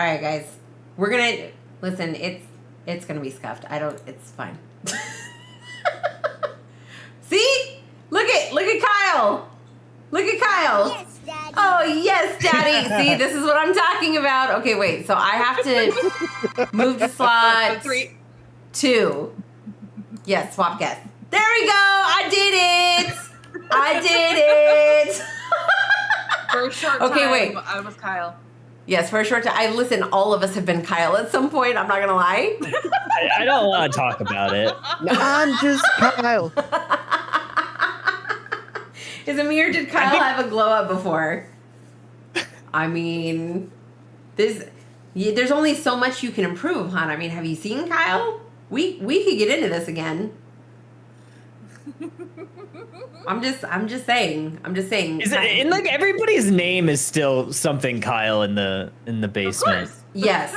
All right, guys. We're gonna listen. It's gonna be scuffed. It's fine. See? Look at Kyle. Look at Kyle. Yes, Daddy. Oh yes, Daddy. See, this is what I'm talking about. Okay, wait. So I have to move the slot 2. Yes, swap guess. There we go. I did it. For a short Okay, time, wait. I was Kyle. Yes, for a short time. Listen, all of us have been Kyle at some point. I'm not gonna lie. I don't want to talk about it. I'm just Kyle. Is Amir, did Kyle have a glow up before? I mean, there's only so much you can improve, hon. I mean, have you seen Kyle? We could get into this again. I'm just saying. Is it, and like everybody's name is still something Kyle in the basement. Yes.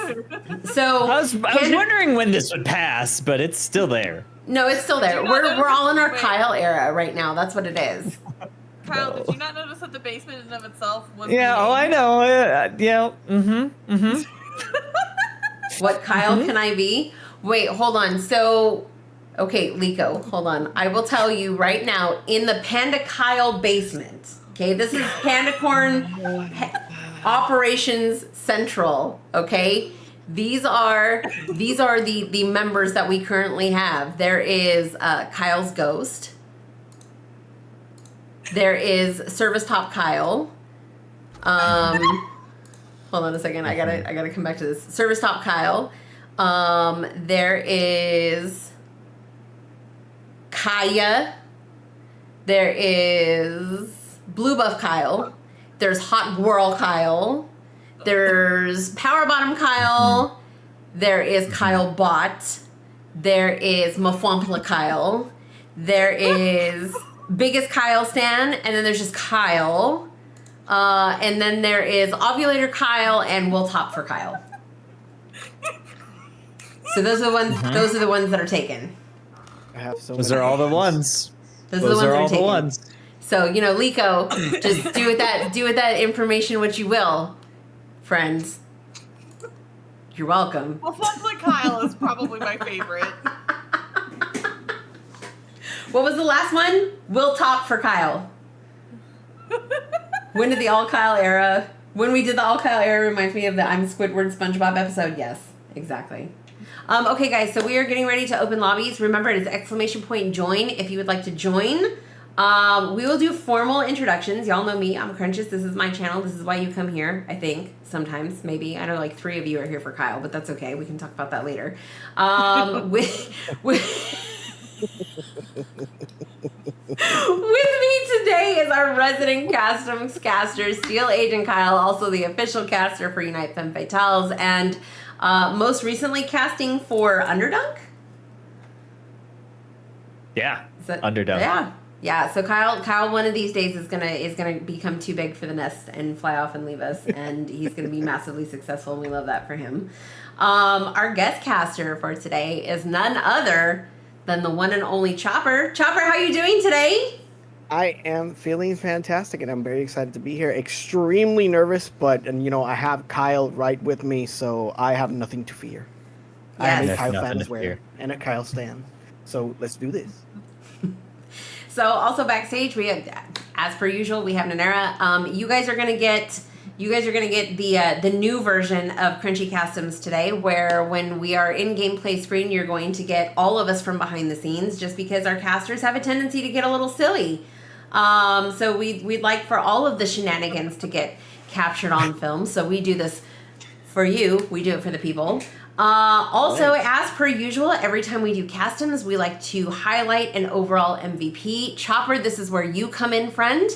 So I was wondering when this would pass, but it's still there. No, it's still there. Did you not We're notice all in our wait. Kyle era right now. That's what it is. Kyle, No. did you not notice that the basement in and of itself was Yeah, oh, I know. Yeah, What Kyle can I be? Wait, hold on. So, okay, Liko, hold on. I will tell you right now, in the Panda Kyle basement, okay, this is Pandacorn Operations Central, okay? These are the members that we currently have. There is Kyle's Ghost. There is Service Top Kyle. Hold on a second. I gotta come back to this. Service Top Kyle. There is Kaya. There is Blue Buff Kyle. There's Hot Gwirl Kyle. There's Power Bottom Kyle. There is Kyle Bot. There is Mafwampla Kyle. There is Biggest Kyle Stan. And then there's just Kyle. And then there is Ovulator Kyle and Will Top for Kyle. So those are the ones. Those are the ones that are taken. I have so those many are all the names. ones. Those Those are the are all ones that are the taken. ones. So Liko, just do with that information what you will, friends. You're welcome. Well, Fumbling Kyle is probably my favorite. What was the last one? Will Top for Kyle. When did the All Kyle era? When we did the All Kyle era reminds me of the I'm Squidward SpongeBob episode. Yes, exactly. Okay, guys, so we are getting ready to open lobbies. Remember, it is ! join if you would like to join. We will do formal introductions. Y'all know me. I'm Crunches. This is my channel. This is why you come here, I think. Sometimes, maybe. I know like 3 of you are here for Kyle, but that's okay. We can talk about that later. With me today is our resident customs caster, Steel Agent Kyle, also the official caster for Unite Femme Fatales, and most recently casting for Underdunk. Yeah, Is that- Underdunk. Yeah. So Kyle, one of these days is gonna become too big for the nest and fly off and leave us, and he's gonna be massively successful, and we love that for him. Our guest caster for today is none other than the one and only Chopper. Chopper, how you doing today? I am feeling fantastic, and I'm very excited to be here. Extremely nervous, but I have Kyle right with me, so I have nothing to fear. I am a Yes. Kyle Nothing fan to as well, fear. and a Kyle stan. So let's do this. So also backstage, we have, as per usual, we have Nanera. You guys are gonna get the new version of Crunchy Customs today, where when we are in gameplay screen, you're going to get all of us from behind the scenes, just because our casters have a tendency to get a little silly. So we'd like for all of the shenanigans to get captured on film. So we do this for you. We do it for the people. Also, as per usual, every time we do customs, we like to highlight an overall MVP. Chopper, this is where you come in, friend.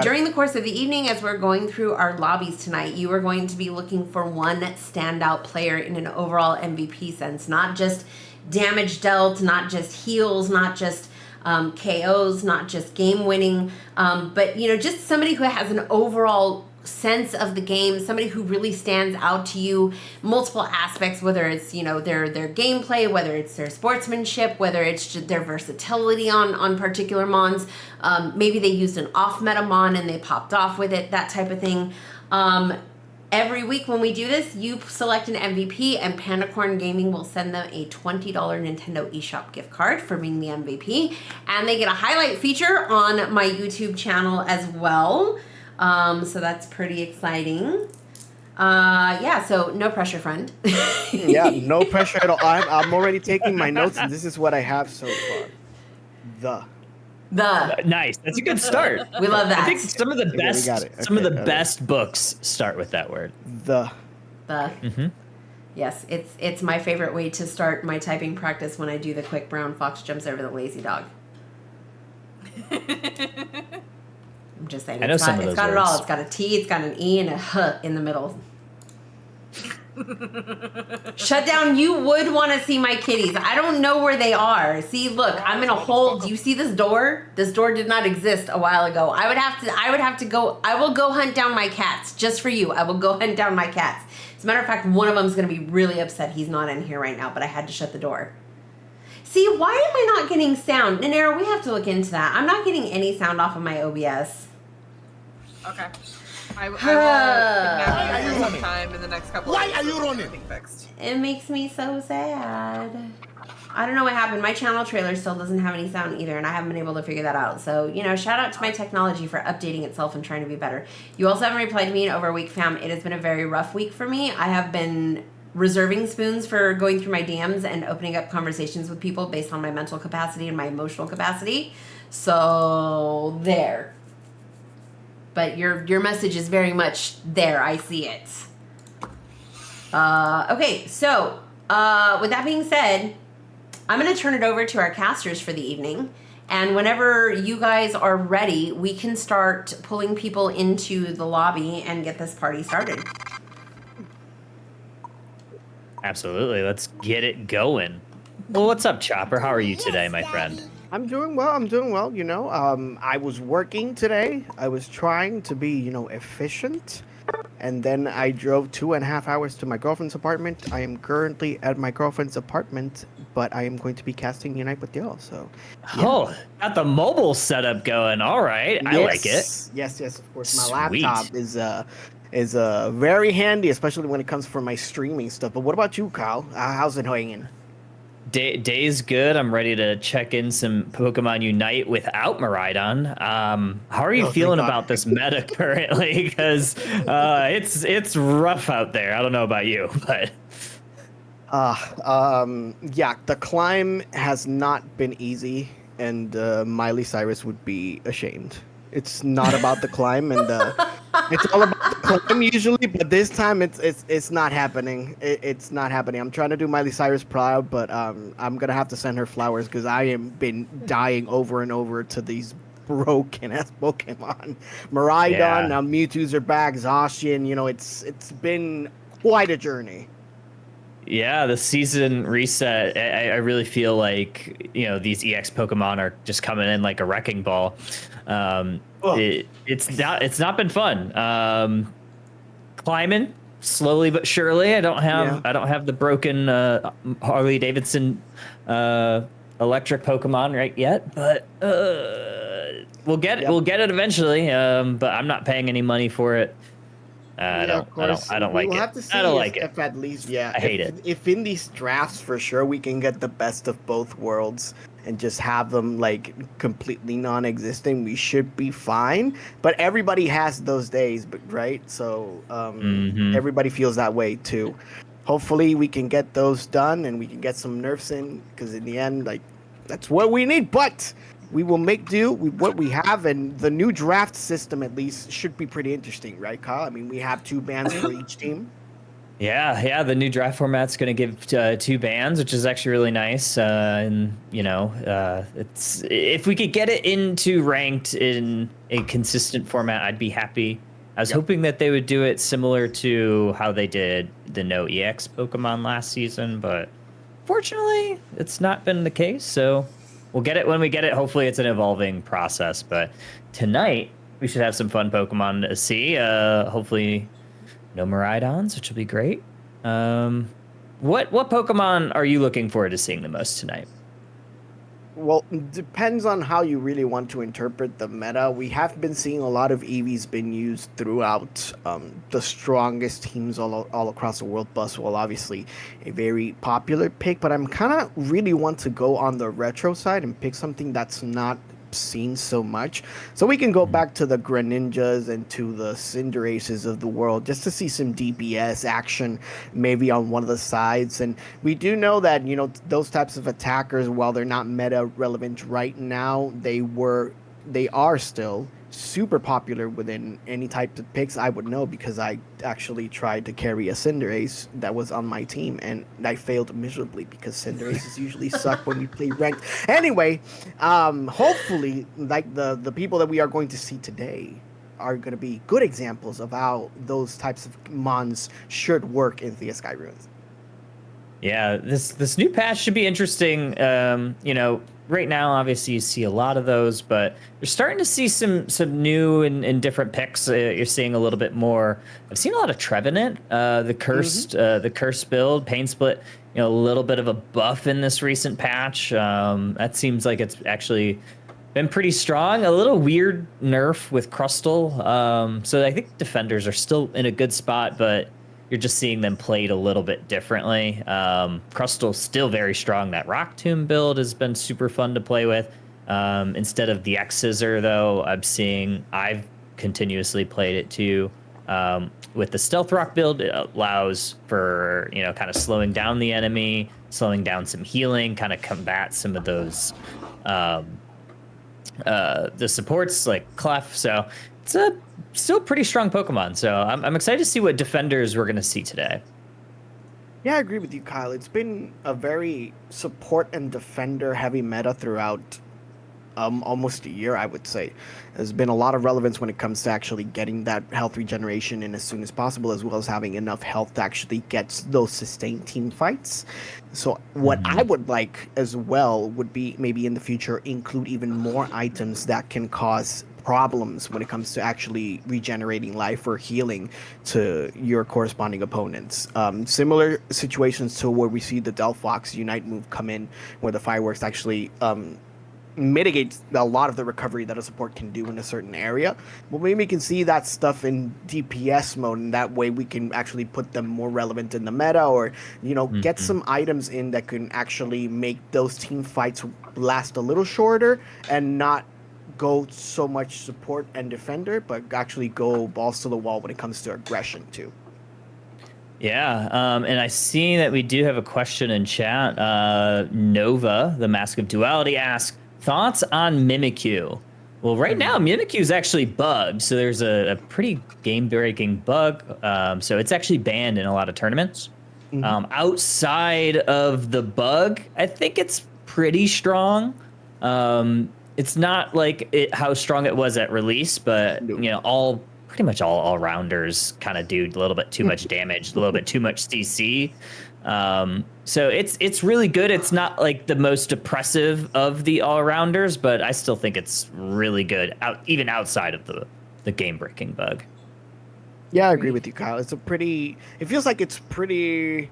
During the course of the evening, as we're going through our lobbies tonight, you are going to be looking for one standout player in an overall MVP sense. Not just damage dealt, not just heals, not just KOs, not just game winning, but just somebody who has an overall sense of the game, somebody who really stands out to you, multiple aspects, whether it's their gameplay, whether it's their sportsmanship, whether it's just their versatility on particular mons, maybe they used an off meta mon and they popped off with it, that type of thing. Every week when we do this, you select an MVP, and Pandacorn Gaming will send them a $20 Nintendo eShop gift card for being the MVP. And they get a highlight feature on my YouTube channel as well. So that's pretty exciting. Yeah, so no pressure, friend. Yeah, no pressure at all. I'm already taking my notes, and this is what I have so far. Nice. That's a good start. We love that. I think some of the Okay, we got it. Okay, best books start with that word. Mm-hmm. Yes, it's my favorite way to start my typing practice when I do the quick brown fox jumps over the lazy dog. I'm just saying. I know some of those It's got it words. all. It's got a T, it's got an E, and a H in the middle. Shut down. You would want to see my kitties. I don't know where they are. See, look, I'm in a hole. Do you see this door? This door did not exist a while ago. I would have to go. I will go hunt down my cats just for you. I will go hunt down my cats. As a matter of fact, one of them is going to be really upset he's not in here right now, but I had to shut the door. See, why am I not getting sound? Nanera, we have to look into that. I'm not getting any sound off of my OBS. Okay. I will kidnap you for some time in the next couple of weeks. Why are you running? Fixed. It makes me so sad. I don't know what happened. My channel trailer still doesn't have any sound either, and I haven't been able to figure that out. So, shout out to my technology for updating itself and trying to be better. You also haven't replied to me in over a week, fam. It has been a very rough week for me. I have been reserving spoons for going through my DMs and opening up conversations with people based on my mental capacity and my emotional capacity. So, there. But your message is very much there. I see it. Okay, so with that being said, I'm going to turn it over to our casters for the evening. And whenever you guys are ready, we can start pulling people into the lobby and get this party started. Absolutely. Let's get it going. Well, what's up, Chopper? How are you today, my friend? I'm doing well. I was working today. I was trying to be, efficient. And then I drove 2.5 hours to my girlfriend's apartment. I am currently at my girlfriend's apartment, but I am going to be casting Unite with y'all. So, yeah. Oh, got the mobile setup going. All right. I like it. Yes. Of course, my Sweet. laptop is very handy, especially when it comes for my streaming stuff. But what about you, Kyle? How's it hanging? Day's good. I'm ready to check in some Pokemon Unite without Miraidon. How are you feeling about this meta currently? Because it's rough out there. I don't know about you, but yeah, the climb has not been easy, and Miley Cyrus would be ashamed. It's not about the climb, and it's all about the climb usually, but this time it's not happening. It's not happening. I'm trying to do Miley Cyrus proud, but I'm gonna have to send her flowers because I am been dying over and over to these broken ass Pokemon. Miraidon, now Mewtwo's are back, Zacian. It's been quite a journey. Yeah, the season reset. I really feel like these EX Pokemon are just coming in like a wrecking ball. It's not been fun. Climbing slowly but surely. I don't have the broken Harley Davidson electric Pokemon right yet, but we'll get it eventually. But I'm not paying any money for it. I don't like it. Have to see I don't like it. If at least, I hate it. If in these drafts for sure we can get the best of both worlds and just have them like completely non-existent, we should be fine. But everybody has those days, right? So everybody feels that way too. Hopefully we can get those done and we can get some nerfs in, because in the end, like, that's what we need. But we will make do with what we have, and the new draft system at least should be pretty interesting, right, Kyle? I mean, we have 2 bans for each team. Yeah, the new draft format's going to give 2 bans, which is actually really nice. And it's if we could get it into ranked in a consistent format, I'd be happy. I was hoping that they would do it similar to how they did the no EX Pokemon last season, but fortunately, it's not been the case. So we'll get it when we get it. Hopefully, it's an evolving process. But tonight, we should have some fun Pokemon to see. Hopefully, no Miraidons, which will be great. What Pokemon are you looking forward to seeing the most tonight? Well, depends on how you really want to interpret the meta. We have been seeing a lot of EVs been used throughout the strongest teams all across the world. Buswell, obviously, a very popular pick, but I'm kind of really want to go on the retro side and pick something that's not seen so much. So we can go back to the Greninjas and to the Cinderaces of the world just to see some DPS action maybe on one of the sides. And we do know that, those types of attackers, while they're not meta relevant right now, they are still super popular within any type of picks. I would know because I actually tried to carry a Cinderace that was on my team and I failed miserably because Cinderaces usually suck when we play ranked. Anyway, hopefully, like the people that we are going to see today are going to be good examples of how those types of mons should work in Thea Sky Ruins. Yeah, this new patch should be interesting. Right now, obviously, you see a lot of those, but you're starting to see some new and different picks. You're seeing a little bit more. I've seen a lot of Trevenant, the cursed build, Pain Split. A little bit of a buff in this recent patch. That seems like it's actually been pretty strong. A little weird nerf with Crustle. So I think defenders are still in a good spot, but you're just seeing them played a little bit differently. Crustal's still very strong. That Rock Tomb build has been super fun to play with. Instead of the X Scissor, though, I've continuously played it too. With the Stealth Rock build, it allows for, kind of slowing down the enemy, slowing down some healing, kind of combat some of those the supports like Clef. So it's a still pretty strong Pokemon. So I'm excited to see what defenders we're going to see today. Yeah, I agree with you, Kyle. It's been a very support and defender heavy meta throughout almost a year, I would say. There's been a lot of relevance when it comes to actually getting that health regeneration in as soon as possible, as well as having enough health to actually get those sustained team fights. So what I would like as well would be maybe in the future include even more items that can cause problems when it comes to actually regenerating life or healing to your corresponding opponents. Similar situations to where we see the Delphox Unite move come in, where the fireworks actually mitigates a lot of the recovery that a support can do in a certain area. Well, maybe we can see that stuff in DPS mode, and that way we can actually put them more relevant in the meta, or get some items in that can actually make those team fights last a little shorter and not go so much support and defender, but actually go balls to the wall when it comes to aggression too. Yeah, and I see that we do have a question in chat. Nova, the Mask of Duality, asks, thoughts on Mimikyu? Well, right now, Mimikyu is actually bugged, so there's a pretty game-breaking bug. So it's actually banned in a lot of tournaments. Outside of the bug, I think it's pretty strong. It's not like how strong it was at release, but pretty much all rounders kind of do a little bit too much damage, a little bit too much CC. So it's really good. It's not like the most oppressive of the all-rounders, but I still think it's really good, even outside of the game-breaking bug. Yeah, I agree with you, Kyle. It feels like it's pretty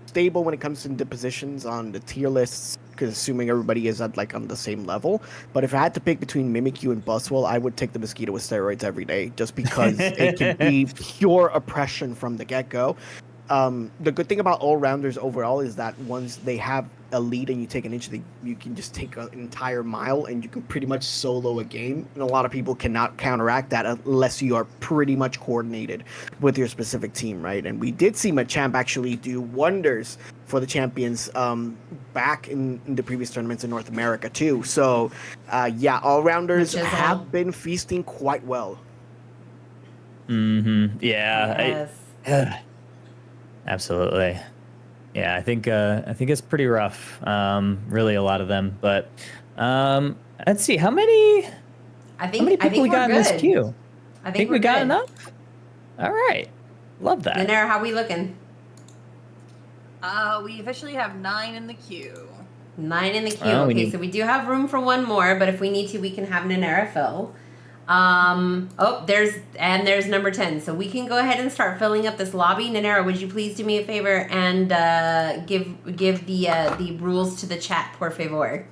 stable when it comes into positions on the tier lists, because assuming everybody is at on the same level. But if I had to pick between Mimikyu and Buzzwole, I would take the Mosquito with steroids every day, just because it can be pure oppression from the get-go. The good thing about all-rounders overall is that once they have a lead and you take an inch, you can just take an entire mile and you can pretty much solo a game. And a lot of people cannot counteract that unless you are pretty much coordinated with your specific team, right? And we did see Machamp actually do wonders for the champions back in the previous tournaments in North America too. So, all-rounders have been feasting quite well. Yeah. Yes. Absolutely. Yeah, I think it's pretty rough. Really, a lot of them. But let's see, how many people we got in this queue? I think we got enough. All right, love that. Nanera, how we looking? We officially have 9 in the queue. 9 in the queue. So we do have room for one more, but if we need to, we can have Nanera fill. There's number 10. So we can go ahead and start filling up this lobby. Nanera, would you please do me a favor and give the rules to the chat, por favor?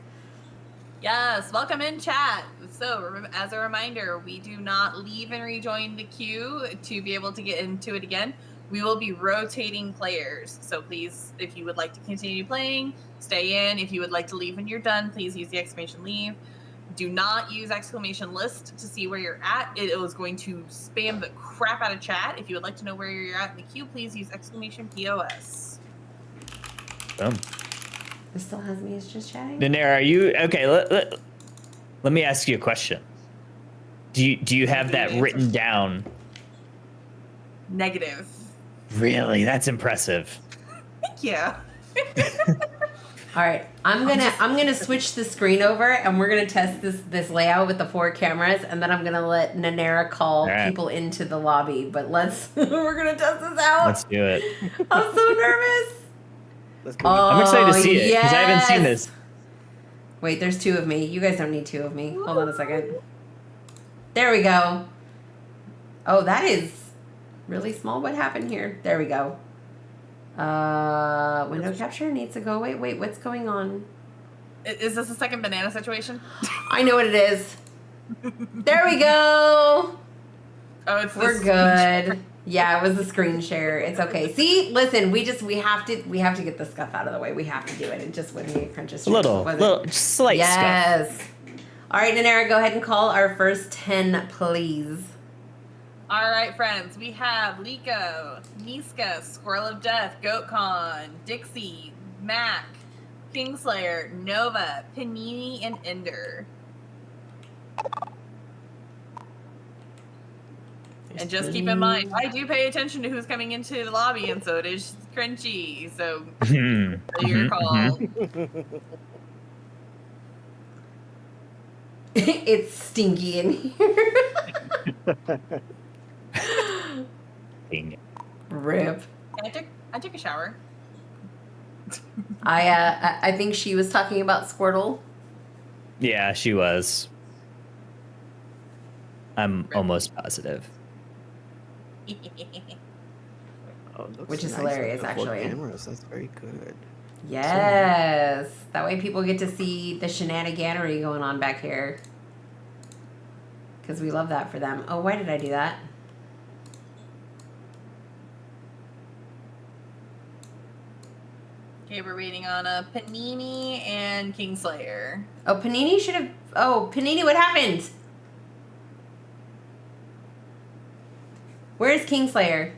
Yes, welcome in chat. So, as a reminder, we do not leave and rejoin the queue to be able to get into it again. We will be rotating players. So please, if you would like to continue playing, stay in. If you would like to leave when you're done, please use the exclamation leave. Do not use exclamation list to see where you're at. It is going to spam the crap out of chat. If you would like to know where you're at in the queue, please use exclamation POS. Boom. It still has me as just chatting. Nanera, are you okay? Let me ask you a question. Do you have that written down? Negative. Really? That's impressive. Thank you. All right, I'm gonna switch the screen over, and we're gonna test this layout with the 4 cameras, and then I'm gonna let Nanera call people into the lobby. But we're gonna test this out. Let's do it. I'm so nervous. I'm excited to see it because I haven't seen this. Wait, there's 2 of me. You guys don't need 2 of me. Hold on a second. There we go. Oh, that is really small. What happened here? There we go. Window capture needs to go away. Wait, what's going on? Is this a second banana situation? I know what it is. There we go. Oh, it's We're good. Yeah, it was a screen share. It's okay. See, listen, we have to get the stuff out of the way. We have to do it. It just wouldn't be a crunches. Little slight stuff. Yes. All right, Nanera, go ahead and call our first 10, please. All right, friends. We have Liko, Niska, Squirrel of Death, GoatCon, Dixie, Mac, Kingslayer, Nova, Panini, and Ender. And just keep in mind, I do pay attention to who's coming into the lobby, and so it is Crunchy. So, your call. It's stinky in here. Rip. I took a shower. I think she was talking about Squirtle. Yeah, she was. I'm almost positive. Which is hilarious, actually. Cameras. That's very good. Yes. That way people get to see the shenaniganery going on back here. Because we love that for them. Oh, why did I do that? Okay, we're waiting on a Panini and Kingslayer. Oh, Panini should have... Oh, Panini, what happened? Where's Kingslayer?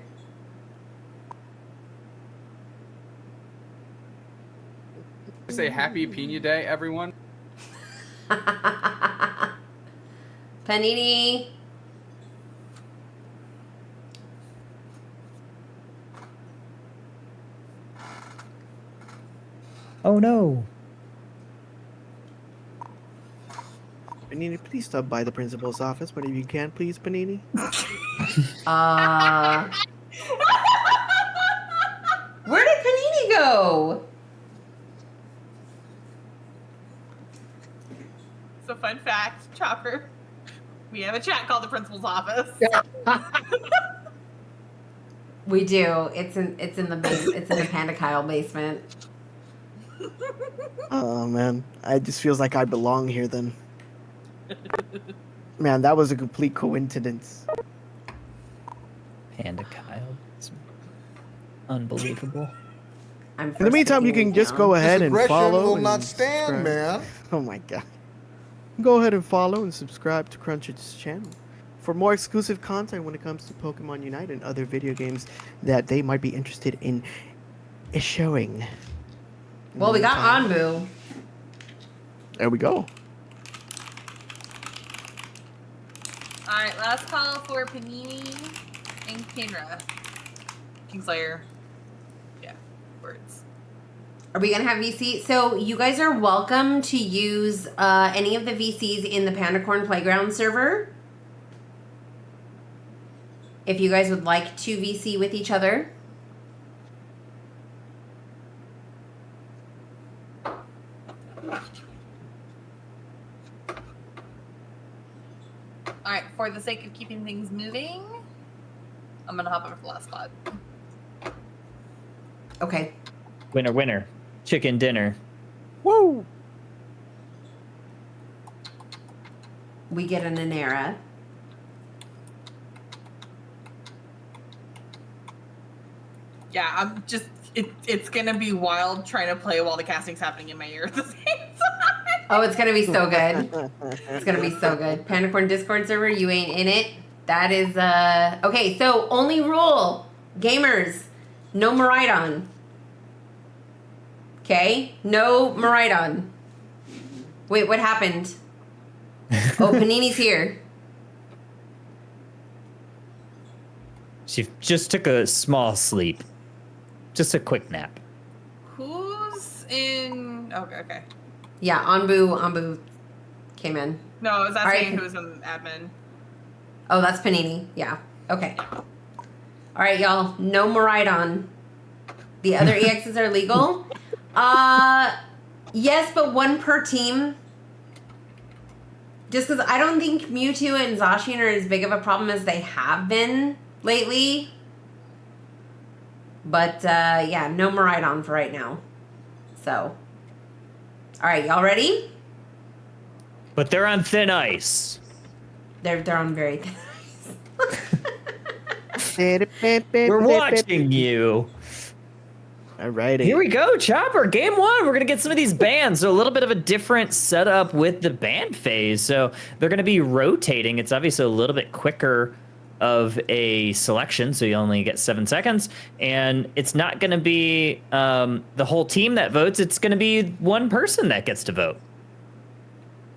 Say happy Pina Day, everyone. Panini. Oh no. Panini, please stop by the principal's office, but if you can, please, Panini. Where did Panini go? So fun fact, Chopper. We have a chat called the principal's office. We do. It's in the Panda Kyle basement. Oh man, I just feels like I belong here then. Man, that was a complete coincidence. Panda Kyle. It's unbelievable. In the meantime, you can just go ahead and follow. Will not stand, man. Oh my god. Go ahead and follow and subscribe to Crunch's channel for more exclusive content when it comes to Pokemon Unite and other video games that they might be interested in showing. Well, we got Anbu. There we go. Alright, last call for Panini and Kinra. Kingslayer. Yeah, words. Are we gonna have VC? So you guys are welcome to use any of the VCs in the Pandacorn Playground server. If you guys would like to VC with each other. Alright, for the sake of keeping things moving, I'm gonna hop over to the last spot. Okay. Winner, winner. Chicken dinner. Woo! we get an Anera. Yeah, I'm just it's gonna be wild trying to play while the casting's happening in my ear at the same time. Oh, it's gonna be so good. It's gonna be so good. Panicorn Discord server, you ain't in it. That is okay. So only rule, gamers, no Maridon. Okay, no Maridon. Wait, what happened? Oh, Panini's here. She just took a small sleep. Just a quick nap. Who's in? Okay. Yeah, Anbu came in. No, I was All asking right. who's in admin. Oh, that's Panini. Yeah. Okay. All right, y'all. No Maridon. The other EXs are legal. Yes, but one per team. Just because I don't think Mewtwo and Zacian are as big of a problem as they have been lately. But yeah, no Maridon for right now. So, all right, y'all ready? But they're on thin ice. They're on very thin ice. We're watching you. Alrighty. Here we go, Chopper. Game 1. We're going to get some of these bands. So a little bit of a different setup with the band phase. So they're going to be rotating. It's obviously a little bit quicker of a selection, so you only get 7 seconds. And it's not going to be the whole team that votes. It's going to be one person that gets to vote.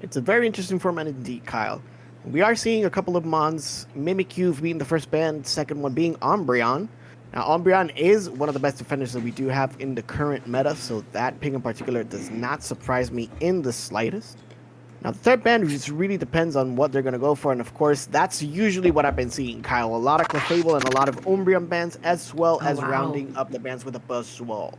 It's a very interesting format indeed, Kyle. We are seeing a couple of mons, Mimikyu being the first band, second one being Umbreon. Now, Umbreon is one of the best defenders that we do have in the current meta, so that pick in particular does not surprise me in the slightest. Now, the third band just really depends on what they're going to go for, and of course, that's usually what I've been seeing, Kyle. A lot of Clefable and a lot of Umbreon bands, as well as rounding up the bands with a Buzzwole.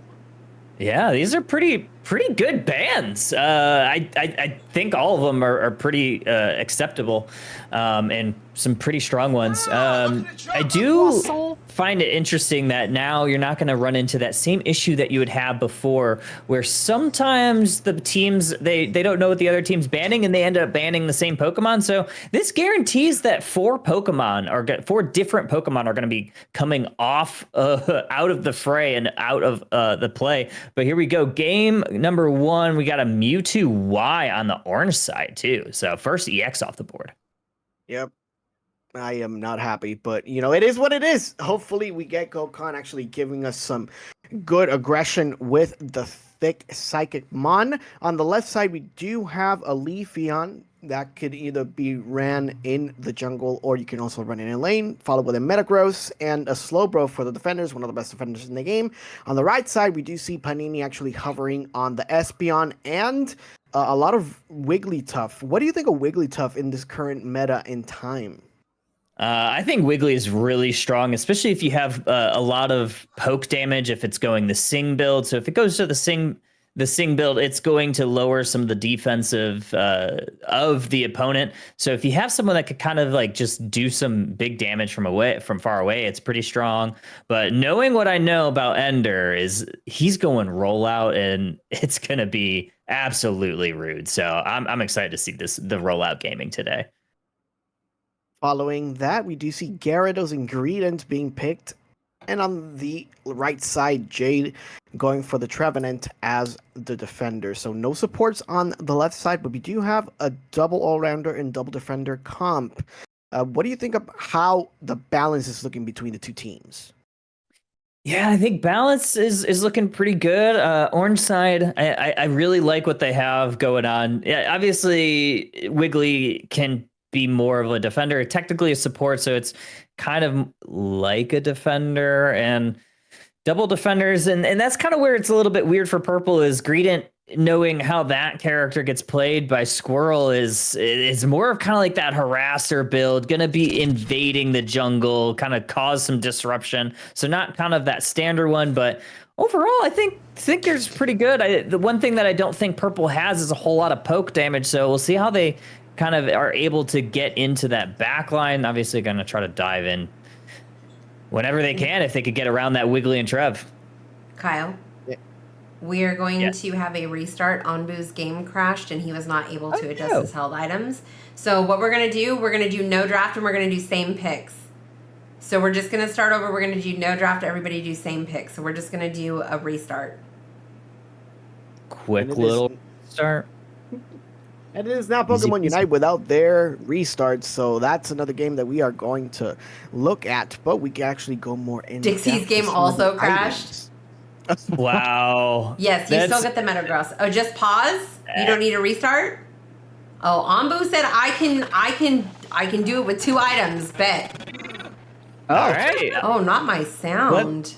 Yeah, these are pretty good bands. I think all of them are pretty acceptable, and some pretty strong ones. I do find it interesting that now you're not going to run into that same issue that you would have before, where sometimes the teams they don't know what the other team's banning and they end up banning the same Pokemon. So this guarantees that four different Pokemon are going to be coming off out of the fray and out of the play. But here we go, game number 1. We got a Mewtwo Y on the orange side too. So first EX off the board. Yep. I am not happy, but it is what it is. Hopefully we get Gokhan actually giving us some good aggression with the thick Psychic Mon. On the left side, we do have a Leafeon that could either be ran in the jungle or you can also run in a lane, followed with a Metagross and a Slowbro for the defenders, one of the best defenders in the game. On the right side, we do see Panini actually hovering on the Espeon and a lot of Wigglytuff. What do you think of Wigglytuff in this current meta in time? I think Wiggly is really strong, especially if you have a lot of poke damage, if it's going the Sing build. So if it goes to the Sing build, it's going to lower some of the defensive of the opponent. So if you have someone that could kind of like just do some big damage from far away, it's pretty strong. But knowing what I know about Ender is he's going rollout and it's going to be absolutely rude. So I'm excited to see the rollout gaming today. Following that, we do see Gyarados and Greedent being picked. And on the right side, Jade going for the Trevenant as the defender. So no supports on the left side, but we do have a double all-rounder and double defender comp. What do you think of how the balance is looking between the two teams? Yeah, I think balance is looking pretty good. Orange side, I really like what they have going on. Yeah, obviously, Wiggly can be more of a defender, technically a support, so it's kind of like a defender and double defenders, and that's kind of where it's a little bit weird for purple is Greedent knowing how that character gets played by Squirrel is more of kind of like that harasser build, gonna be invading the jungle, kind of cause some disruption. So not kind of that standard one, but overall, I think there's pretty good. The one thing that I don't think purple has is a whole lot of poke damage, so we'll see how they kind of are able to get into that back line. Obviously going to try to dive in whenever they can, if they could get around that Wiggly and Trev. Kyle? We are going Yes. to have a restart. Onbu's game crashed and he was not able to adjust no. his held items. So what we're going to do no draft and we're going to do same picks. So we're just going to start over. We're going to do no draft. Everybody do same picks. So we're just going to do a restart. Quick And it little is- start. And it is now Easy Pokemon peasy. Unite without their restarts, so that's another game that we are going to look at. But we can actually go more in. Dixie's game also crashed. Wow. Yes, you That's- still get the Metagross. Oh, just pause. You don't need a restart. Oh, Onbu said I can do it with 2 items. Bet. All right. Oh, not my sound.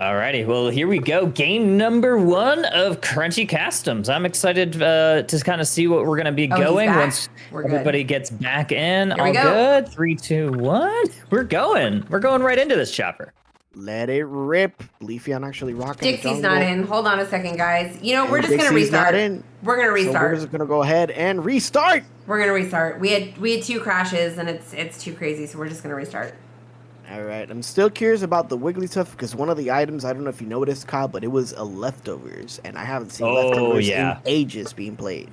Alrighty, well, here we go. Game number 1 of Crunchy Customs. I'm excited to kind of see what we're going to be Oh, he's going back? once We're good. everybody gets back in. Here we All go. good. 3, 2, 1. We're going. We're going right into this chopper. Let it rip. Leafeon actually rocking. the Dixie's jungle. not in. Hold on a second, guys. You know, we're And just going to Dixie's restart. not in. We're going to So restart. we're just gonna go ahead and restart. We're going to restart. We had 2 crashes and it's too crazy, so we're just going to restart. All right, I'm still curious about the Wigglytuff because one of the items, I don't know if you noticed, Kyle, but it was a leftovers, and I haven't seen leftovers yeah. in ages being played.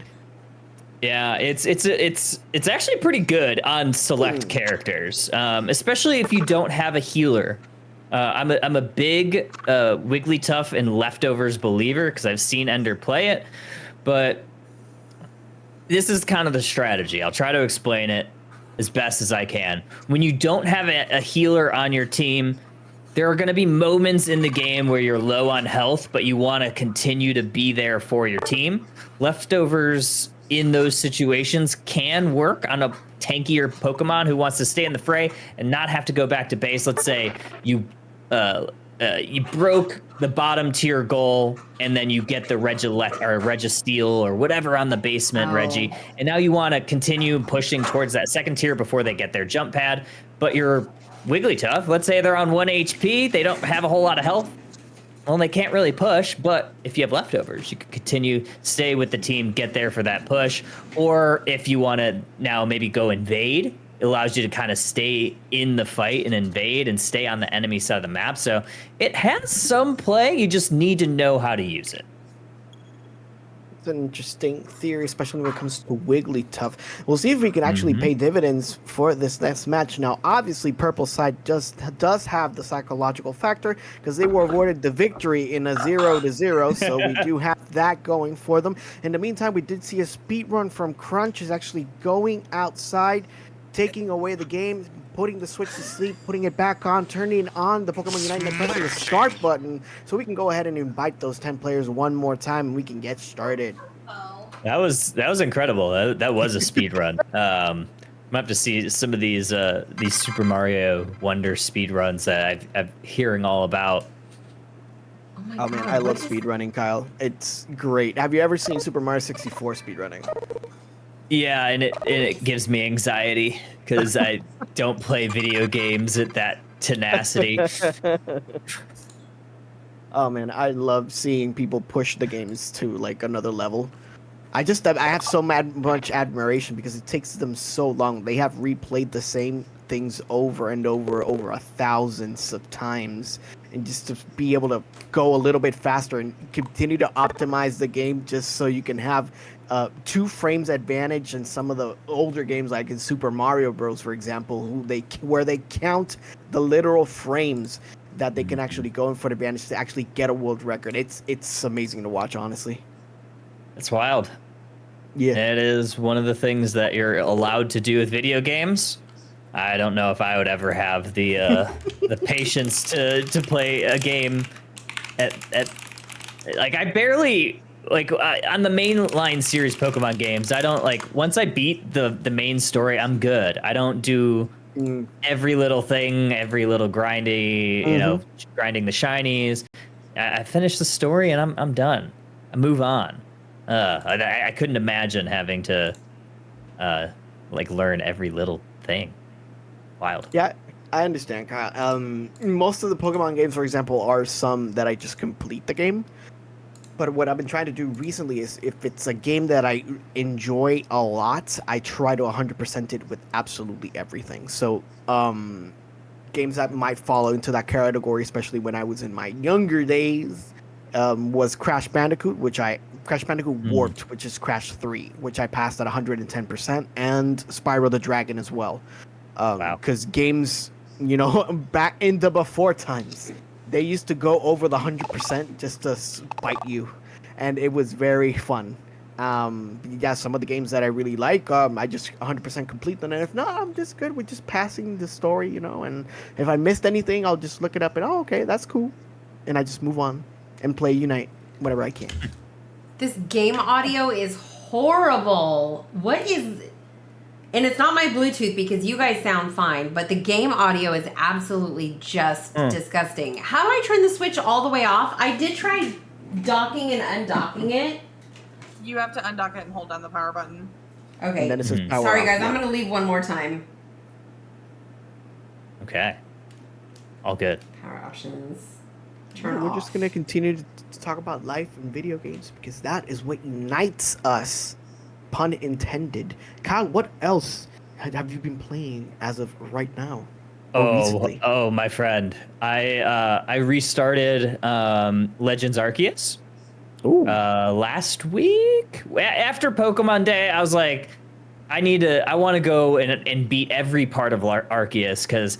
Yeah, it's actually pretty good on select characters, especially if you don't have a healer. I'm a big Wigglytuff and leftovers believer because I've seen Ender play it, but this is kind of the strategy. I'll try to explain it as best as I can. When you don't have a healer on your team, there are going to be moments in the game where you're low on health, but you want to continue to be there for your team. Leftovers in those situations can work on a tankier Pokemon who wants to stay in the fray and not have to go back to base. Let's say you broke the bottom tier goal and then you get the Registeel or whatever on the basement, Oh. Reggie, and now you want to continue pushing towards that second tier before they get their jump pad, but you're Wigglytuff, let's say they're on 1 HP, they don't have a whole lot of health, well, they can't really push, but if you have leftovers, you can continue, stay with the team, get there for that push, or if you want to now maybe go invade, it allows you to kind of stay in the fight and invade and stay on the enemy side of the map. So it has some play. You just need to know how to use it. It's an interesting theory, especially when it comes to Wigglytuff. We'll see if we can actually pay dividends for this next match. Now, obviously, Purple side does have the psychological factor because they were awarded the victory in a 0-0, so we do have that going for them. In the meantime, we did see a speed run from Crunch is actually going outside, taking away the game, putting the switch to sleep, putting it back on, turning on the Pokemon Unite and pressing the start button so we can go ahead and invite those 10 players one more time and we can get started. That was incredible. That was a speed run. I'm gonna have to see some of these Super Mario Wonder speed runs that I'm hearing all about. my Oh man, God, I love what is- speedrunning, Kyle. It's great. Have you ever seen Super Mario 64 speedrunning? Yeah, and it gives me anxiety because I don't play video games at that tenacity. Oh man, I love seeing people push the games to like another level. I have so much admiration because it takes them so long. They have replayed the same things over and over 1,000s of times, and just to be able to go a little bit faster and continue to optimize the game just so you can have 2 frames advantage in some of the older games like in Super Mario Bros, for example, where they count the literal frames that they can actually go in for the advantage to actually get a world record. It's amazing to watch, honestly. It's wild. Yeah. It is one of the things that you're allowed to do with video games. I don't know if I would ever have the patience to play a game at like I barely like on the mainline series Pokemon games. I don't like once I beat the main story, I'm good. I don't do every little thing, every little grindy, you know, grinding the shinies. I finish the story and I'm done. I move on. I couldn't imagine having to like learn every little thing. Wild. Yeah, I understand, Kyle. Most of the Pokemon games, for example, are some that I just complete the game. But what I've been trying to do recently is if it's a game that I enjoy a lot, I try to 100% it with absolutely everything. So, games that might fall into that category, especially when I was in my younger days, was Crash Bandicoot, Crash Bandicoot Warped, which is Crash 3, which I passed at 110%, and Spyro the Dragon as well. Wow. Because games, back in the before times, they used to go over the 100% just to spite you, and it was very fun. Yeah, some of the games that I really like, I just 100% complete them, and if not, I'm just good with just passing the story, and if I missed anything, I'll just look it up and, oh, okay, that's cool, and I just move on and play Unite whenever I can. This game audio is horrible. What is... And it's not my Bluetooth because you guys sound fine, but the game audio is absolutely just disgusting. How do I turn the Switch all the way off? I did try docking and undocking it. You have to undock it and hold down the power button. Okay. And then it says power Sorry, off. guys. I'm going to leave one more time. Okay. All good. Power options. Yeah, Turn we're off. just gonna continue to talk about life and video games because that is what unites us, pun intended. Kyle, what else have you been playing as of right now? Recently? My friend. I restarted Legends Arceus last week. After Pokemon Day, I was like, I want to go and beat every part of Arceus because,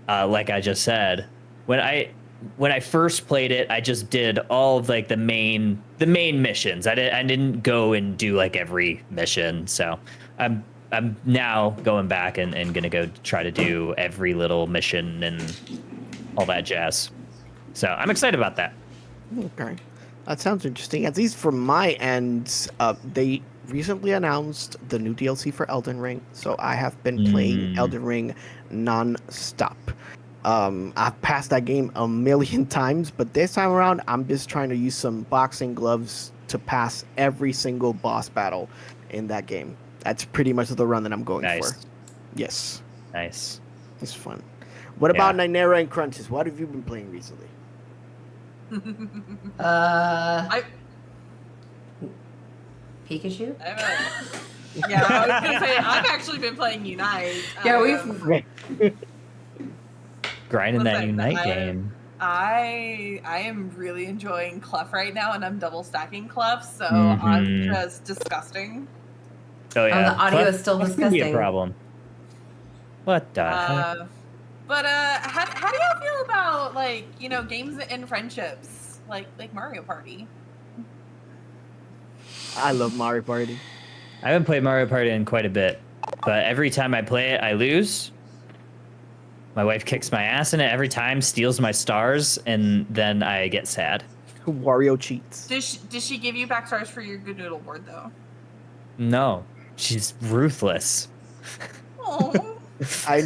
like I just said, when I first played it, I just did all of like the main missions. I didn't go and do like every mission. So I'm now going back and gonna go try to do every little mission and all that jazz. So I'm excited about that. Okay, that sounds interesting. At least from my end, they recently announced the new DLC for Elden Ring, so I have been playing Elden Ring non-stop. I've passed that game a million times, but this time around, I'm just trying to use some boxing gloves to pass every single boss battle in that game. That's pretty much the run that I'm going for. Yes. Nice. It's fun. What about Ninera and Crunches? What have you been playing recently? Pikachu? Yeah, I was gonna say I've actually been playing Unite. Yeah, we've... Grinding that Unite game. I am really enjoying Clef right now, and I'm double stacking Clef, so I'm just disgusting. Oh yeah, the audio is still Clef could be a disgusting. problem. What the heck? But how do y'all feel about games that end friendships, like Mario Party? I love Mario Party. I haven't played Mario Party in quite a bit, but every time I play it, I lose. My wife kicks my ass in it every time, steals my stars, and then I get sad. Wario cheats. Does she give you back stars for your good noodle board though? No, she's ruthless. Oh. I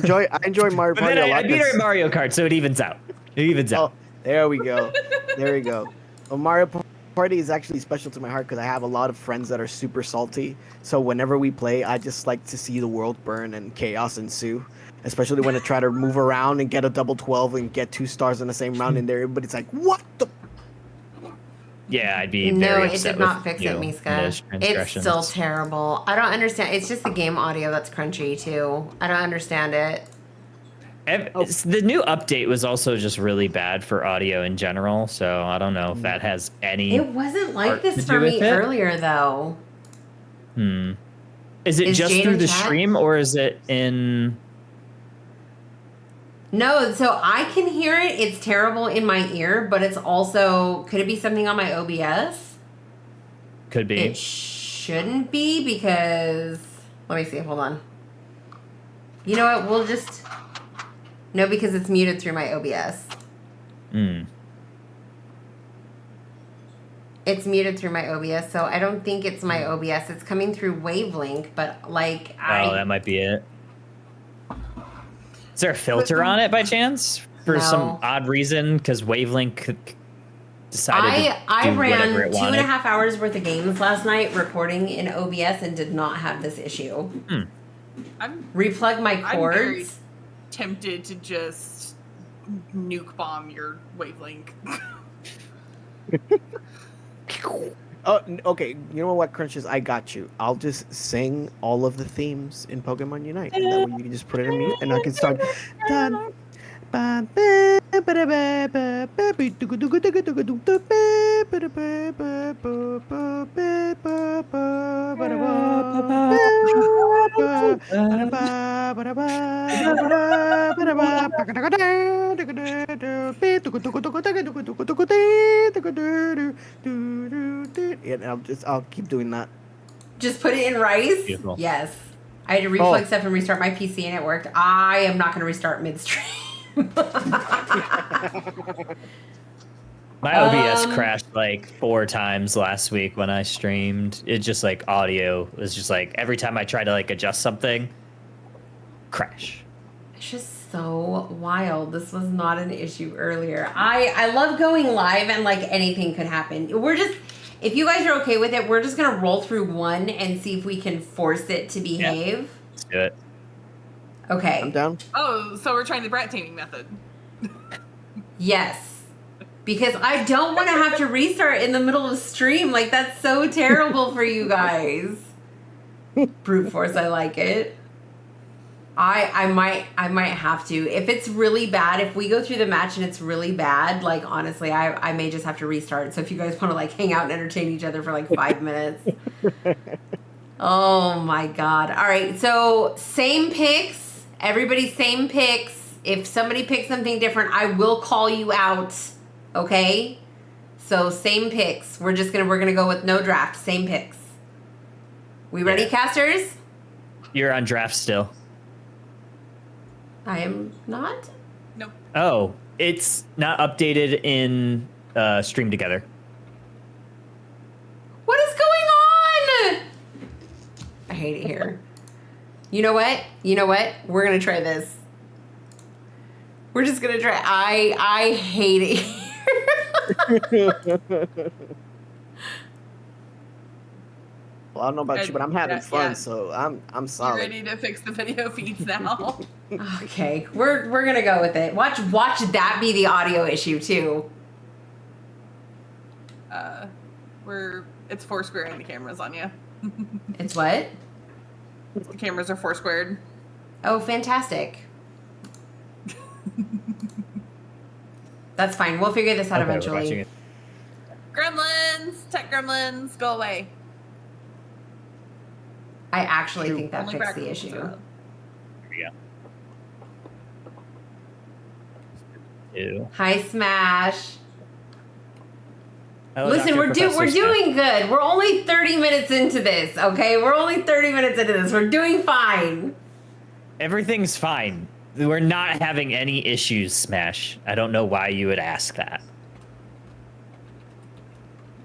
enjoy Mario But Party then a lot. I beat her in Mario Kart, so it evens out. Oh, there we go. There we go. Well, Mario Party is actually special to my heart because I have a lot of friends that are super salty. So whenever we play, I just like to see the world burn and chaos ensue. Especially when I try to move around and get a double 12 and get 2 stars in the same round in there. Everybody's like, what the? Yeah, I'd be very upset. No, it did not fix it, Miska. It's still terrible. I don't understand. It's just the game audio that's crunchy, too. I don't understand it. The new update was also just really bad for audio in general, so I don't know if that has any... It wasn't like this for me earlier, though. Is it just Jade through in the chat? stream, or is it in... No, so I can hear it. It's terrible in my ear, but it's also... Could it be something on my OBS? Could be. It shouldn't be because... Let me see. Hold on. You know what? We'll just... No, because it's muted through my OBS. It's muted through my OBS, so I don't think it's my OBS. It's coming through Wavelink, but that might be it. Is there a filter on it by chance? For some odd reason? Because Wavelink decided to I do ran whatever it wanted. 2.5 hours worth of games last night recording in OBS and did not have this issue. Replug my cords. I'm very tempted to just nuke bomb your Wavelink. Oh, okay. You know what, Crunches? I got you. I'll just sing all of the themes in Pokemon Unite. And that way you can just put it in mute and I can start. Dun, Yeah, I'll keep doing that. Just put it in rice. Beautiful. Yes. I had to reflex stuff and restart my PC and it worked. I am not going to restart midstream. My OBS crashed like 4 times last week when I streamed. It just like audio was just like every time I tried to like adjust something, crash. It's just so wild. This was not an issue earlier. I love going live and like anything could happen. We're just, if you guys are okay with it, we're just gonna roll through one and see if we can force it to behave. Yeah. Let's do it. Okay. I'm down. Oh, so we're trying the brat taming method. Yes. Because I don't want to have to restart in the middle of stream. Like, that's so terrible for you guys. Brute force, I like it. I might have to. If it's really bad, if we go through the match and it's really bad, like, honestly, I may just have to restart. So if you guys want to, like, hang out and entertain each other for, like, 5 minutes. Oh, my God. All right, so same picks. Everybody same picks. If somebody picks something different, I will call you out. Okay? So same picks. We're gonna go with no draft. Same picks. We ready, casters? You're on draft still. I am not. Nope. Oh, it's not updated in Stream Together. What is going on? I hate it here. You know what? We're gonna try this. We're just gonna try. I hate it here. Well, I don't know about you, but I'm having fun, yeah. so I'm You solid. ready to fix the video feeds now? Okay, we're gonna go with it. Watch that be the audio issue too. It's four squaring the cameras on you. It's what? The cameras are four squared. Oh, fantastic. That's fine. We'll figure this out Okay, we're watching eventually. it. Gremlins, tech gremlins, go away. I actually Shoot. think that Only fixed the backwards, issue. so. Here we go. Hi, Smash. Hello, Listen, Dr. we're Professor doing good. We're only 30 minutes into this, okay? We're only 30 minutes into this. We're doing fine. Everything's fine. We're not having any issues, Smash. I don't know why you would ask that.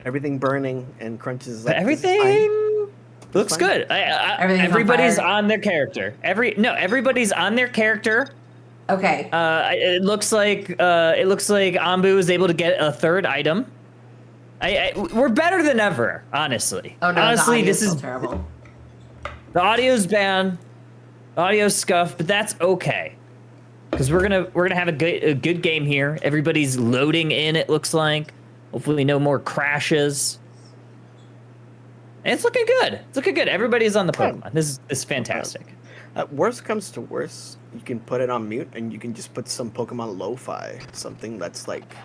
Everything burning and crunches. But Like, this is fine. everything looks fine. good. Everything's on Everybody's fire. on their character. Everybody's on their character. Okay. It looks like Ambu is able to get a third item. We're better than ever, honestly. Oh no, honestly, the this audio's is still terrible. the audio's bad, audio's scuffed, but that's okay. Because we're gonna have a good game here. Everybody's loading in. It looks like. Hopefully, no more crashes. And it's looking good. It's looking good. Everybody's on the Pokemon. This is fantastic. Worst comes to worst, you can put it on mute and you can just put some Pokemon lo-fi, something that's like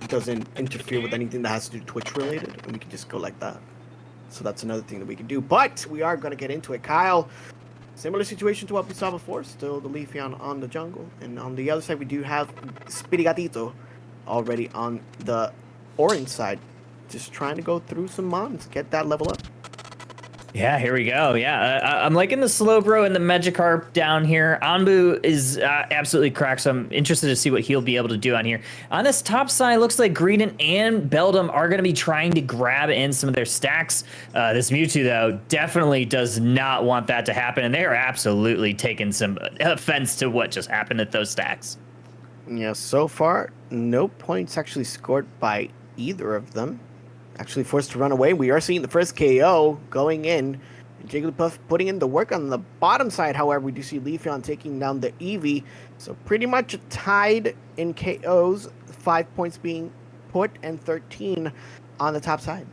doesn't interfere with anything that has to do Twitch related, and we can just go like that. So that's another thing that we can do. But we are gonna get into it, Kyle. Similar situation to what we saw before. Still the Leafeon on the jungle, and on the other side we do have Spirigatito already on the orange side, just trying to go through some mons, get that level up. Yeah, here we go. Yeah, I'm liking the Slowbro and the Magikarp down here. Anbu is absolutely cracked, so I'm interested to see what he'll be able to do on here. On this top side, looks like Greedent and Beldum are going to be trying to grab in some of their stacks. This Mewtwo, though, definitely does not want that to happen, and they are absolutely taking some offense to what just happened at those stacks. Yeah, so far, no points actually scored by either of them. Actually forced to run away. We are seeing the first KO going in. Jigglypuff putting in the work on the bottom side. However, we do see Leafeon taking down the Eevee. So pretty much tied in KOs. 5 points being put and 13 on the top side.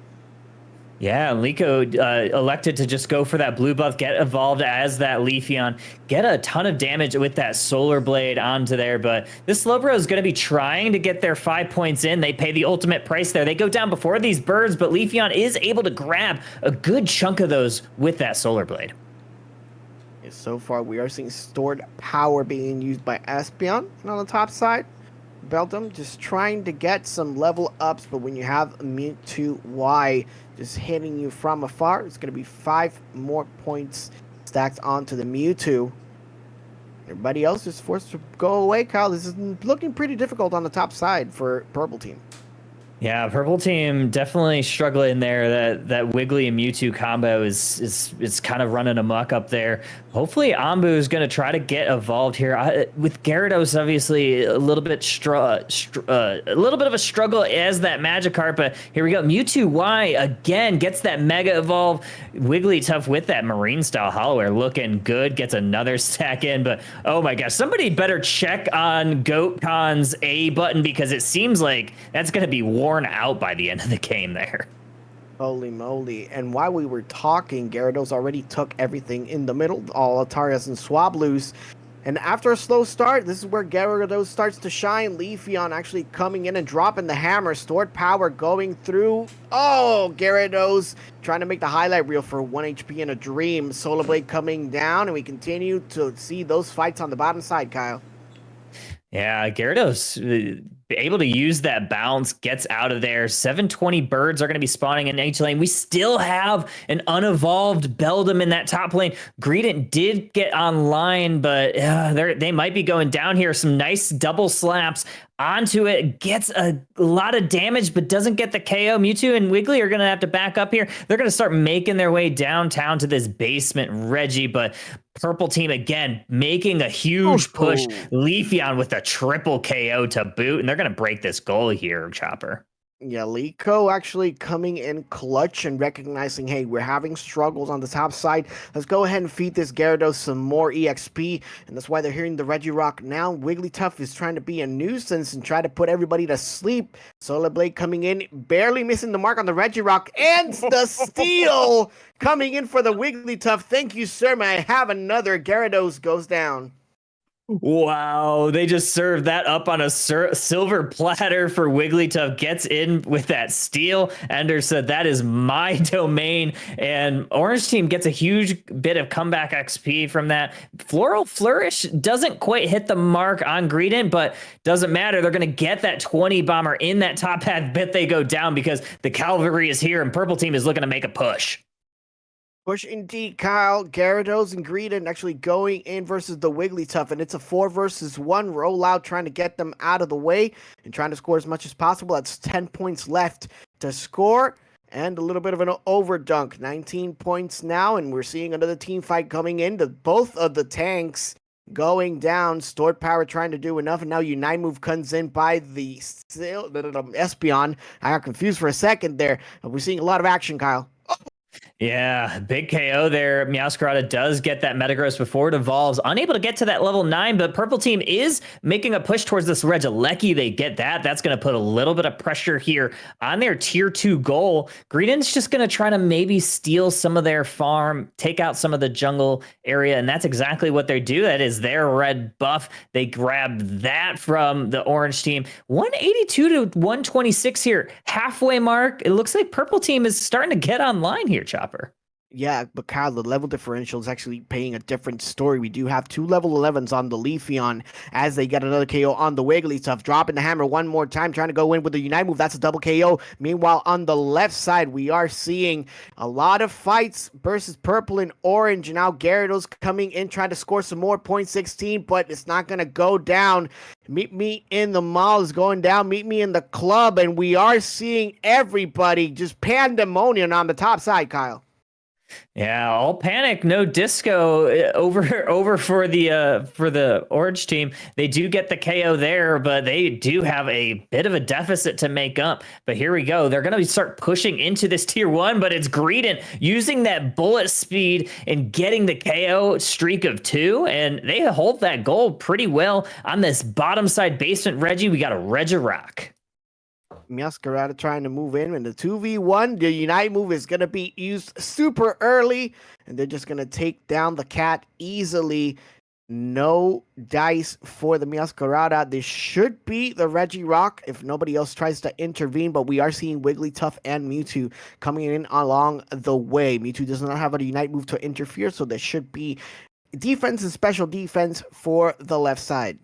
Yeah, Liko elected to just go for that blue buff, get evolved as that Leafeon, get a ton of damage with that Solar Blade onto there. But this Slowbro is going to be trying to get their 5 points in. They pay the ultimate price there. They go down before these birds, but Leafeon is able to grab a good chunk of those with that Solar Blade. So far, we are seeing stored power being used by Espeon. And on the top side, Beldum just trying to get some level ups, but when you have Mewtwo Y just hitting you from afar, it's going to be 5 more points stacked onto the Mewtwo. Everybody else is forced to go away, Kyle. This is looking pretty difficult on the top side for Purple Team. Yeah, Purple Team definitely struggling there. That Wiggly and Mewtwo combo is kind of running amok up there. Hopefully, Ambu is going to try to get evolved here. With Gyarados, obviously a little bit a little bit of a struggle as that Magikarp. But here we go. Mewtwo Y again gets that Mega Evolve. Wigglytuff with that Marine style Hollow Air looking good. Gets another stack in. But oh my gosh, somebody better check on GoatCon's A button because it seems like that's going to be worn out by the end of the game there. Holy moly. And while we were talking, Gyarados already took everything in the middle, all Altarias and Swablues. And after a slow start, this is where Gyarados starts to shine. Leafeon actually coming in and dropping the hammer. Stored power going through. Oh, Gyarados trying to make the highlight reel for 1 HP in a dream. Solar Blade coming down, and we continue to see those fights on the bottom side, Kyle. Yeah, Gyarados able to use that bounce, gets out of there. 720 birds are going to be spawning in H lane. We still have an unevolved Beldum in that top lane. Greedent did get online, but they might be going down here. Some nice double slaps onto it, gets a lot of damage, but doesn't get the KO. Mewtwo and Wiggly are going to have to back up here. They're going to start making their way downtown to this basement Reggie, but Purple Team again making a huge push. Leafeon with a triple KO to boot, and they're going to break this goal here, Chopper. Yeah, Liko actually coming in clutch and recognizing, hey, we're having struggles on the top side. Let's go ahead and feed this Gyarados some more EXP, and that's why they're hearing the Regirock now. Wigglytuff is trying to be a nuisance and try to put everybody to sleep. Solar Blade coming in, barely missing the mark on the Regirock, and the steal coming in for the Wigglytuff. Thank you, sir. May I have another? Gyarados goes down. Wow, they just served that up on a silver platter for Wigglytuff. Gets in with that steal. Ender said, that is my domain. And Orange Team gets a huge bit of comeback XP from that. Floral Flourish doesn't quite hit the mark on Greedent, but doesn't matter. They're going to get that 20 bomber in that top half. Bet they go down because the cavalry is here and Purple Team is looking to make a push. Push indeed, Kyle. Gyarados and Greedent actually going in versus the Wigglytuff, and it's a 4 versus 1 rollout, trying to get them out of the way and trying to score as much as possible. That's 10 points left to score, and a little bit of an overdunk. 19 points now, and we're seeing another team fight coming in. Both of the tanks going down. Stored power trying to do enough, and now Unite move comes in by the Espeon. I got confused for a second there. We're seeing a lot of action, Kyle. Yeah, big KO there. Meowscarada does get that Metagross before it evolves. Unable to get to that level 9, but Purple Team is making a push towards this Regieleki. They get that. That's going to put a little bit of pressure here on their tier 2 goal. Greedent's just going to try to maybe steal some of their farm, take out some of the jungle area, and that's exactly what they do. That is their red buff. They grab that from the Orange Team. 182 to 126 here. Halfway mark. It looks like Purple Team is starting to get online here, Chopper. Yeah, but Kyle, the level differential is actually painting a different story. We do have 2 level 11s on the Leafeon as they get another KO on the Wigglytuff. Dropping the hammer one more time, trying to go in with the Unite move. That's a double KO. Meanwhile, on the left side, we are seeing a lot of fights versus Purple and Orange. Now Gyarados coming in, trying to score some more. 16, but it's not going to go down. Meet me in the mall is going down. Meet me in the club. And we are seeing everybody just pandemonium on the top side, Kyle. Yeah, all panic, no disco over for the Orange Team. They do get the KO there, but they do have a bit of a deficit to make up. But here we go. They're going to start pushing into this tier 1, but it's Greedent using that bullet speed and getting the KO streak of 2, and they hold that goal pretty well on this bottom side basement. Reggie, we got a Regirock. Masquerada trying to move in the 2v1. The Unite move is going to be used super early, and they're just going to take down the cat easily. No dice for the Masquerada. This should be the Reggie Rock if nobody else tries to intervene, but we are seeing Wigglytuff and Mewtwo coming in along the way. Mewtwo does not have a Unite move to interfere, so there should be defense and special defense for the left side.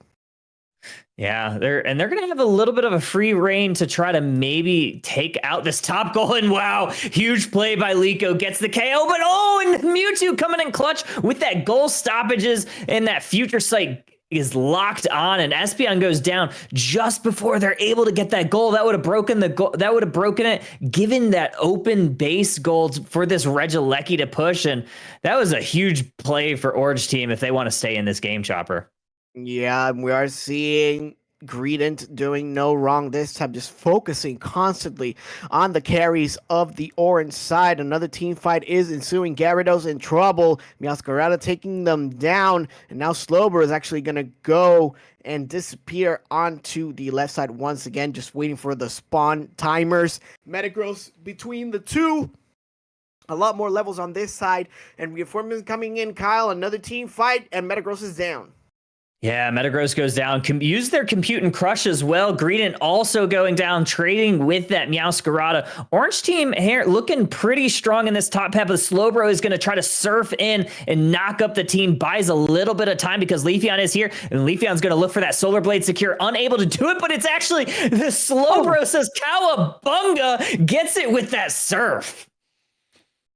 Yeah, they're gonna have a little bit of a free reign to try to maybe take out this top goal. And wow, huge play by Liko, gets the KO. But and Mewtwo coming in clutch with that goal stoppages, and that future sight is locked on, and Espeon goes down just before they're able to get that goal. That would have broken the goal. That would have broken it, given that open base goal for this Regieleki to push. And that was a huge play for Orange Team if they want to stay in this game, Chopper. Yeah, we are seeing Greedent doing no wrong this time, just focusing constantly on the carries of the orange side. Another team fight is ensuing. Gyarados in trouble. Masquerada taking them down, and now Slowbro is actually going to go and disappear onto the left side once again, just waiting for the spawn timers. Metagross between the two. A lot more levels on this side, and reinforcements coming in. Kyle, another team fight, and Metagross is down. Yeah, Metagross goes down. Use their compute and crush as well. Greedent also going down, trading with that Meowscarada. Orange team here looking pretty strong in this top half. But Slowbro is going to try to surf in and knock up the team. Buys a little bit of time because Leafeon is here, and Leafeon's going to look for that Solar Blade secure. Unable to do it, but it's actually the Slowbro says Cowabunga gets it with that surf.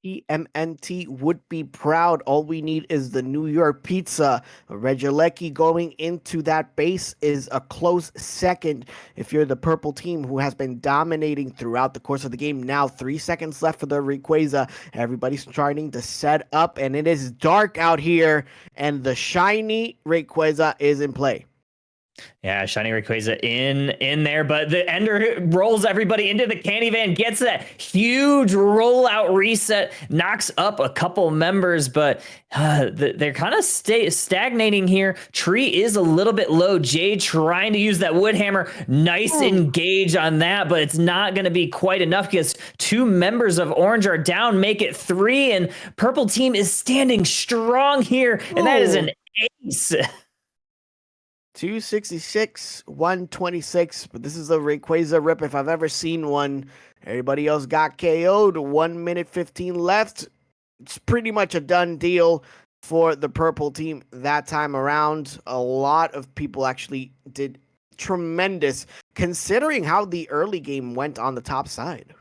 TMNT would be proud. All we need is the New York pizza. Regieleki going into that base is a close second. If you're the purple team who has been dominating throughout the course of the game, now 3 seconds left for the Rayquaza. Everybody's starting to set up, and it is dark out here, and the shiny Rayquaza is in play. Yeah, shiny Rayquaza in there, but the Ender rolls everybody into the candy van, gets that huge rollout reset, knocks up a couple members, but they're kind of stagnating here. Tree is a little bit low. Jade trying to use that wood hammer. Nice engage on that, but it's not going to be quite enough because 2 members of Orange are down, make it 3, and Purple team is standing strong here, and that is an ace. 266, 126, but this is a Rayquaza rip if I've ever seen one. Everybody else got KO'd. 1 minute 15 left. It's pretty much a done deal for the purple team that time around. A lot of people actually did tremendous considering how the early game went on the top side.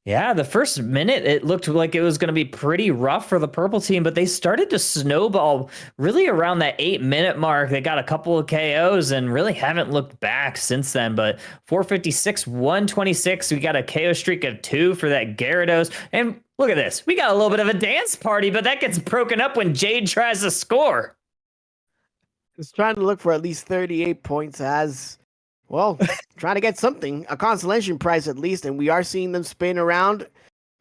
Yeah, the first minute, it looked like it was going to be pretty rough for the purple team, but they started to snowball really around that 8-minute mark. They got a couple of KOs and really haven't looked back since then. But 456, 126, we got a KO streak of 2 for that Gyarados. And look at this. We got a little bit of a dance party, but that gets broken up when Jade tries to score. Just trying to look for at least 38 points as... well, trying to get something, a consolation prize at least, and we are seeing them spin around.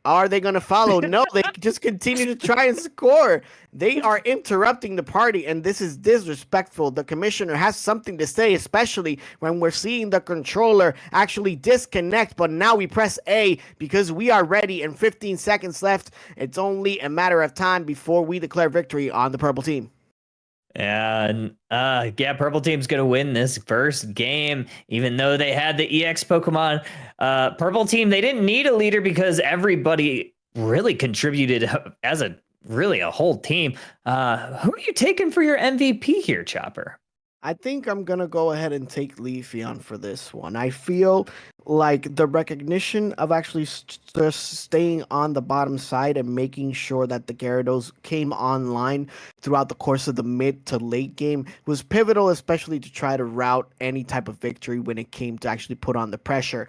Are they going to follow? No, they just continue to try and score. They are interrupting the party, and this is disrespectful. The commissioner has something to say, especially when we're seeing the controller actually disconnect, but now we press A because we are ready, and 15 seconds left. It's only a matter of time before we declare victory on the purple team. And purple team's gonna win this first game, even though they had the EX Pokemon. Purple team, they didn't need a leader because everybody really contributed as a whole team. Who are you taking for your MVP here, Chopper? I think I'm going to go ahead and take Leafeon for this one. I feel like the recognition of actually just staying on the bottom side and making sure that the Gyarados came online throughout the course of the mid to late game was pivotal, especially to try to route any type of victory when it came to actually put on the pressure.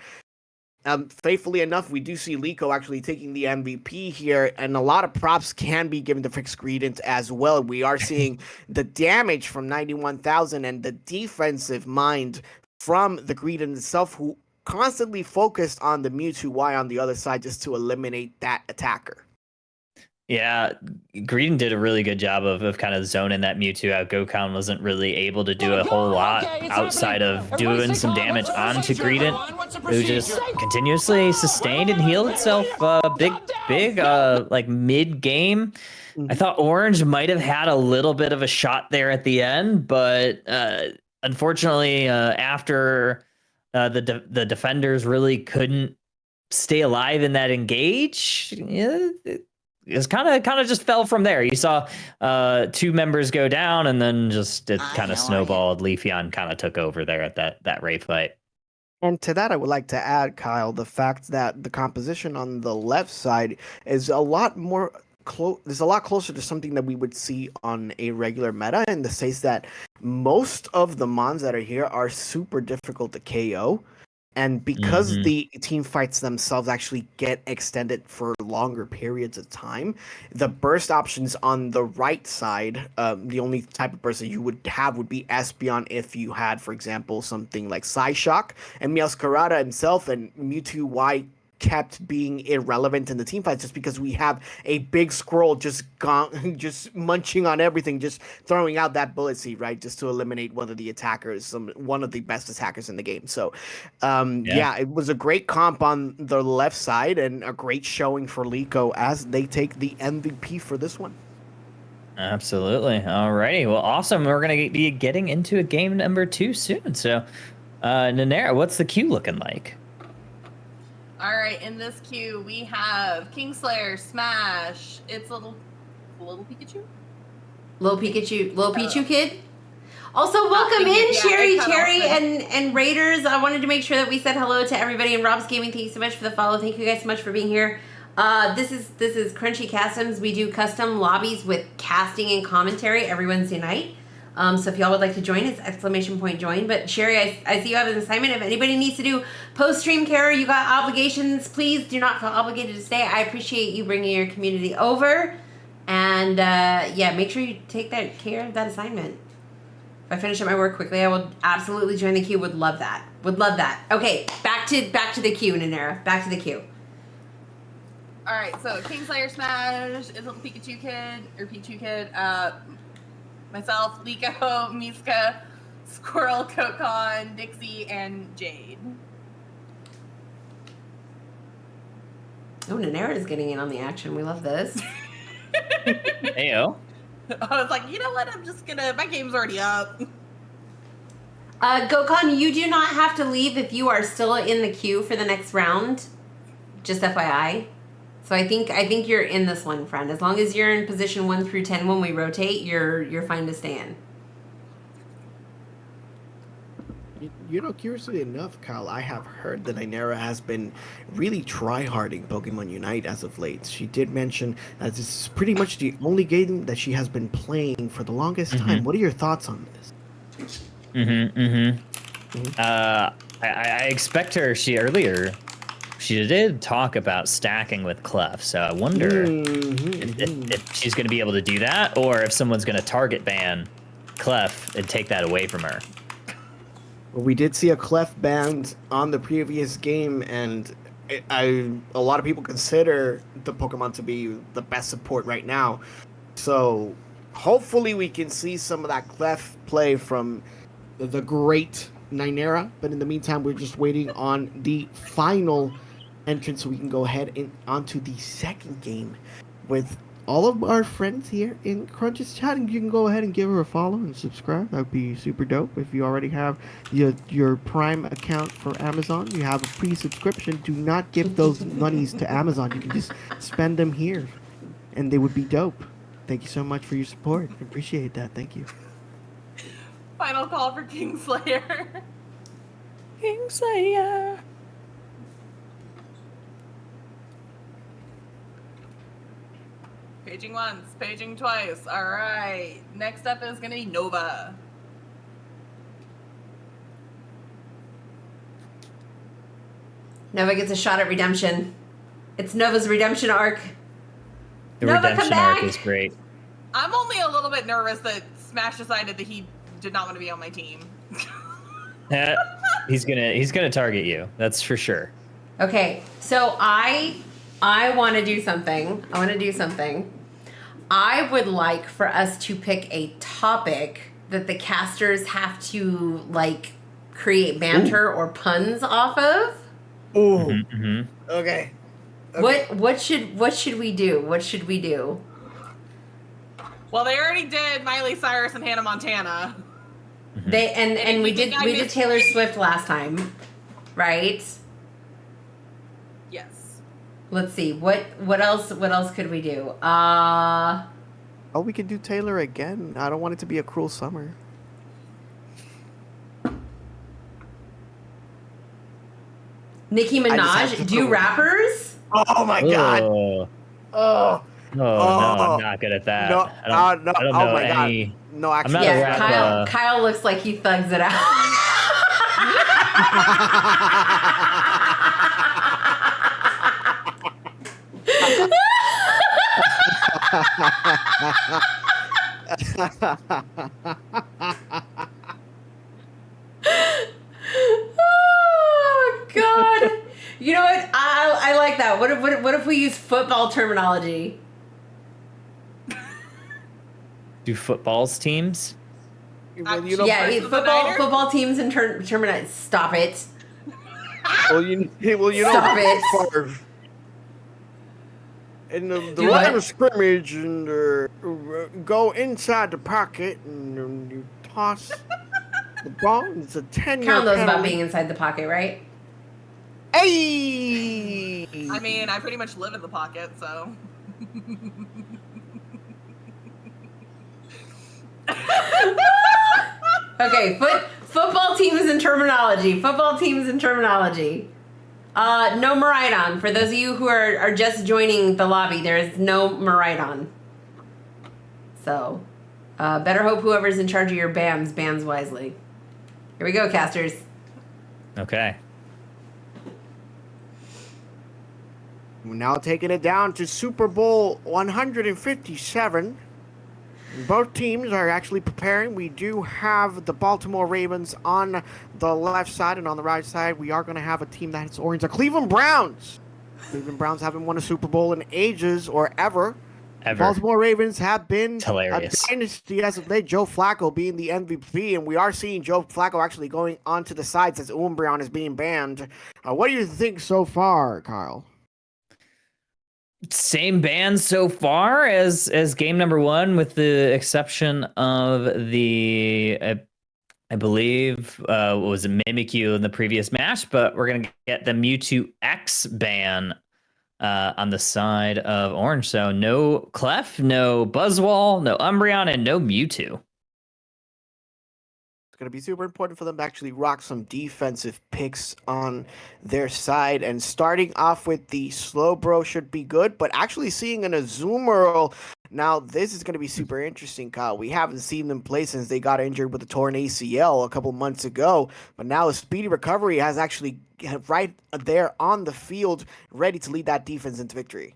Faithfully enough, we do see Liko actually taking the MVP here, and a lot of props can be given to Fixed Greedent as well. We are seeing the damage from 91,000 and the defensive mind from the Greedent itself, who constantly focused on the Mewtwo Y on the other side just to eliminate that attacker. Yeah, Greedon did a really good job of kind of zoning that Mewtwo out. Gokhan wasn't really able to do a whole lot outside of doing some damage onto Greedon, who just continuously sustained and healed itself big like mid-game. I thought Orange might have had a little bit of a shot there at the end, but unfortunately, after the defenders really couldn't stay alive in that engage, yeah, it kind of just fell from there. You saw two members go down, and then just it kind of snowballed. Leafeon kind of took over there at that Ray fight. And to that, I would like to add, Kyle, the fact that the composition on the left side is a lot more is a lot closer to something that we would see on a regular meta, in the sense that most of the mons that are here are super difficult to KO. And because the team fights themselves actually get extended for longer periods of time, the burst options on the right side, the only type of burst that you would have would be Espeon if you had, for example, something like Psyshock, and Meowscarada himself and Mewtwo Y kept being irrelevant in the team fights just because we have a big scroll just just munching on everything, just throwing out that bullet seed, right, just to eliminate one of the attackers, one of the best attackers in the game. So yeah, it was a great comp on the left side and a great showing for Liko as they take the MVP for this one. Absolutely. Alrighty. Well, awesome. We're going to be getting into a game number 2 soon. So, Nanera, what's the queue looking like? All right, in this queue we have Kingslayer, Smash. It's little Pikachu. Little Pichu kid. Also, welcome in, Sherry, Cherry, and Raiders. I wanted to make sure that we said hello to everybody. And Rob's Gaming, thank you so much for the follow. Thank you guys so much for being here. This is Crunchy Customs. We do custom lobbies with casting and commentary every Wednesday night. So if y'all would like to join, it's !join. But Sherry, I see you have an assignment. If anybody needs to do post-stream care, you got obligations, please do not feel obligated to stay. I appreciate you bringing your community over. And yeah, make sure you take care of that assignment. If I finish up my work quickly, I will absolutely join the queue. Would love that. Okay, back to the queue, Nanera. Back to the queue. All right, so Kingslayer, Smash, is little Pichu Kid, myself, Liko, Miska, Squirrel, Kokon, Dixie, and Jade. Oh, Nanera is getting in on the action. We love this. Heyo. I was like, you know what? My game's already up. Gokhan, you do not have to leave if you are still in the queue for the next round. Just FYI. So I think you're in this one, friend. As long as you're in position 1 through 10 when we rotate, you're fine to stay in. You know, curiously enough, Kyle, I have heard that Ainara has been really try-harding Pokemon Unite as of late. She did mention that this is pretty much the only game that she has been playing for the longest time. What are your thoughts on this? I expect her. She did talk about stacking with Clef, so I wonder if she's going to be able to do that, or if someone's going to target ban Clef and take that away from her. Well, we did see a Clef banned on the previous game, and a lot of people consider the Pokemon to be the best support right now. So hopefully we can see some of that Clef play from the great Ninera. But in the meantime, we're just waiting on the final entrance so we can go ahead and onto the second game with all of our friends here in Crunch's chat. And you can go ahead and give her a follow and subscribe. That would be super dope. If you already have your Prime account for Amazon, you have a free subscription, do not give those monies to Amazon. You can just spend them here and they would be dope. Thank you so much for your support. I appreciate that. Thank you. Final call for Kingslayer. Kingslayer. Paging once, paging twice. All right. Next up is going to be Nova. Nova gets a shot at redemption. It's Nova's redemption arc. The Nova, redemption come back! arc is great. I'm only a little bit nervous that Smash decided that he did not want to be on my team. He's gonna target you. That's for sure. Okay, so I I want to do something. I would like for us to pick a topic that the casters have to like create banter or puns off of. Ooh. Mm-hmm. Okay. What should we do? What should we do? Well, they already did Miley Cyrus and Hannah Montana. They and we did Taylor Swift last time, right? Yes. Let's see. What else could we do? Oh, we can do Taylor again. I don't want it to be a cruel summer. Nicki just have Minaj, to do go. rappers? Oh my god. Oh, Oh. no, I'm not good at that. No, I don't no. know Oh my any. god. No, actually, not a Yeah, rap, Kyle looks like he thugs it out. Oh God! You know what? I like that. What if we use football terminology? Do footballs teams? Well, you know, Yeah, Versus the Niners? football teams and terminate. Stop it! well, you know, Stop it. Favre. In the Do line what? of scrimmage and go inside the pocket and you toss the ball. It's a 10-yard Carol knows about penalty. being inside the pocket, right? Hey! I mean, I pretty much live in the pocket, so. Okay, football teams and terminology. Football teams and terminology. No Maridon. For those of you who are just joining the lobby, there is no Maridon. So, better hope whoever's in charge of your bans wisely. Here we go, casters. Okay. We're now taking it down to Super Bowl 157. Both teams are actually preparing. We do have the Baltimore Ravens on the left side, and on the right side, we are going to have a team that's orange. The Cleveland Browns. Cleveland Browns haven't won a Super Bowl in ages or ever. Ever. Baltimore Ravens have been It's hilarious. a dynasty as of late. Joe Flacco being the MVP, and we are seeing Joe Flacco actually going onto the sides as Brown is being banned. What do you think so far, Kyle? Same band so far as game number one, with the exception of the I believe what was it, Mimikyu in the previous match, but we're gonna get the Mewtwo X ban on the side of orange. So no Clef, no Buzzwole, no Umbreon, and no Mewtwo. It's going to be super important for them to actually rock some defensive picks on their side. And starting off with the Slowbro should be good, but actually seeing an Azumarill, now this is going to be super interesting, Kyle. We haven't seen them play since they got injured with a torn ACL a couple months ago, but now a speedy recovery has actually right there on the field, ready to lead that defense into victory.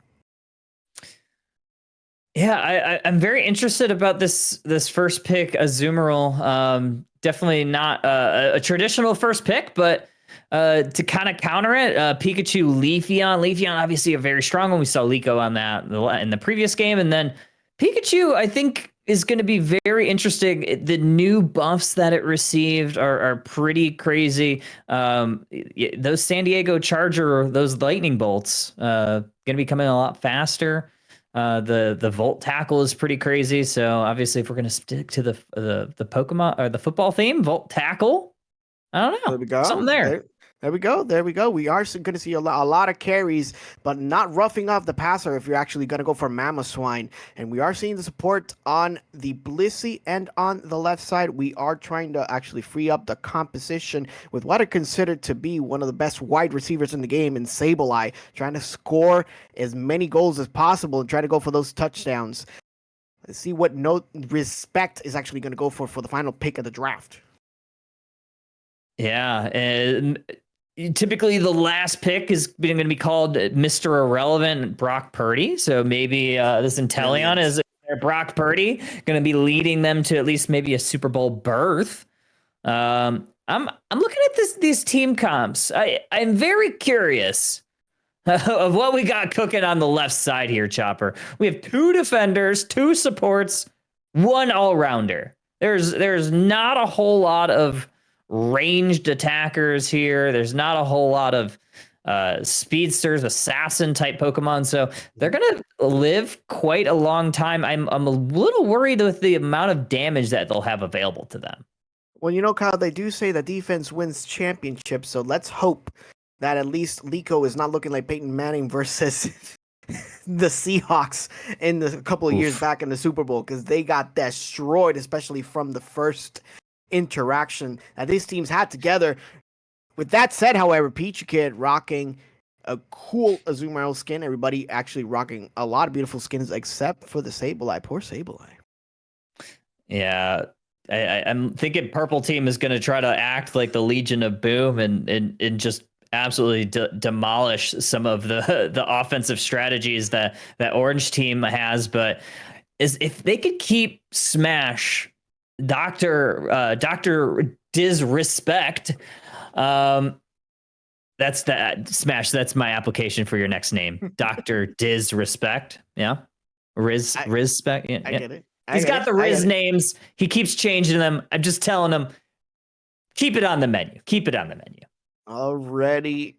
Yeah, I'm very interested about this first pick, Azumarill. Definitely not a traditional first pick, but to kind of counter it, Pikachu, Leafeon. Leafeon, obviously a very strong one. We saw Liko on that in the previous game. And then Pikachu, I think, is going to be very interesting. The new buffs that it received are pretty crazy. Those San Diego Charger, those lightning bolts, going to be coming a lot faster. The Volt Tackle is pretty crazy. So obviously, if we're going to stick to the Pokemon or the football theme, Volt Tackle, I don't know. There we go. Something there. There we go. There we go. We are going to see a lot of carries, but not roughing off the passer if you're actually going to go for Mamoswine. And we are seeing the support on the Blissey and on the left side. We are trying to actually free up the composition with what are considered to be one of the best wide receivers in the game in Sableye, trying to score as many goals as possible and try to go for those touchdowns. Let's see what respect is actually going to go for the final pick of the draft. Yeah, and typically the last pick is going to be called Mr. Irrelevant Brock Purdy. So maybe this Inteleon is Brock Purdy going to be leading them to at least maybe a Super Bowl berth. I'm looking at these team comps. I'm very curious of what we got cooking on the left side here, Chopper. We have 2 defenders, 2 supports, 1 all-rounder. There's not a whole lot of ranged attackers here. There's not a whole lot of speedsters, assassin type Pokemon. So they're gonna live quite a long time. I'm a little worried with the amount of damage that they'll have available to them. Well, you know, Kyle, they do say that defense wins championships, so let's hope that at least Liko is not looking like Peyton Manning versus the Seahawks in a couple of years back in the Super Bowl, because they got destroyed, especially from the first interaction that these teams had together. With that said, however, Peachy Kid rocking a cool Azumarill skin. Everybody actually rocking a lot of beautiful skins except for the Sableye. Poor Sableye. Yeah. I'm thinking Purple Team is going to try to act like the Legion of Boom and just absolutely demolish some of the offensive strategies that Orange Team has. But if they could keep Smash, Dr. Disrespect, that's that Smash. That's my application for your next name, Dr. Disrespect. Yeah, Rizspect. Yeah, I get it. He's got the Riz names. He keeps changing them. I'm just telling him, keep it on the menu. Keep it on the menu. Already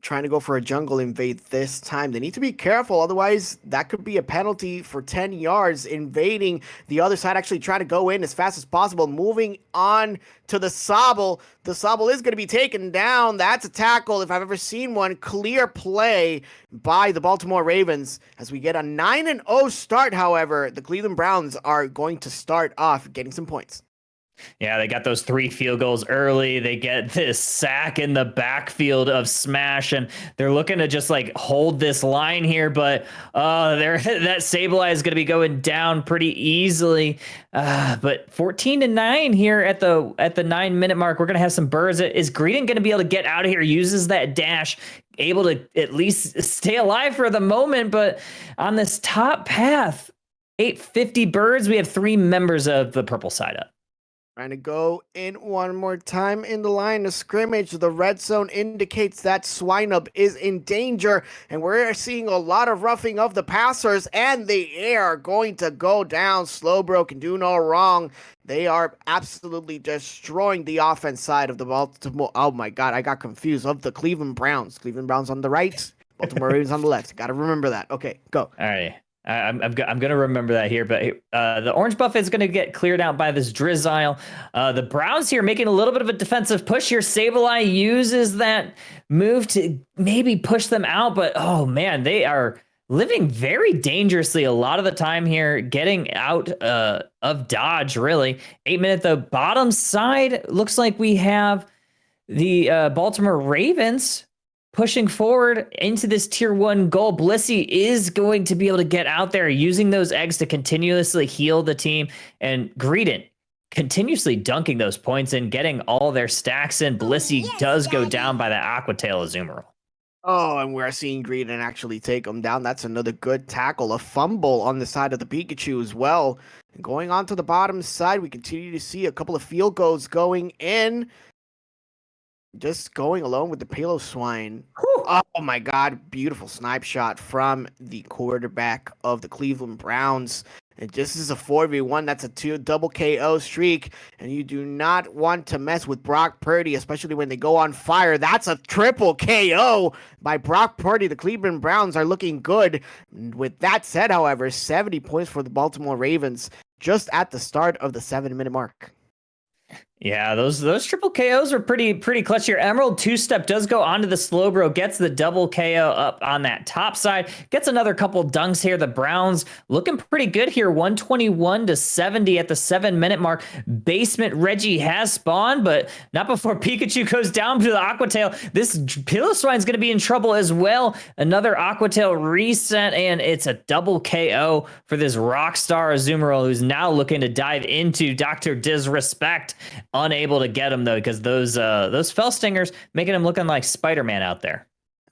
trying to go for a jungle invade this time. They need to be careful, otherwise that could be a penalty for 10 yards. Invading the other side, actually trying to go in as fast as possible. Moving on to the Sobble. The Sobble is going to be taken down. That's a tackle if I've ever seen one. Clear play by the Baltimore Ravens. As we get a 9-0 start, however, the Cleveland Browns are going to start off getting some points. Yeah, they got those 3 field goals early. They get this sack in the backfield of Smash, and they're looking to just like hold this line here. But that Sableye is going to be going down pretty easily. But 14-9 here at the 9-minute mark. We're going to have some birds. Is Greedent going to be able to get out of here? Uses that dash, able to at least stay alive for the moment. But on this top path, 850 birds. We have 3 members of the purple side up. Trying to go in one more time in the line of scrimmage. The red zone indicates that Swinub is in danger, and we're seeing a lot of roughing of the passers, and they are going to go down. Slowbro can do no wrong. They are absolutely destroying the offense side of the Baltimore. Oh my God, I got confused. Of the Cleveland Browns. Cleveland Browns on the right, Baltimore Ravens on the left. Got to remember that. Okay, go. All right. I'm going to remember that here, but the orange buff is going to get cleared out by this Drizzile. The Browns here making a little bit of a defensive push here. Sableye uses that move to maybe push them out, but oh man, they are living very dangerously a lot of the time here, getting out of dodge, really. 8-minute, the bottom side, looks like we have the Baltimore Ravens pushing forward into this tier 1 goal. Blissey is going to be able to get out there using those eggs to continuously heal the team, and Greedent continuously dunking those points in, getting all their stacks in. Blissey does go down by the Aquatail Azumarill. Oh, and we're seeing Greedent actually take him down. That's another good tackle. A fumble on the side of the Pikachu as well. And going on to the bottom side, we continue to see a couple of field goals going in. Just going alone with the Piloswine. Oh my God, beautiful snipe shot from the quarterback of the Cleveland Browns. And this is a 4v1. That's a double KO streak. And you do not want to mess with Brock Purdy, especially when they go on fire. That's a triple KO by Brock Purdy. The Cleveland Browns are looking good. With that said, however, 70 points for the Baltimore Ravens just at the start of the 7-minute mark. Yeah, those triple KOs are pretty clutch here. Emerald 2-step does go onto the Slowbro, gets the double KO up on that top side, gets another couple dunks here. The Browns looking pretty good here, 121-70 at the 7-minute mark. Basement Reggie has spawned, but not before Pikachu goes down to the Aquatail. This Piloswine's going to be in trouble as well. Another Aquatail reset, and it's a double KO for this Rockstar Azumarill, who's now looking to dive into Dr. Disrespect. Unable to get him though, because those Fell Stingers making him looking like Spider-Man out there.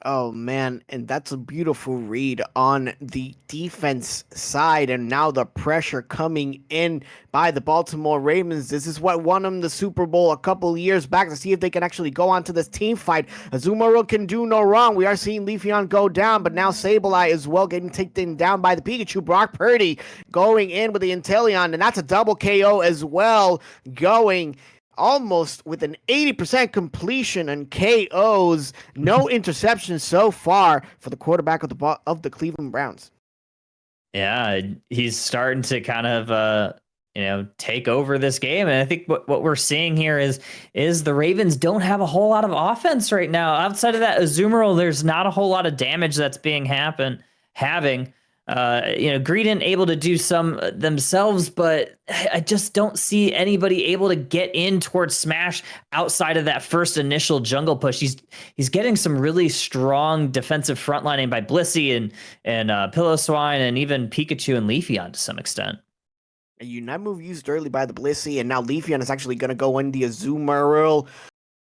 Oh man, and that's a beautiful read on the defense side, and now the pressure coming in by the Baltimore Ravens. This is what won them the Super Bowl a couple years back to see if they can actually go on to this team fight. Azumarill can do no wrong. We are seeing Leafeon go down, but now Sableye as well getting taken down by the Pikachu. Brock Purdy going in with the Inteleon, and that's a double KO as well, going almost with an 80% completion and KOs. No interceptions so far for the quarterback of the Cleveland Browns. Yeah, he's starting to kind of take over this game. And I think what we're seeing here is the Ravens don't have a whole lot of offense right now. Outside of that Azumarill, there's not a whole lot of damage that's being having. Greedent able to do some themselves, but I just don't see anybody able to get in towards Smash outside of that first initial jungle push. He's getting some really strong defensive frontlining by Blissey and Pillowswine and even Pikachu and Leafeon to some extent. A Unite move used early by the Blissey, and now Leafeon is actually going to go in the Azumarill.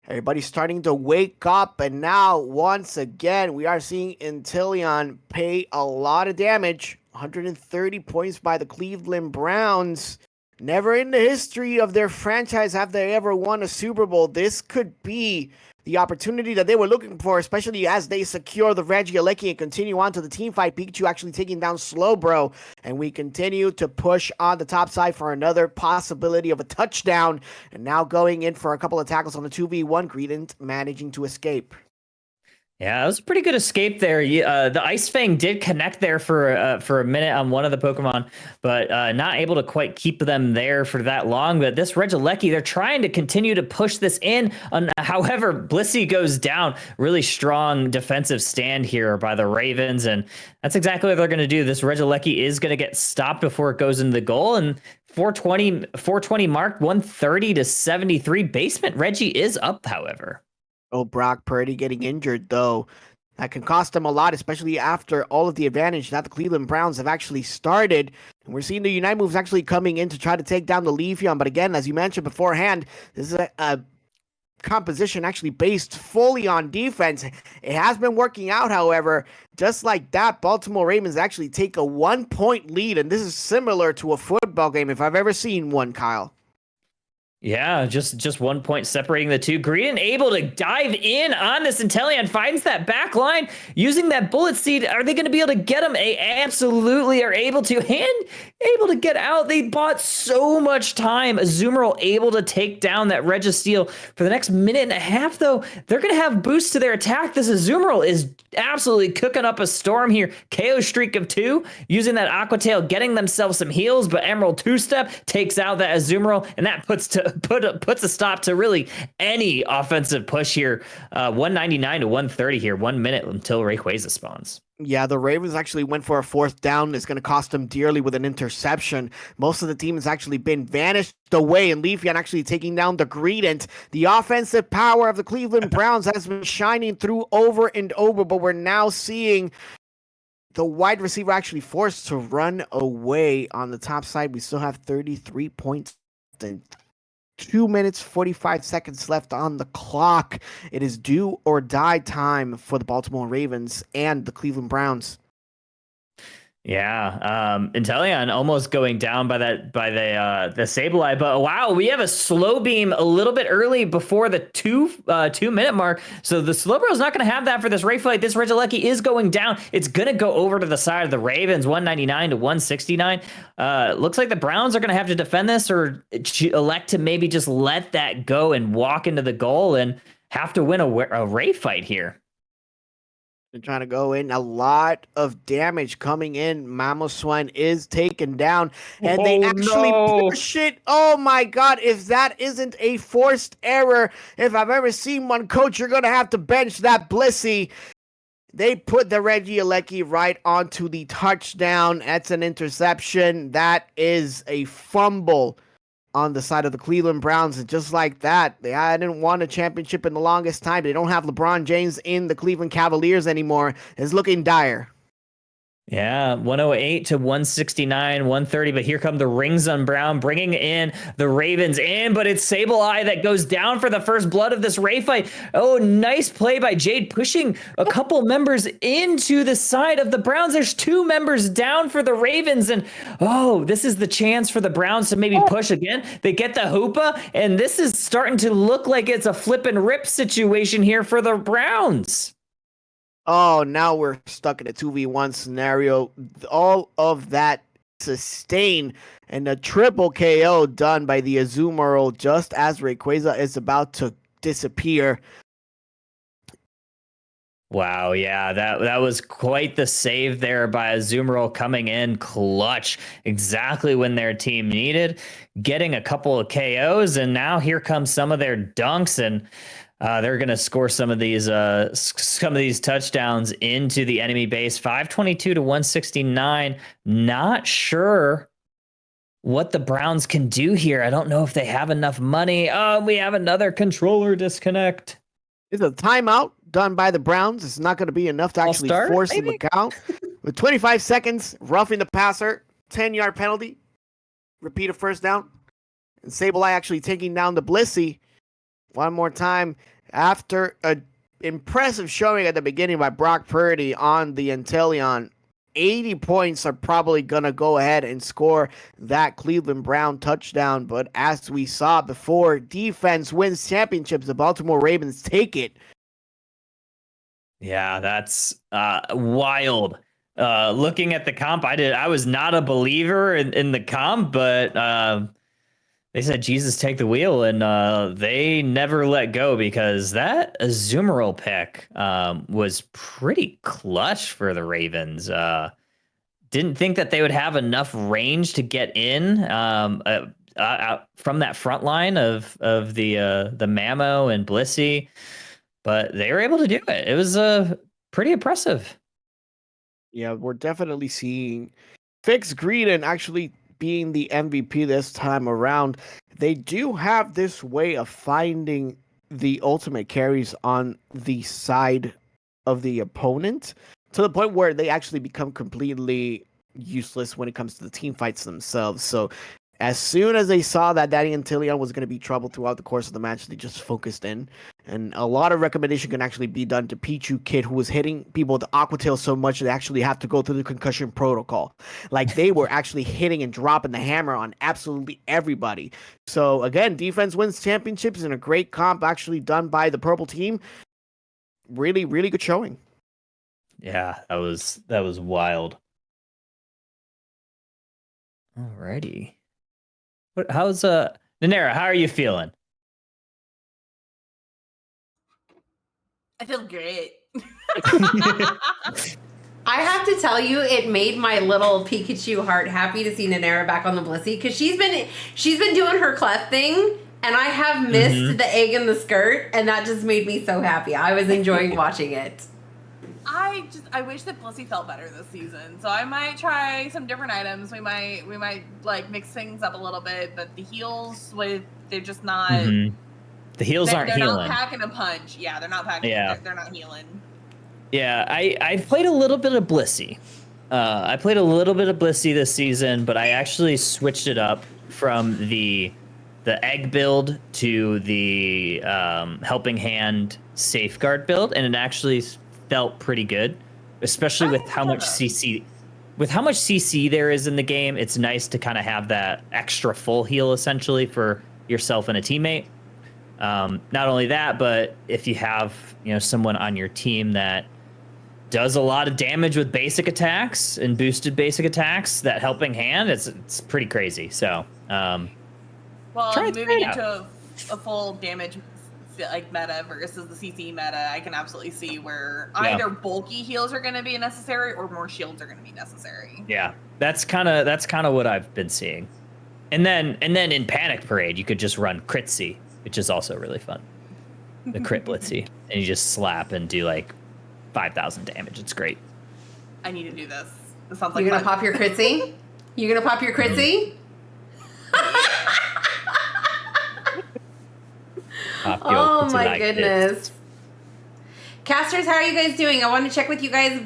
Everybody's starting to wake up, and now, once again, we are seeing Inteleon pay a lot of damage. 130 points by the Cleveland Browns. Never in the history of their franchise have they ever won a Super Bowl. This could be the opportunity that they were looking for, especially as they secure the Regieleki and continue on to the team fight. Pikachu actually taking down Slowbro, and we continue to push on the top side for another possibility of a touchdown, and now going in for a couple of tackles on the 2v1. Greedent managing to escape. Yeah, it was a pretty good escape there. The Ice Fang did connect there for a minute on one of the Pokemon, but not able to quite keep them there for that long. But this Regieleki, they're trying to continue to push this in. However, Blissey goes down. Really strong defensive stand here by the Ravens, and that's exactly what they're going to do. This Regieleki is going to get stopped before it goes into the goal, and 420 mark, 130 to 73. Basement Reggie is up, however. Oh, Brock Purdy getting injured, though. That can cost them a lot, especially after all of the advantage that the Cleveland Browns have actually started. And we're seeing the Unite moves actually coming in to try to take down the Leafeon. But again, as you mentioned beforehand, this is a composition actually based fully on defense. It has been working out, however. Just like that, Baltimore Ravens actually take a 1-point lead. And this is similar to a football game if I've ever seen one, Kyle. Yeah, just 1 point separating the two. Green able to dive in on this Inteleon, finds that back line using that bullet seed. Are they going to be able to get him? They absolutely are able to. And able to get out. They bought so much time. Azumarill able to take down that Registeel for the next minute and a half, though. They're going to have boosts to their attack. This Azumarill is absolutely cooking up a storm here. KO streak of 2 using that Aqua Tail, getting themselves some heals, but Emerald 2-step takes out that Azumarill, and that puts a stop to really any offensive push here. 199 to 130 here, 1 minute until Rayquaza spawns. Yeah, the Ravens actually went for a 4th down. It's going to cost them dearly with an interception. Most of the team has actually been vanished away, and Leafeon actually taking down the Greedent. The offensive power of the Cleveland Browns has been shining through over and over, but we're now seeing the wide receiver actually forced to run away on the top side. We still have 33 points and 2 minutes, 45 seconds left on the clock. It is do or die time for the Baltimore Ravens and the Cleveland Browns. Yeah, Inteleon almost going down by the Sableye, but wow, we have a slow beam a little bit early before the 2 minute mark. So the Slowbro is not going to have that for this Ray fight. This Regieleki is going down. It's going to go over to the side of the Ravens, 199 to 169. Looks like the Browns are going to have to defend this or elect to maybe just let that go and walk into the goal and have to win a Ray fight here. They're trying to go in. A lot of damage coming in. Mamoswine is taken down. And they actually push it. Oh my god. If that isn't a forced error, if I've ever seen one, coach, you're going to have to bench that Blissey. They put the Regieleki right onto the touchdown. That's an interception. That is a fumble on the side of the Cleveland Browns. And just like that, they hadn't won a championship in the longest time. They don't have LeBron James in the Cleveland Cavaliers anymore. It's looking dire. Yeah, 108 to 169, 130. But here come the rings on Brown, bringing in the Ravens in. But it's Sableye that goes down for the first blood of this Ray fight. Oh, nice play by Jade, pushing a couple members into the side of the Browns. There's 2 members down for the Ravens. And oh, this is the chance for the Browns to maybe push again. They get the Hoopa, and this is starting to look like it's a flip and rip situation here for the Browns. Oh, now we're stuck in a 2v1 scenario. All of that sustained and a triple KO done by the Azumarill just as Rayquaza is about to disappear. Wow, yeah, that was quite the save there by Azumarill, coming in clutch exactly when their team needed, getting a couple of KOs, and now here comes some of their dunks, and they're going to score some of these touchdowns into the enemy base. 522 to 169. Not sure what the Browns can do here. I don't know if they have enough money. Oh, we have another controller disconnect. It's a timeout done by the Browns. It's not going to be enough to actually force them to count. With 25 seconds, roughing the passer, 10-yard penalty, repeat a first down, and Sableye actually taking down the Blissey. One more time, after an impressive showing at the beginning by Brock Purdy on the Inteleon, 80 points are probably going to go ahead and score that Cleveland Brown touchdown. But as we saw before, defense wins championships. The Baltimore Ravens take it. Yeah, that's wild. Looking at the comp, I was not a believer in the comp, but they said, Jesus, take the wheel, and they never let go, because that Azumarill pick was pretty clutch for the Ravens. Didn't think that they would have enough range to get in from that front line of the Mamo and Blissey, but they were able to do it. It was pretty impressive. Yeah, we're definitely seeing Fix Greedon actually being the MVP this time around. They do have this way of finding the ultimate carries on the side of the opponent, to the point where they actually become completely useless when it comes to the team fights themselves. So as soon as they saw that Daddy Inteleon was going to be trouble throughout the course of the match, they just focused in. And a lot of recommendation can actually be done to Pichu Kid, who was hitting people with the Aqua Tail so much they actually have to go through the concussion protocol. Like, they were actually hitting and dropping the hammer on absolutely everybody. So again, defense wins championships, and a great comp actually done by the purple team. Really, really good showing. Yeah, that was wild. Alrighty. How's Nanera, how are you feeling? I feel great. I have to tell you, it made my little Pikachu heart happy to see Nanera back on the Blissey, because she's been doing her clef thing, and I have missed the egg in the skirt, and that just made me so happy. I was enjoying watching it. I wish that Blissey felt better this season. So I might try some different items. We might like mix things up a little bit, but the heals, they're just not. The heals aren't healing. They're not packing a punch. Yeah, they're not packing. Yeah. They're not healing. Yeah, I played a little bit of Blissey. I played a little bit of Blissey this season, but I actually switched it up from the egg build to the helping hand safeguard build, and it actually felt pretty good, especially with how much CC there is in the game. It's nice to kind of have that extra full heal essentially for yourself and a teammate. Not only that, but if you have someone on your team that does a lot of damage with basic attacks and boosted basic attacks, that helping hand, it's pretty crazy. So moving into a full damage like meta versus the CC meta, I can absolutely see where either bulky heals are going to be necessary or more shields are going to be necessary. Yeah, that's kind of what I've been seeing. And then in Panic Parade, you could just run Critzy, which is also really fun. The crit Blitzy, and you just slap and do like 5,000 damage. It's great. I need to do this. This sounds like you're gonna pop your Critzy. You gonna pop your Critzy? Oh my goodness. Casters, how are you guys doing? I want to check with you guys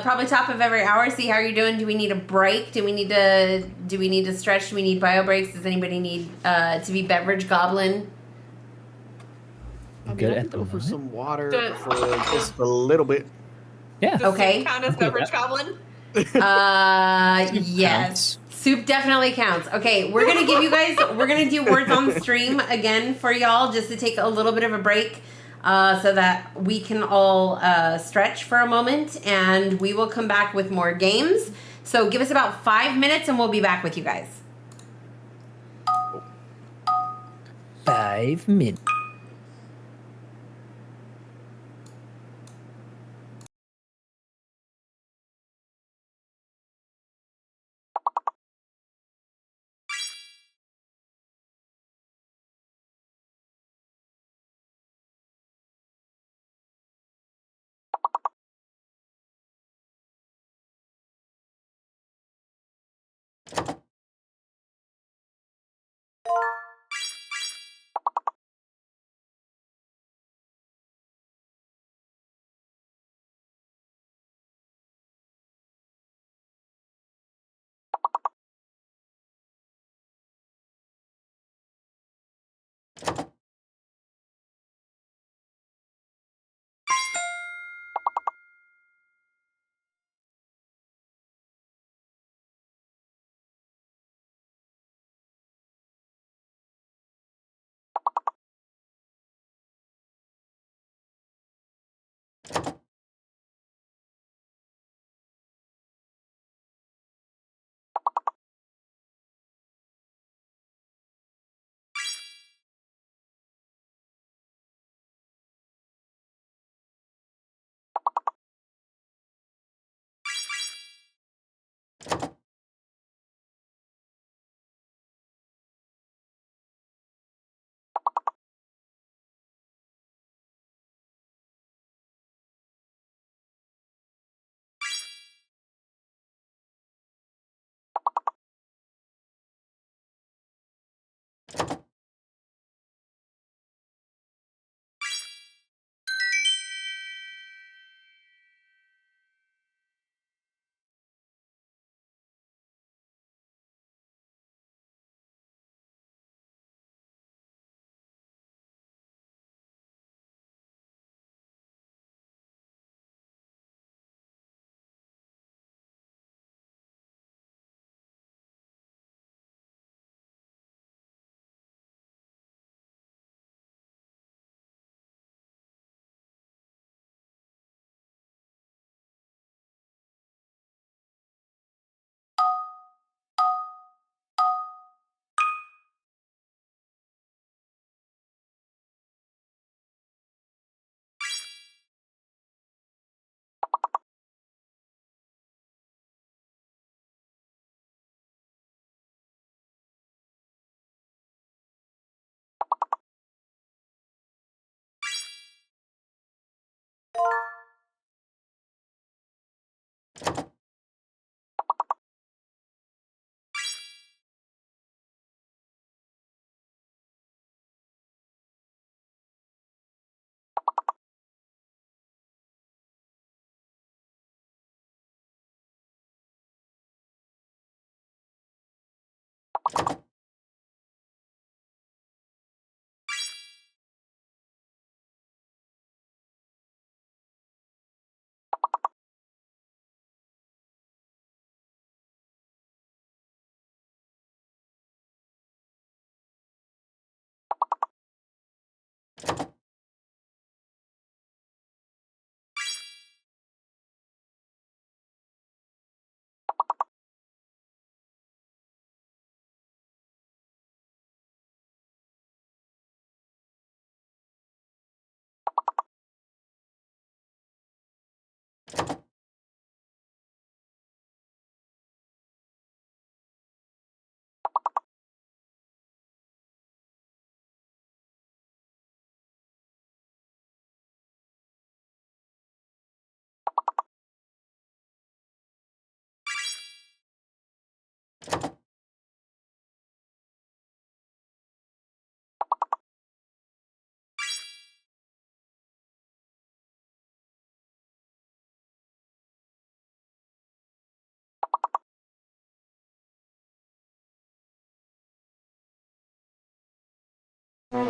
probably top of every hour, see how you're doing. Do we need a break? Do we need to stretch? Do we need bio breaks? Does anybody need to be beverage goblin? I Good mean, I at could the go for moment. some water Good. for just a little bit. Yeah. Does Okay. soup count as I'm cool with beverage that. goblin? Yes. counts. Soup definitely counts. Okay, we're gonna give you guys. We're gonna do words on the stream again for y'all, just to take a little bit of a break, so that we can all stretch for a moment, and we will come back with more games. So give us about 5 minutes, and we'll be back with you guys. 5 minutes. On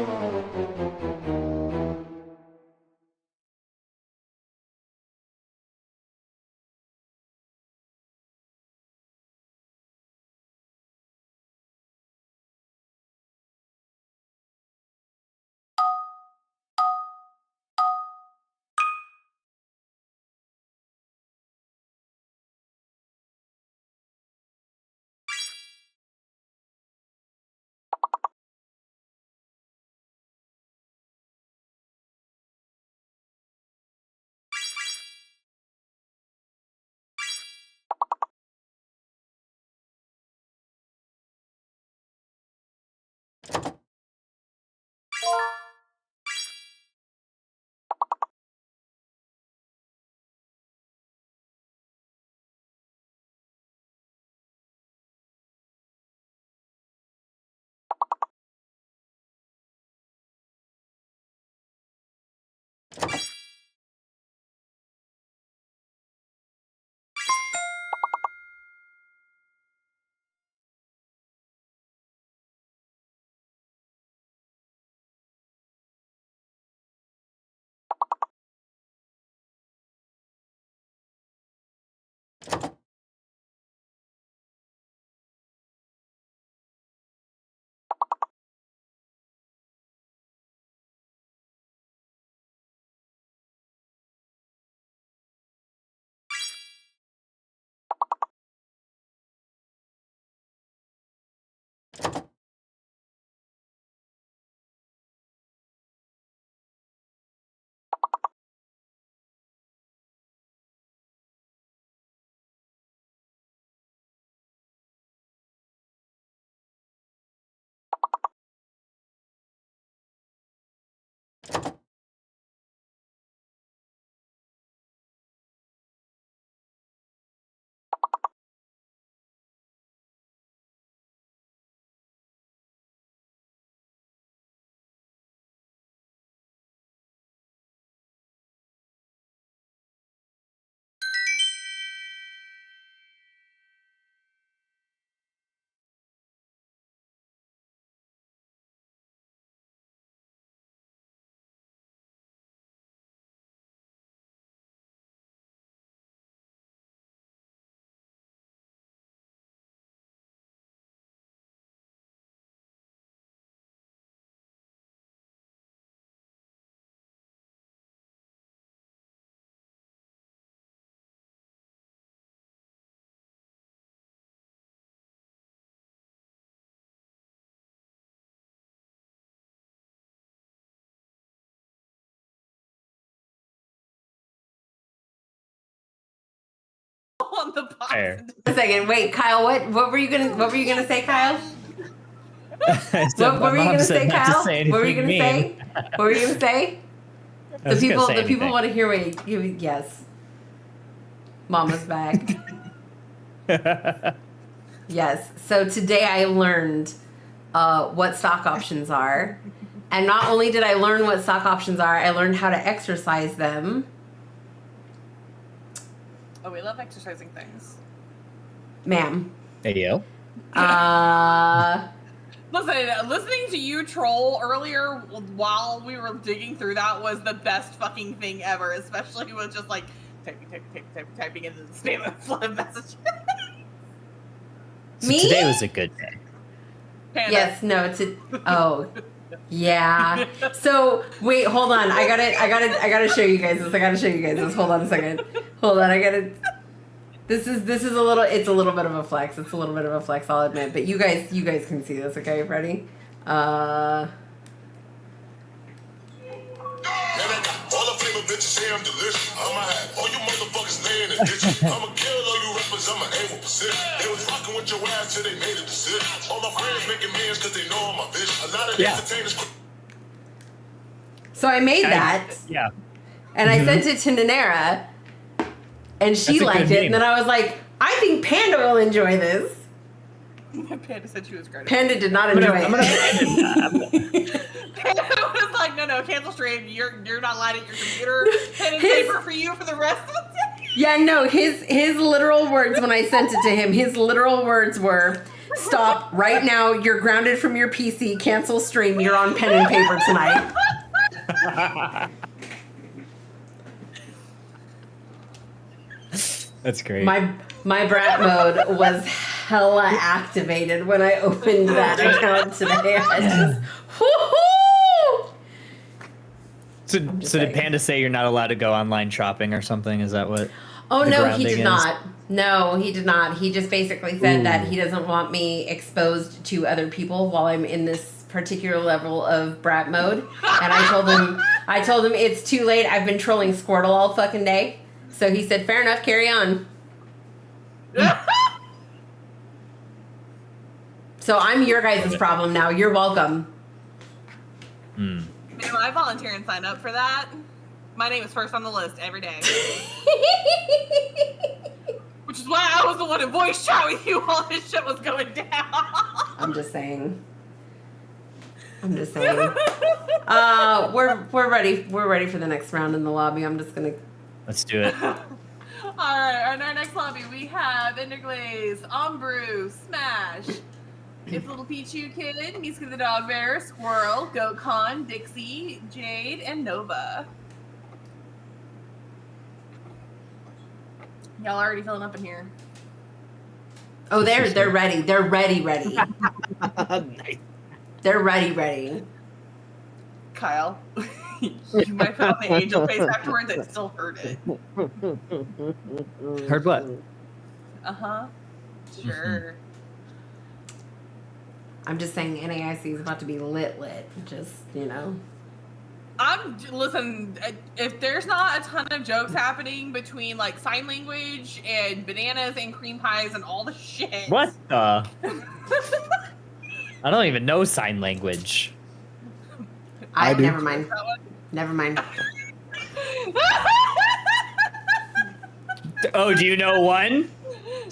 the box. Fair. A second, wait, Kyle. What were you gonna say, Kyle? So What my were you mom gonna said say, not to Kyle? say What were you anything gonna mean. say? What were you gonna say? I was gonna say The people anything. want to hear what you. Yes. Mama's back. Yes. So today I learned what stock options are, and not only did I learn what stock options are, I learned how to exercise them. Oh, we love exercising things. Ma'am. Hey, yo. Listen, listening to you troll earlier while we were digging through that was the best fucking thing ever, especially with just like typing in the spam and flood of messages. So Me? today was a good day. Panda. Yes. No. Oh. Yeah. So wait, hold on. I gotta show you guys this. Hold on a second. Hold on. This is a little. It's a little bit of a flex. I'll admit. But you guys can see this. Okay, ready? All the flavor bitches say I'm delicious. I'ma have all you motherfuckers laying in ditches. I'ma kill all you rappers, I'ma aim with precision. They was rocking with your ass till they made a decision. All my friends making millions cause they know I'm my bitch. A lot of entertainers. So I made that, Yeah. and I sent it to Nanera, and she That's a liked good it. meme. And then I was like, I think Panda will enjoy this. Panda said she was great. Panda did not enjoy I'm gonna it. Panda was like, no, cancel stream. You're not lighting your computer. Pen and paper for you for the rest of the day. Yeah, no, his literal words when I sent it to him, his literal words were, Stop right now. You're grounded from your PC. Cancel stream. You're on pen and paper tonight. That's great. My brat mode was hella activated when I opened that account today. I just, woohoo! So did Panda say you're not allowed to go online shopping or something? Is that what? Oh the no, he grounding did is? not. No, he did not. He just basically said that he doesn't want me exposed to other people while I'm in this particular level of brat mode. And I told him it's too late. I've been trolling Squirtle all fucking day. So he said, fair enough, carry on. So I'm your guys' problem now. You're welcome. Man, I volunteer and sign up for that. My name is first on the list every day. Which is why I was the one in voice chat with you while this shit was going down. I'm just saying. We're ready. We're ready for the next round in the lobby. I'm just gonna. Let's do it. Alright, on our next lobby we have Enderglaze, Ombrew, Smash, It's Little Pichu Kid, Miska the Dog Bear, Squirrel, GoatCon, Dixie, Jade, and Nova. Y'all already filling up in here. Oh, they're ready. They're ready. Nice. They're ready. Kyle, you might put on the angel face afterwards. I still heard it. Heard what? Uh-huh. Sure. I'm just saying NAIC is about to be lit. Just, Listen, if there's not a ton of jokes happening between like sign language and bananas and cream pies and all the shit. What the? I don't even know sign language. I do. Never mind. Oh, do you know one?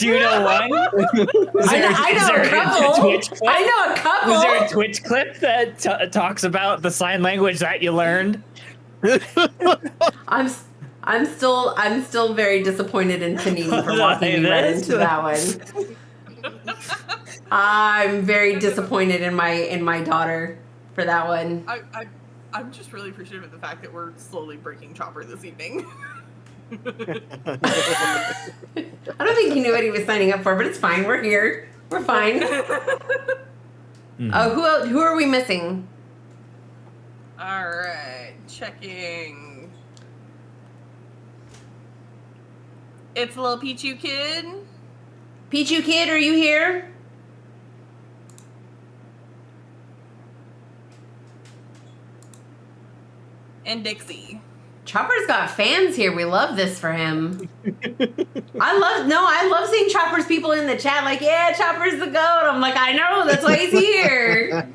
I know a couple. Twitch clip? I know a couple. Is there a Twitch clip that talks about the sign language that you learned? I'm still very disappointed in Panini for walking me right into that one. I'm very disappointed in my daughter for that one. I'm just really appreciative of the fact that we're slowly breaking Chopper this evening. I don't think he knew what he was signing up for, but it's fine. We're here. We're fine. Oh, who are we missing? All right, checking. It's Little Pichu Kid. Pichu Kid, are you here? And Dixie. Chopper's got fans here. We love this for him. I love seeing Chopper's people in the chat like, yeah, Chopper's the GOAT. I'm like, I know, that's why he's here.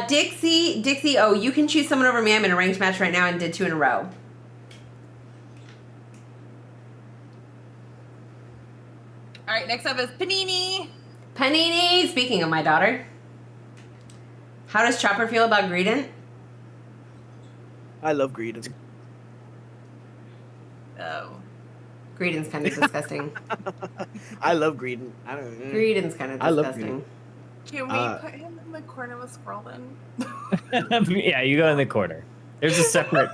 Dixie, oh, you can choose someone over me. I'm in a ranked match right now and did 2 in a row. All right, next up is Panini. Panini, speaking of my daughter. How does Chopper feel about Greedent? I love Greedent. Oh. Greedent's kind of disgusting. I love Greedent. I don't know. Greedent's kind of I love disgusting. Can we put him in the corner with Squirrel then? Yeah, you go in the corner. There's a separate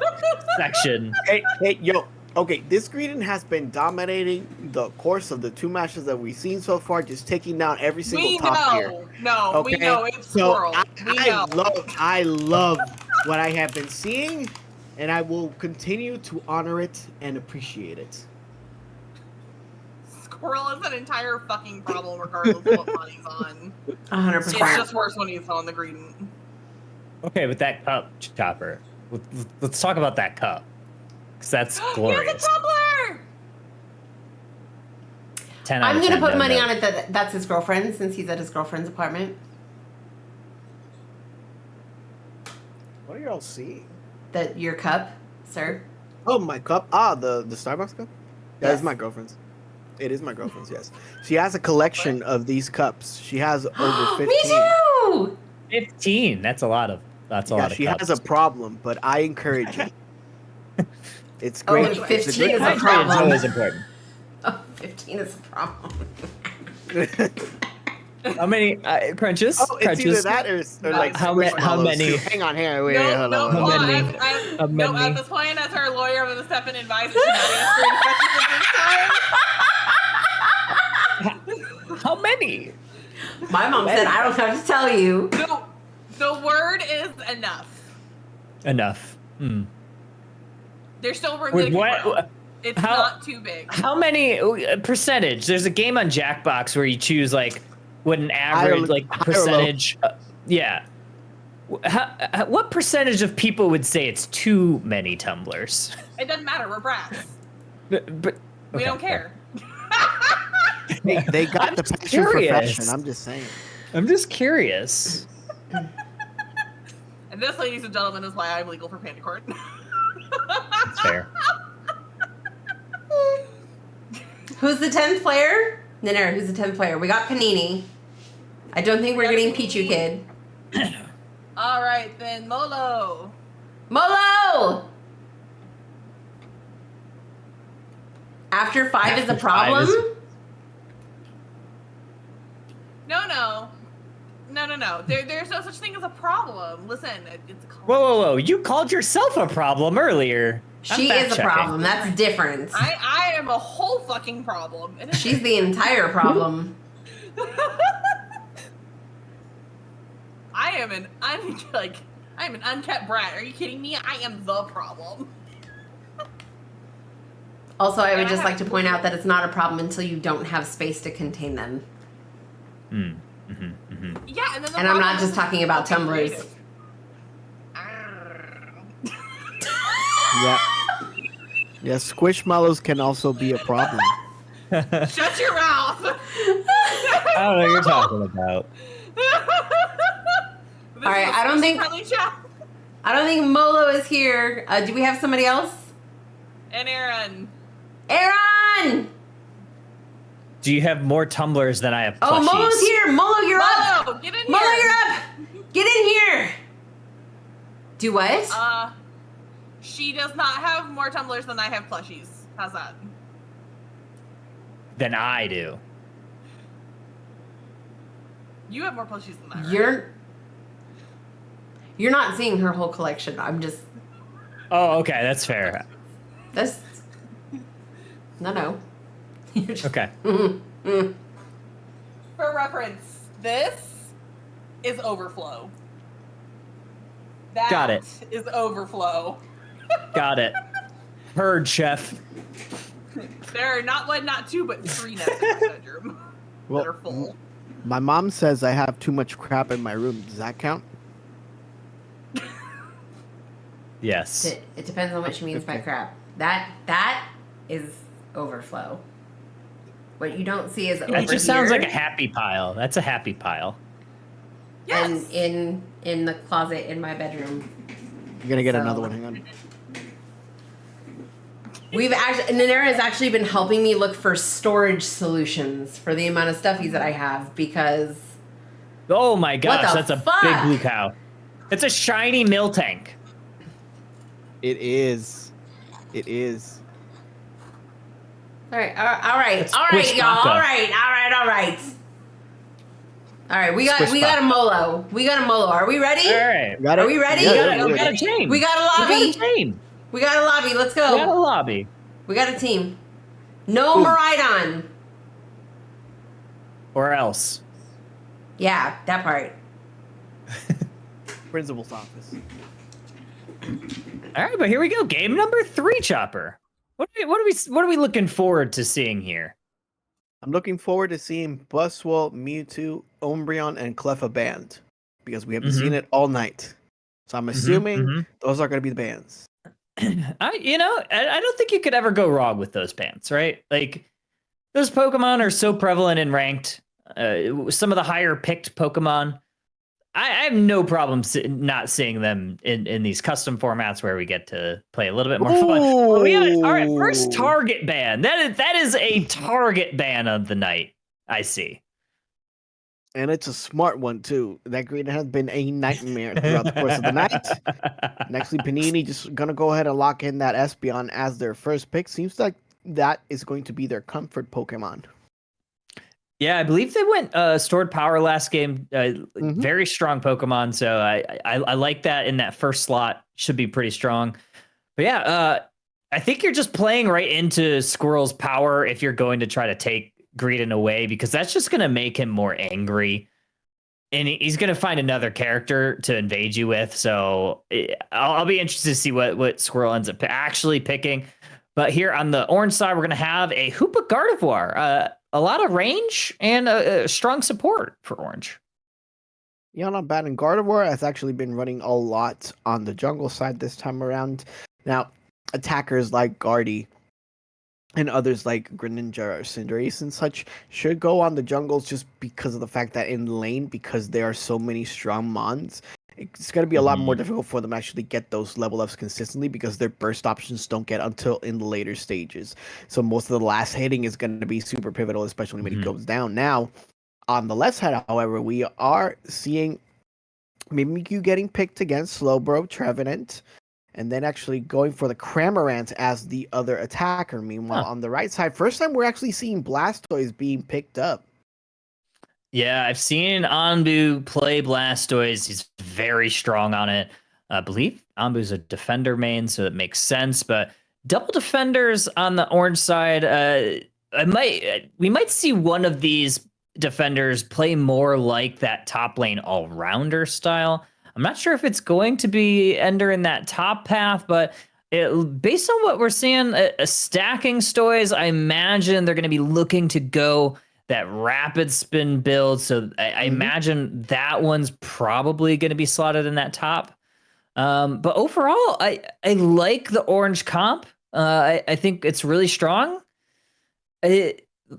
section. Hey, yo. Okay, this Greedent has been dominating the course of the 2 matches that we've seen so far, just taking down every single top tier. No, we know it's Squirrel. I love what I have been seeing, and I will continue to honor it and appreciate it. Squirrel is an entire fucking problem regardless of what mod he's on. 100%. It's just worse when he's on the Greedent. Okay, with that cup, Chopper. Let's talk about that cup. Because that's glorious. He has a tumbler! 10 out I'm of going to 10, put no money doubt. on it that that's his girlfriend since he's at his girlfriend's apartment. What are y'all seeing? That your cup, sir. Oh, my cup. The Starbucks cup? That Yes. is my girlfriend's. It is my girlfriend's, yes. She has a collection of these cups. She has over 15. Me too! 15. That's a lot of. That's a lot of. She cups. has a problem, but I encourage it. It's Oh, great. and It's a 15 great is a Hydration problem. is always important. Oh, 15 is a problem. How many crunches? Oh, it's either that or like How squishmallows, many? too. Hang on, wait, No, hold no, on. How hold on. many? How No, many? at this point, as her lawyer, I'm going to step in and advise that she's not answering questions at this time. How many? My mom said I don't have to tell you. No, the word is enough. Enough. Hmm. There's still room With to what? grow. It's how- not too big. How many percentage? There's a game on Jackbox where you choose like what an average like high or low. percentage. Yeah. What percentage of people would say it's too many tumblers? It doesn't matter. We're brats. But We okay, don't care. They got I'm the just passion for curious. fashion. I'm just saying. I'm just curious. And this, ladies and gentlemen, is why I'm legal for Panda Court. That's fair. Who's the 10th player? Nanera, who's the 10th player? We got Panini. I don't think we're getting Pichu Kid. All right, then Molo. Molo! After 5 is a After 5 problem? is- No. There's no such thing as a problem. Listen, it's a Whoa! You called yourself a problem earlier. I'm She is a fact-checking. problem. That's different. I am a whole fucking problem. And She's the entire problem. I'm an unkept brat. Are you kidding me? I am the problem. Also, I would And I just have- like to point out that it's not a problem until you don't have space to contain them. Yeah, and then the And I'm problem not just is talking about fucking tumblers. creative. Yeah. Yeah, squishmallows can also be a problem. Shut your mouth. I don't know what you're talking about. All right, I don't think- I don't think Molo is here. Do we have somebody else? And Aaron. Aaron! Do you have more tumblers than I have plushies? Oh, Molo's here. Molo, you're up. Molo, get in Molo, here. you're up. Get in here. Do what? She does not have more tumblers than I have plushies. How's that? Than I do. You have more plushies than that. Right? You're not seeing her whole collection. I'm just. Oh, okay, that's fair. That's. No. You're just, Okay. For reference, this is overflow. That Got it. is overflow. Got it. Heard, chef. There are not one, not two, but 3 nests in my bedroom Well, that are full. My mom says I have too much crap in my room. Does that count? Yes. it depends on what she means by crap. That is overflow. What you don't see is over That just sounds here like a happy pile. That's a happy pile. Yes. And in the closet in my bedroom. You're gonna get So- another one. Hang on. We've actually, Nanera has actually been helping me look for storage solutions for the amount of stuffies that I have because Oh my gosh, the that's a fuck? big blue cow. It's a shiny mill tank. It is. It is. all right, That's y'all. squish All baka. right. All right, we Squish got a baka. molo. We got a molo. Are we ready? All right. Got it? Are we ready? Yeah, We we're got a ready. team. We got a We lobby. got a team. We got a lobby. Let's We got a go. lobby. We got a team. No Maridon. Or else. Yeah, that part. Principal's office. All right, but here we go. Game number 3, Chopper. What are we looking forward to seeing here? I'm looking forward to seeing Buswell, Mewtwo, Umbreon, and Cleffa banned because we haven't seen it all night. So I'm assuming those are going to be the bans. I don't think you could ever go wrong with those bans, right? Like, those Pokemon are so prevalent in ranked. Some of the higher picked Pokemon, I have no problem not seeing them in these custom formats where we get to play a little bit more fun. But we got all right, first target ban. That is a target ban of the night. I see. And it's a smart one, too. That green has been a nightmare throughout the course of the night. Nextly, Panini just going to go ahead and lock in that Espeon as their first pick. Seems like that is going to be their comfort Pokemon. Yeah, I believe they went stored power last game. Very strong Pokemon, so I like that in that first slot. Should be pretty strong. But yeah, I think you're just playing right into Squirrel's power if you're going to try to take Greedent away, because that's just going to make him more angry. And he's going to find another character to invade you with. So I'll be interested to see what Squirrel ends up actually picking. But here on the orange side, we're going to have a Hoopa Gardevoir. A lot of range and a strong support for orange. Yeah, not bad. And Gardevoir has actually been running a lot on the jungle side this time around. Now, attackers like Guardy and others like Greninja or Cinderace and such should go on the jungles just because of the fact that in lane, because there are so many strong mons, it's going to be a lot more difficult for them to actually get those level ups consistently because their burst options don't get until in the later stages. So most of the last hitting is going to be super pivotal, especially when it goes down. Now, on the left side, however, we are seeing Mimikyu getting picked against Slowbro, Trevenant, and then actually going for the Cramorant as the other attacker. Meanwhile, on the right side, first time we're actually seeing Blastoise being picked up. Yeah, I've seen Anbu play Blastoise. He's very strong on it. I believe Anbu's a defender main, so it makes sense. But double defenders on the orange side, we might see one of these defenders play more like that top lane all-rounder style. I'm not sure if it's going to be Ender in that top path, but based on what we're seeing, stacking Stoys, I imagine they're going to be looking to go that rapid spin build. So I imagine that one's probably going to be slotted in that top. But overall, I like the orange comp. I think it's really strong.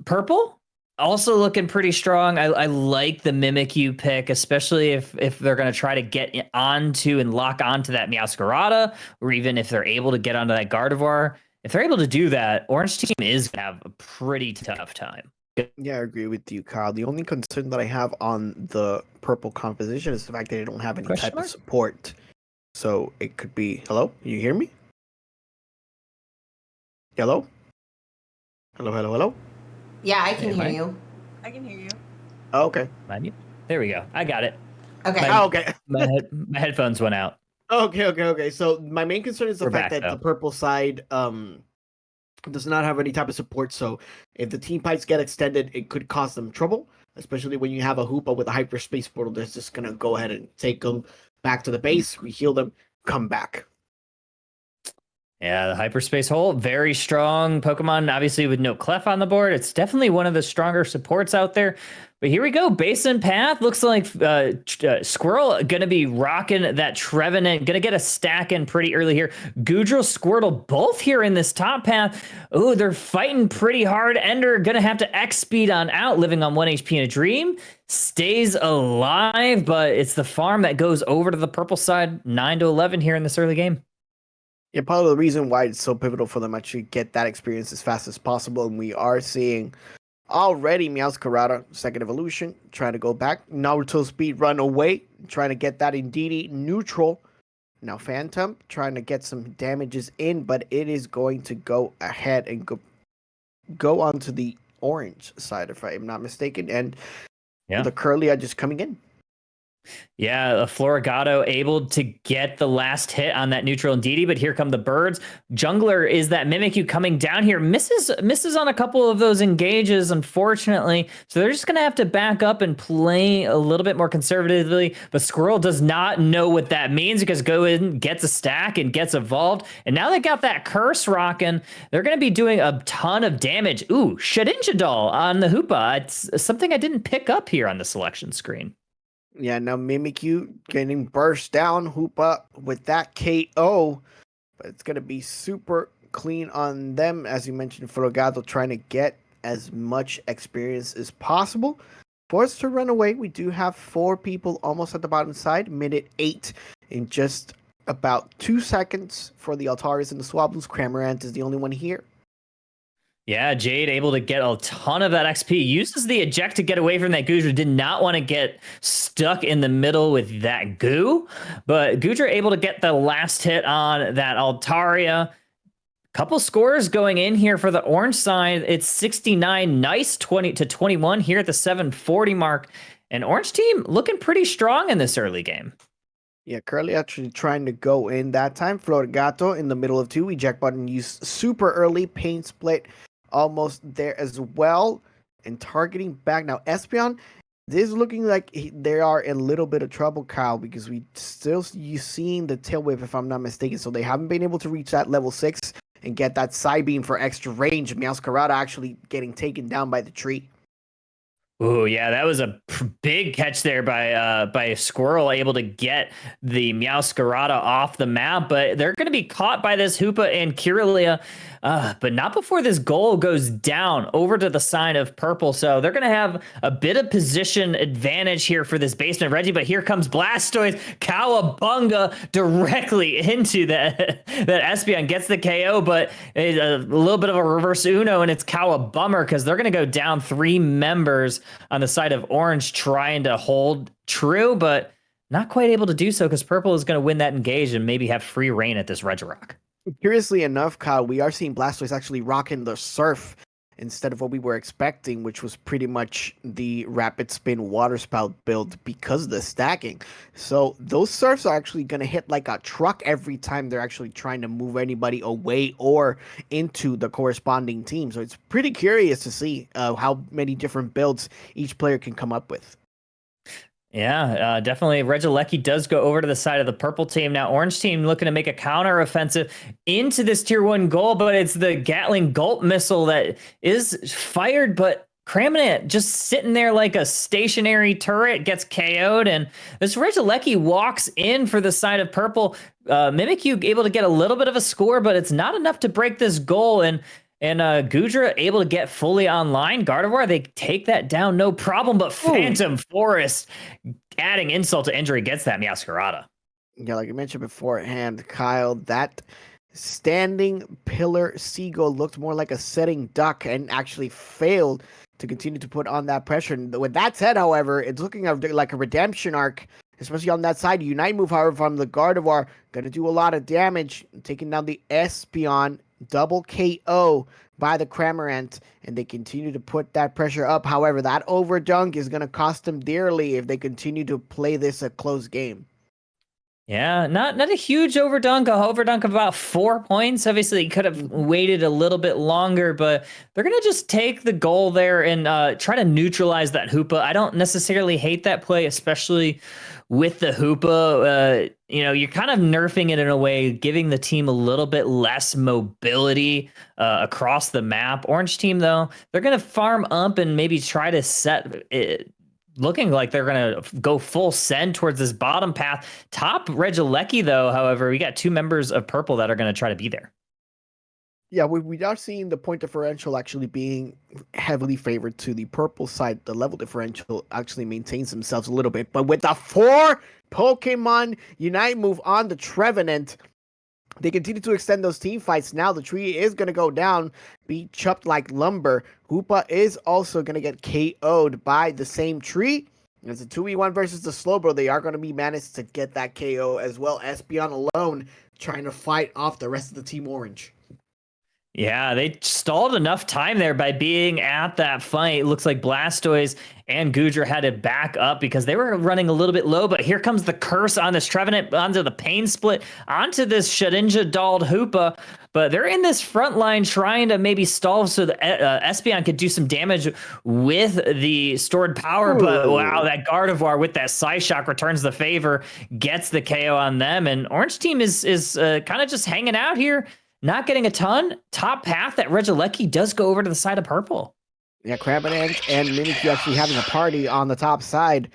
Purple also looking pretty strong. I like the Mimikyu pick, especially if they're going to try to get onto and lock onto that Meowscarada, or even if they're able to get onto that Gardevoir. If they're able to do that, Orange team is going to have a pretty tough time. Yeah, I agree with you, Kyle. The only concern that I have on the purple composition is the fact that they don't have any type of support. So it could be... Hello? You hear me? Hello? Hello? Yeah, I can hear you. I can hear you. Oh, okay. There we go. I got it. Okay. Okay. My headphones went out. Okay. So my main concern is the fact that though. the purple side does not have any type of support. So if the team fights get extended, it could cause them trouble, especially when you have a Hoopa with a hyperspace portal that's just going to go ahead and take them back to the base, reheal them, come back. Yeah, the hyperspace hole, very strong Pokemon, obviously with no Clef on the board. It's definitely one of the stronger supports out there. But here we go, Basin Path. Looks like Squirrel going to be rocking that Trevenant. Going to get a stack in pretty early here. Goodrill, Squirtle, both here in this top path. Oh, they're fighting pretty hard. Ender going to have to X-speed on out, living on 1 HP in a dream. Stays alive, but it's the farm that goes over to the purple side, 9-11 here in this early game. Yeah, part of the reason why it's so pivotal for them actually get that experience as fast as possible, and we are seeing already Meowscarada, second evolution, trying to go back. Naruto speed run away, trying to get that Indeedee neutral. Now Phantom trying to get some damages in, but it is going to go ahead and go onto the orange side, if I am not mistaken, and the Curly are just coming in. Yeah, Florigato able to get the last hit on that neutral Indeedee, but here come the birds. Jungler is that Mimikyu coming down here. Misses on a couple of those engages, unfortunately. So they're just going to have to back up and play a little bit more conservatively. But Squirrel does not know what that means because go in, gets a stack, and gets evolved. And now they got that curse rocking. They're going to be doing a ton of damage. Ooh, Shedinjadal on the Hoopa. It's something I didn't pick up here on the selection screen. Yeah, now Mimikyu getting burst down, Hoopa with that KO. But it's going to be super clean on them. As you mentioned, Florigato trying to get as much experience as possible. Forced to run away. We do have 4 people almost at the bottom side. Minute 8 in just about 2 seconds for the Altaris and the Swablues. Cramorant is the only one here. Yeah, Jade able to get a ton of that XP. Uses the eject to get away from that Gudra. Did not want to get stuck in the middle with that goo. But Gudra able to get the last hit on that Altaria. Couple scores going in here for the orange side. It's 69, nice 20 to 21 here at the 740 mark. And orange team looking pretty strong in this early game. Yeah, Curly actually trying to go in that time. Florgato in the middle of 2. Eject button used super early. Pain split almost there as well. And targeting back. Now, Espeon, this is looking like they are in a little bit of trouble, Kyle, because you seeing the tail whip, if I'm not mistaken. So they haven't been able to reach that level 6 and get that side beam for extra range. Meowscarada actually getting taken down by the tree. Oh yeah, that was a big catch there by Squirrel, able to get the Meowscarada off the map, but they're going to be caught by this Hoopa and Kirlia, but not before this goal goes down over to the side of purple. So they're going to have a bit of position advantage here for this basement Reggie, but here comes Blastoise, Cowabunga directly into that Espeon, gets the KO, but a little bit of a reverse Uno, and it's Cowabummer because they're going to go down 3 members on the side of orange trying to hold true, but not quite able to do so because purple is going to win that engage and maybe have free reign at this Regirock. Curiously enough, Kyle, we are seeing Blastoise actually rocking the Surf instead of what we were expecting, which was pretty much the Rapid Spin Water Spout build because of the stacking. So those Surfs are actually going to hit like a truck every time they're actually trying to move anybody away or into the corresponding team. So it's pretty curious to see how many different builds each player can come up with. Yeah, definitely. Regieleki does go over to the side of the purple team. Now, orange team looking to make a counter offensive into this tier 1 goal, but it's the Gatling Gulp missile that is fired, but Cramorant just sitting there like a stationary turret, gets KO'd, and this Regieleki walks in for the side of purple. Mimikyu able to get a little bit of a score, but it's not enough to break this goal, and Gudra able to get fully online. Gardevoir, they take that down, no problem, but Phantom Forest adding insult to injury gets that Meowscarada. Yeah, like I mentioned beforehand, Kyle, that standing pillar seagull looked more like a setting duck and actually failed to continue to put on that pressure. And with that said, however, it's looking like a redemption arc, especially on that side. Unite move, however, from the Gardevoir, going to do a lot of damage, taking down the Espeon, double KO by the Cramorant, and they continue to put that pressure up. However, that overdunk is going to cost them dearly if they continue to play this a close game. Yeah, not a huge overdunk, of about 4 points. Obviously, he could have waited a little bit longer, but they're going to just take the goal there and try to neutralize that Hoopa. I don't necessarily hate that play, especially with the Hoopa. You're kind of nerfing it in a way, giving the team a little bit less mobility across the map. Orange team, though, they're going to farm up and maybe try to set it, looking like they're going to go full send towards this bottom path. Top Regieleki, though, however, we got 2 members of purple that are going to try to be there. Yeah, we are seeing the point differential actually being heavily favored to the purple side. The level differential actually maintains themselves a little bit. But with the 4 Pokemon Unite move on the Trevenant, they continue to extend those team fights. Now the tree is going to go down, be chopped like lumber. Hoopa is also going to get KO'd by the same tree. It's a 2v1 versus the Slowbro. They are going to be managed to get that KO as well. Espeon alone trying to fight off the rest of the Team Orange. Yeah, they stalled enough time there by being at that fight. It looks like Blastoise and Gudra had to back up because they were running a little bit low, but here comes the curse on this Trevenant, onto the Pain Split, onto this Shedinja dolled Hoopa, but they're in this front line trying to maybe stall so the Espeon could do some damage with the stored power. Ooh. But wow, that Gardevoir with that Psyshock returns the favor, gets the KO on them, and Orange Team is kind of just hanging out here. Not getting a ton. Top path that Regieleki does go over to the side of purple. Yeah, Cramorant and Mimikyu actually having a party on the top side.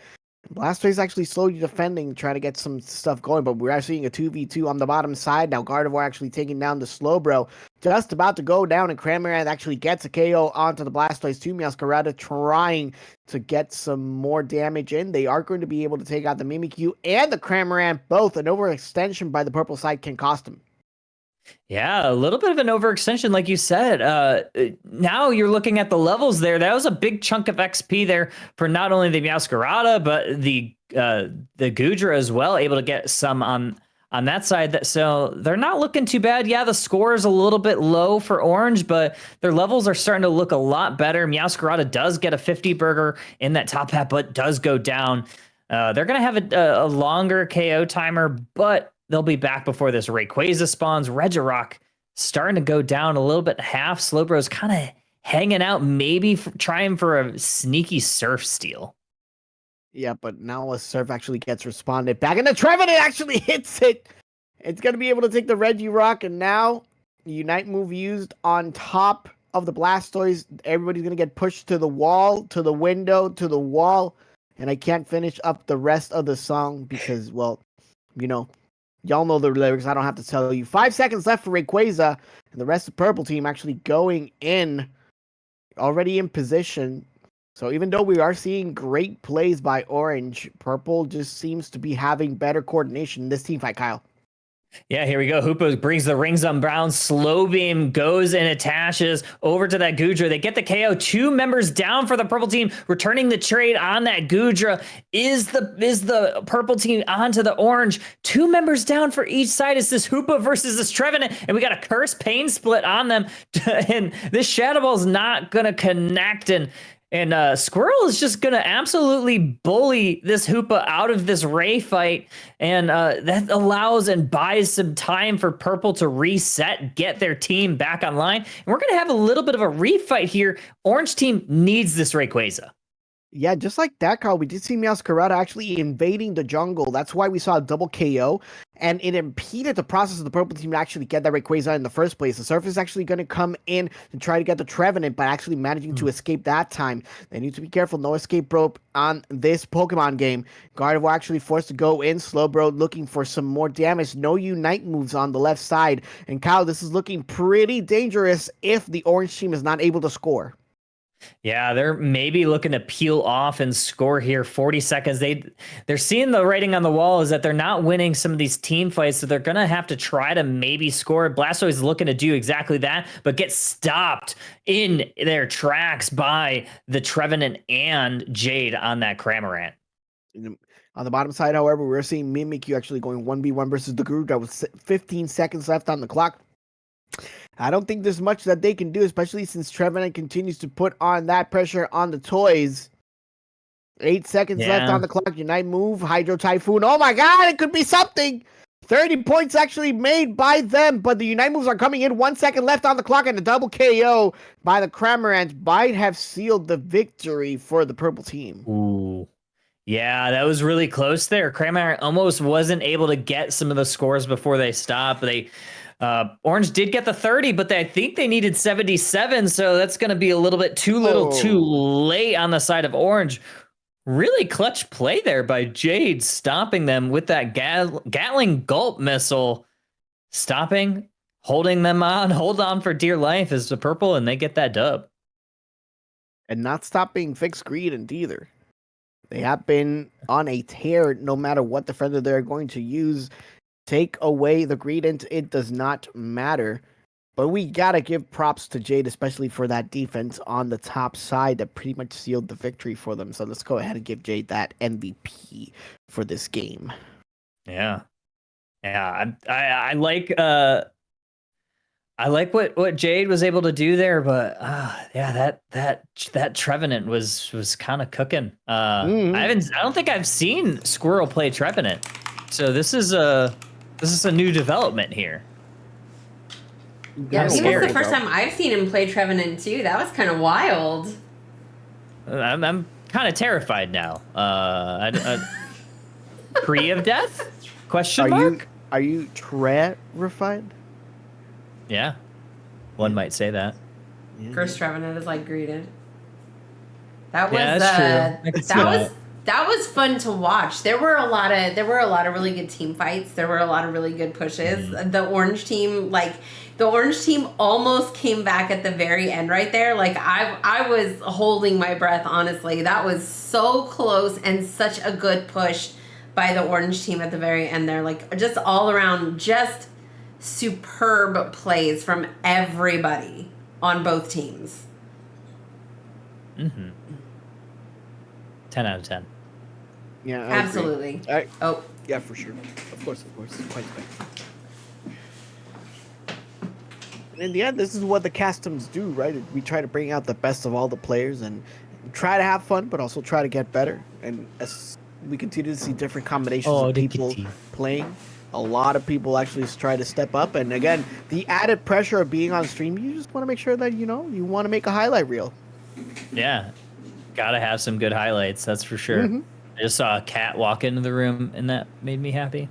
Blastoise actually slowly defending, trying to get some stuff going, but we're seeing a 2v2 on the bottom side. Now Gardevoir actually taking down the Slowbro. Just about to go down, and Cramorant actually gets a KO onto the Blastoise. 2 Meowscarada trying to get some more damage in. They are going to be able to take out the Mimikyu and the Cramorant both. An overextension by the purple side can cost them. Yeah, a little bit of an overextension, like you said. Now you're looking at the levels there. That was a big chunk of XP there for not only the Meowscarada, but the Gudra as well, able to get some on that side. So they're not looking too bad. Yeah, the score is a little bit low for Orange, but their levels are starting to look a lot better. Meowscarada does get a 50 burger in that top hat, but does go down. They're going to have a longer KO timer, but they'll be back before this Rayquaza spawns. Regirock starting to go down a little bit half. Slowbro's kind of hanging out, maybe trying for a sneaky Surf steal. Yeah, but now a Surf actually gets responded back, and the Trevenant actually hits it. It's going to be able to take the Regirock, and now Unite move used on top of the Blastoise. Everybody's going to get pushed to the wall, to the window, to the wall. And I can't finish up the rest of the song because, well, you know, y'all know the lyrics. I don't have to tell you. 5 seconds left for Rayquaza, and the rest of the purple team actually going in, already in position. So even though we are seeing great plays by Orange, purple just seems to be having better coordination in this team fight, Kyle. Yeah, here we go. Hoopa brings the rings on Brown. Slow beam goes and attaches over to that Gudra. They get the KO. 2 members down for the purple team. Returning the trade on that Gudra is the purple team onto the orange. 2 members down for each side. It's this Hoopa versus this Trevenant, and we got a curse pain split on them. And this Shadow Ball is not gonna connect. And Squirrel is just going to absolutely bully this Hoopa out of this Ray fight. And that allows and buys some time for Purple to reset, get their team back online. And we're going to have a little bit of a refight here. Orange team needs this Rayquaza. Yeah, just like that, Carl, we did see Meowscarada actually invading the jungle. That's why we saw a double KO, and it impeded the process of the purple team to actually get that Rayquaza in the first place. The Surf is actually going to come in and try to get the Trevenant, but actually managing to escape that time. They need to be careful. No escape rope on this Pokemon game. Gardevoir actually forced to go in. Slowbro looking for some more damage. No Unite moves on the left side. And Kyle, this is looking pretty dangerous if the Orange team is not able to score. Yeah, they're maybe looking to peel off and score here. 40 seconds. They're seeing the writing on the wall is that they're not winning some of these team fights, so they're going to have to try to maybe score. Blastoise is looking to do exactly that, but get stopped in their tracks by the Trevenant and Jade on that Cramorant. On the bottom side, however, we're seeing Mimikyu actually going 1v1 versus the Groot. That was 15 seconds left on the clock. I don't think there's much that they can do, especially since Trevenant continues to put on that pressure on the toys. 8 seconds left on the clock. Unite move, Hydro Typhoon. Oh my god, it could be something! 30 points actually made by them, but the Unite moves are coming in. 1 second left on the clock, and a double KO by the Cramorant might have sealed the victory for the purple team. Ooh. Yeah, that was really close there. Cramorant almost wasn't able to get some of the scores before they stopped. Orange did get the 30, but I think they needed 77, so that's going to be a little bit too late on the side of Orange. Really clutch play there by Jade, stopping them with that Gatling Gulp missile. Stopping, holding them on, hold on for dear life as the purple, and they get that dub. And not stopping Fixed Greedent either. They have been on a tear no matter what defender they're going to use. Take away the Greedent, it does not matter. But we gotta give props to Jade, especially for that defense on the top side that pretty much sealed the victory for them. So let's go ahead and give Jade that MVP for this game. Yeah. I like what Jade was able to do there, but that Trevenant was kind of cooking. I don't think I've seen Squirrel play Trevenant, so this is a new development here. Yeah, I think it's the first time I've seen him play Trevenant too. That was kind of wild. I'm kind of terrified now. Pre of death? Question mark? Are you terrified? Yeah, one might say that. First Trevenant is like greeted. That was true. That was fun to watch. There were a lot of really good team fights. There were a lot of really good pushes. The orange team almost came back at the very end right there. Like I was holding my breath, honestly. That was so close and such a good push by the orange team at the very end there. Like just all around, just superb plays from everybody on both teams. 10 out of 10. Yeah, I agree. Absolutely. Oh, Yeah, for sure. Of course. Quite right. And in the end, this is what the customs do, right? We try to bring out the best of all the players and try to have fun, but also try to get better. And as we continue to see different combinations of people playing, a lot of people actually try to step up. And again, the added pressure of being on stream, you just want to make sure that, you want to make a highlight reel. Yeah. Gotta have some good highlights, that's for sure. Mhm. I just saw a cat walk into the room, and that made me happy.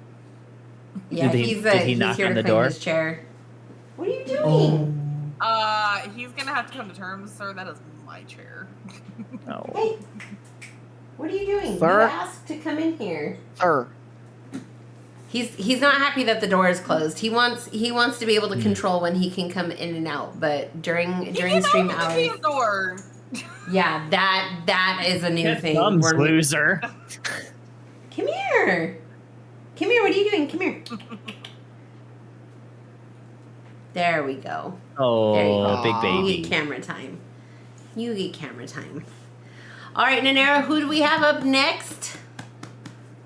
yeah, Did he knock here on to the claim door? his chair. What are you doing? He's gonna have to come to terms, sir. That is my chair. Oh. Hey, what are you doing? Sir? You asked to come in here. Sir. He's not happy that the door is closed. He wants to be able to control when he can come in and out. But during stream hours, The door. yeah, that is a new thing. Thumbs, loser. Come here. Come here. What are you doing? Come here. There we go. There you Oh, go. big You baby. get camera time. You get camera time. All right, Nanera, who do we have up next?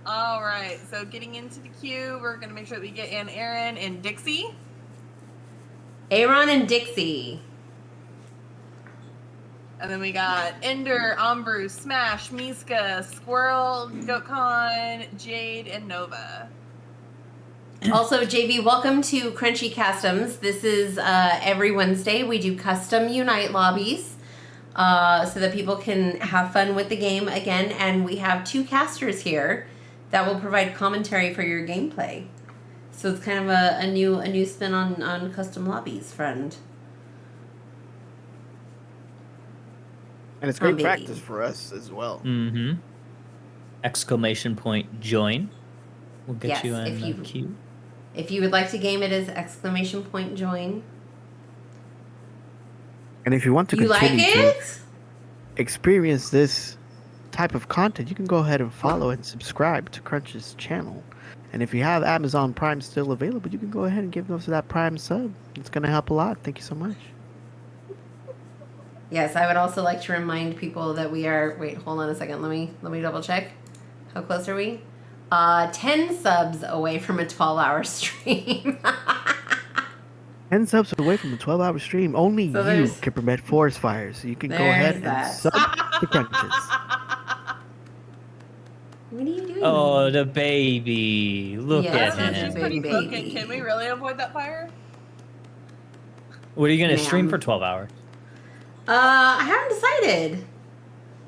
All right. So getting into the queue, we're gonna make sure that we get in Aaron and Dixie. Aaron and Dixie. And then we got Ender, Ombru, Smash, Miska, Squirrel, Goatcon, Jade, and Nova. Also, JV, welcome to Crunchy Customs. This is every Wednesday. We do custom Unite lobbies so that people can have fun with the game again. And we have 2 casters here that will provide commentary for your gameplay. So it's kind of a new spin on custom lobbies, friend. And it's great baby. practice for us as well. Mm-hmm. Exclamation point join. We'll get Yes, you in if the you- queue. If you would like to game it as exclamation point join. And if you want to You like continue to it? experience this type of content, you can go ahead and follow and subscribe to Crunch's channel. And if you have Amazon Prime still available, you can go ahead and give us that Prime sub. It's going to help a lot. Thank you so much. Yes, I would also like to remind people that we are. Wait, hold on a second. Let me double check. How close are we? 10 subs away from a 12-hour stream. 10 subs away from a 12-hour stream. Only So you there's- can prevent forest fires. You can go There's ahead that. and sub to Crunches. What are you doing? Oh, the baby. Look Yes, at She's it's him. pretty Baby. broken. Can we really avoid that fire? What are you going to stream Ma'am. for 12 hours? I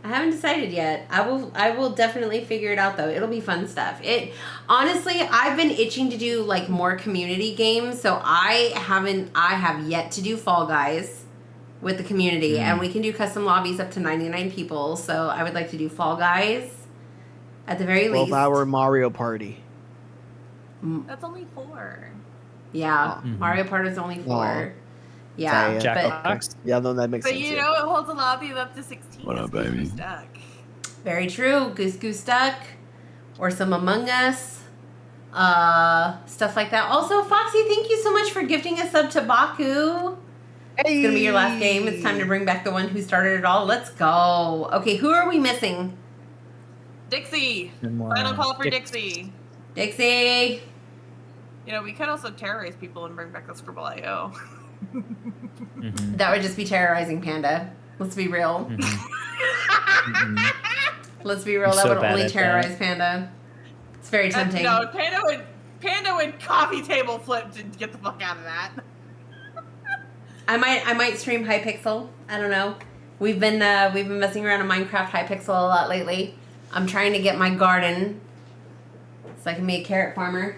haven't decided yet. I will definitely figure it out though. It'll be fun stuff. It honestly, I've been itching to do like more community games, so I have yet to do Fall Guys with the community, and we can do custom lobbies up to 99 people. So I would like to do Fall Guys at the very least. 12-hour Mario Party. That's only 4. Yeah, Mhm. Mario Party is only 4. Aw. Yeah, Yeah. Jackbox? Yeah, no, that makes But sense. you yeah. know, it holds a lobby of up to 16. What up, It's baby? Stuck. very true. Goose Goose Duck, or some Among Us, stuff like that. Also, Foxy, thank you so much for gifting a sub to Baku. It's gonna be your last game. It's time to bring back the one who started it all. Let's go. Okay, who are we missing? Dixie. And more Final call for Dix- Dixie. Dixie. You know, we could also terrorize people and bring back the Scribble.io. Mhm. That would just be terrorizing Panda. Let's be real. Mhm. Mhm. Let's be real. I'm that so would bad only at terrorize Panda. It's very tempting. No, Panda would coffee table flip to get the fuck out of that. I might stream Hypixel. I don't know. We've been messing around in Minecraft Hypixel a lot lately. I'm trying to get my garden so I can be a carrot farmer.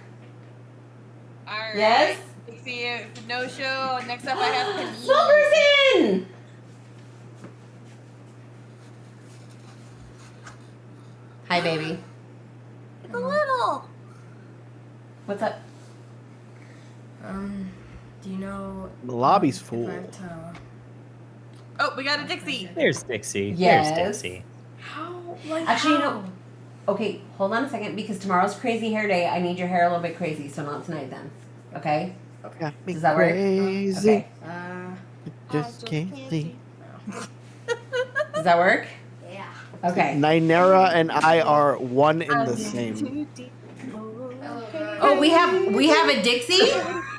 Alright. Yes? Dixie, no show. Next up, I have Panini. Silverson! Hi, baby. It's a little. What's up? Do you know The lobby's if full. I have to- Oh, we got a Dixie. There's Dixie. Yes. There's Dixie. How? Like Actually, you how? know. Okay, hold on a second because tomorrow's crazy hair day. I need your hair a little bit crazy, so not tonight then. Okay? Okay. Got me Does that work? crazy. Okay. Just can't see. Does that work? Yeah. Okay. Ninera and I are one in the I'm same. too deep. Oh, we have a Dixie.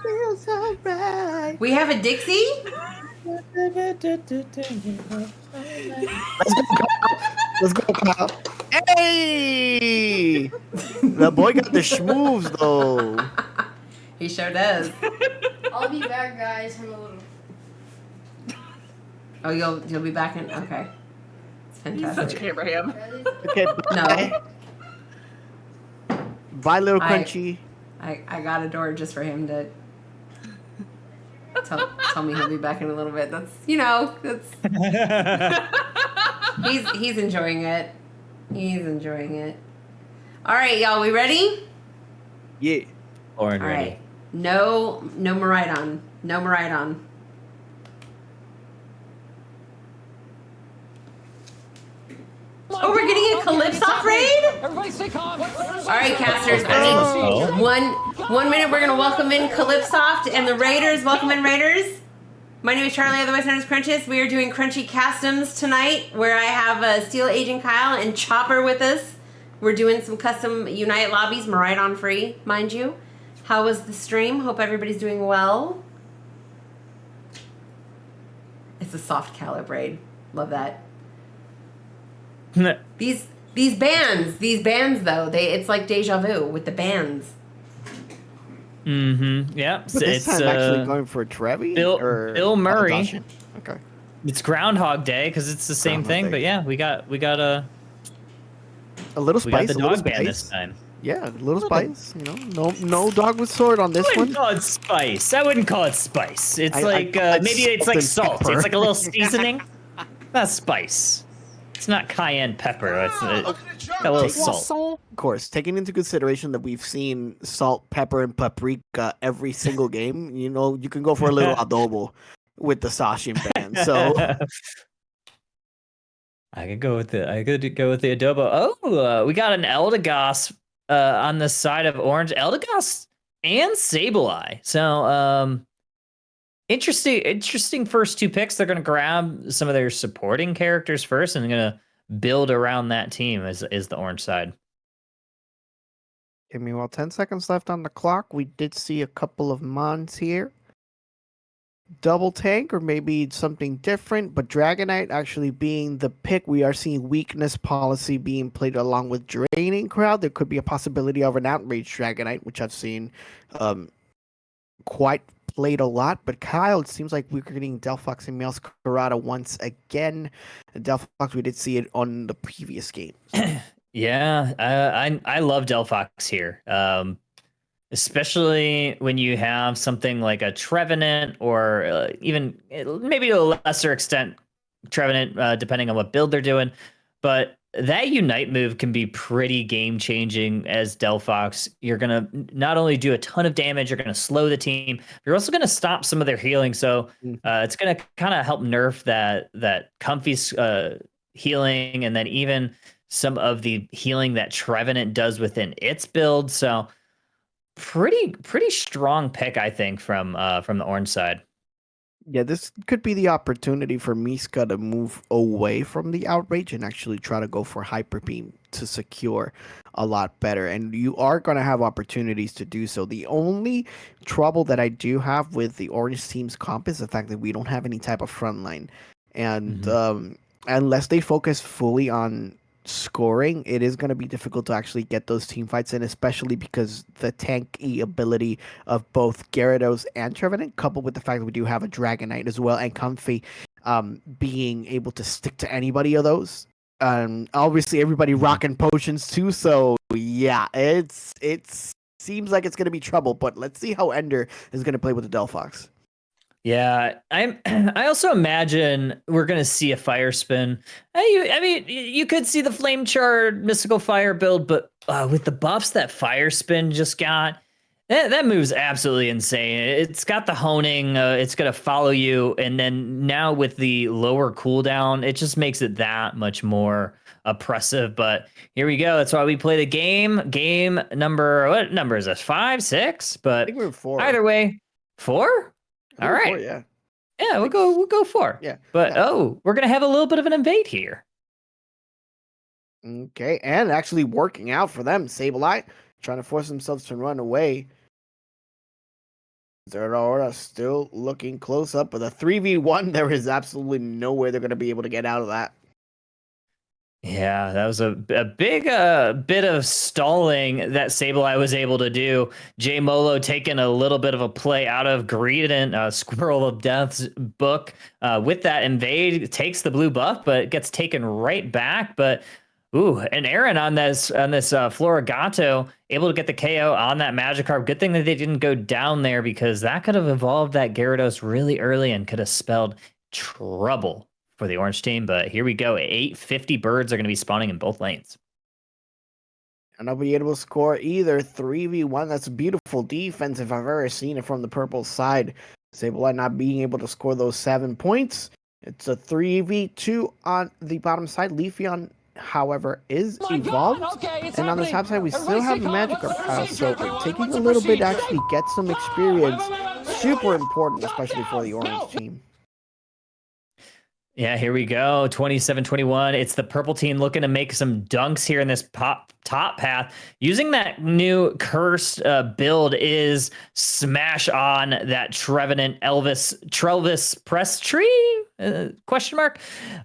Feels alright. We have a Dixie. Let's go, Kyle. Hey! The boy got the schmoves though. He sure does. I'll be back, guys, in a little. Oh, you'll be back in. Okay. It's He's such fantastic. a Abraham. Ready? Okay, bye. Bye, little I- crunchy. I got a door just for him to tell me he'll be back in a little bit. That's he's enjoying it. He's enjoying it. All right, y'all, we ready? Yeah. Orange All ready. right. No Maridon. No Maridon. Oh, we're getting a Calypso raid? Everybody stay calm. All right, casters. Oh. One minute. We're gonna welcome in Calypsoft and the Raiders. Welcome in, Raiders. My name is Charlie, otherwise known as Crunchus. We are doing Crunchy Customs tonight, where I have Steel Agent Kyle and Chopper with us. We're doing some custom Unite lobbies, Maridon free, mind you. How was the stream? Hope everybody's doing well. It's a soft calibrate. Love that. These bands though, it's like deja vu with the bands. Yeah. But this time actually going for Trevi or Bill Murray. Adoption? Okay. It's Groundhog Day because it's the same Groundhog thing. Day. But yeah, we got A little we got spice. the A little dog band this spice. time. Yeah, a little spice. You know, no dog with sword on this I wouldn't one. call it spice. I wouldn't call it spice. It's I like call it maybe it's salt like and salt. pepper. It's like a little seasoning. Not spice. It's not cayenne pepper. It's a little salt. Of course, taking into consideration that we've seen salt, pepper, and paprika every single game, you know, you can go for a little adobo with the Sashin band. So I could go with the adobo. Oh, we got an Eldegoss on the side of orange. Eldegoss and Sableye. So interesting first two picks. They're gonna grab some of their supporting characters first and gonna build around that team is the orange side. give me 10 seconds left on the clock. We did see a couple of mons here. Double tank or maybe something different, but Dragonite actually being the pick. We are seeing weakness policy being played along with draining crowd. There could be a possibility of an outrage Dragonite, which I've seen quite played a lot. But Kyle, it seems like we're getting Delphox and Meowscarada once again. Delphox, we did see it on the previous game. Yeah, I love Delphox here. Especially when you have something like a Trevenant or even maybe to a lesser extent Trevenant, depending on what build they're doing. But that Unite move can be pretty game changing as Delphox. You're going to not only do a ton of damage, you're going to slow the team, you're also going to stop some of their healing. So it's going to kind of help nerf that Comfy's healing and then even some of the healing that Trevenant does within its build. So pretty strong pick, I think, from the orange side. Yeah, this could be the opportunity for Miska to move away from the outrage and actually try to go for Hyper Beam to secure a lot better. And you are going to have opportunities to do so. The only trouble that I do have with the orange team's comp is the fact that we don't have any type of front line. And unless they focus fully on scoring, it is going to be difficult to actually get those team fights in, especially because the tanky ability of both Gyarados and Trevenant, coupled with the fact that we do have a Dragonite as well, and Comfy being able to stick to anybody of those. Obviously, everybody rocking potions too, so yeah, it seems like it's going to be trouble, but let's see how Ender is going to play with the Delphox. Yeah, I also imagine we're gonna see a fire spin. I mean, you could see the flame charred mystical fire build, but with the buffs that fire spin just got, that move's absolutely insane. It's got the honing, it's gonna follow you, and then now with the lower cooldown, it just makes it that much more oppressive. But here we go. That's why we play the game. Game number, what number is this? 5, 6? But I think we're 4. either way. 4? All right. 4, yeah. Yeah, we'll go 4. Yeah. But yeah. we're gonna have a little bit of an invade here. Okay, and actually working out for them. Sableye trying to force themselves to run away. Zeraora still looking close up, but the 3v1, there is absolutely no way they're going to be able to get out of that. Yeah, that was a big bit of stalling that Sableye was able to do. J Molo taking a little bit of a play out of Greedent, Squirrel of Death's book. With that invade, takes the blue buff, but gets taken right back. But and Aaron on this Florigato able to get the KO on that Magikarp. Good thing that they didn't go down there because that could have evolved that Gyarados really early and could have spelled trouble for the orange team. But here we go. 850 birds are going to be spawning in both lanes. And not be able to score either. 3v1. That's a beautiful defense if I've ever seen it from the purple side. Sableye not being able to score those 7 points. It's a 3v2 on the bottom side. Leafeon, however, is evolved. And on the top side, we still have the Magikarp. So taking a little bit to actually get some experience. Super important, especially for the orange team. Yeah, here we go. 27-21. It's the purple team looking to make some dunks here in this top path. Using that new cursed build is smash on that Trevenant Trelvis press tree? Question mark.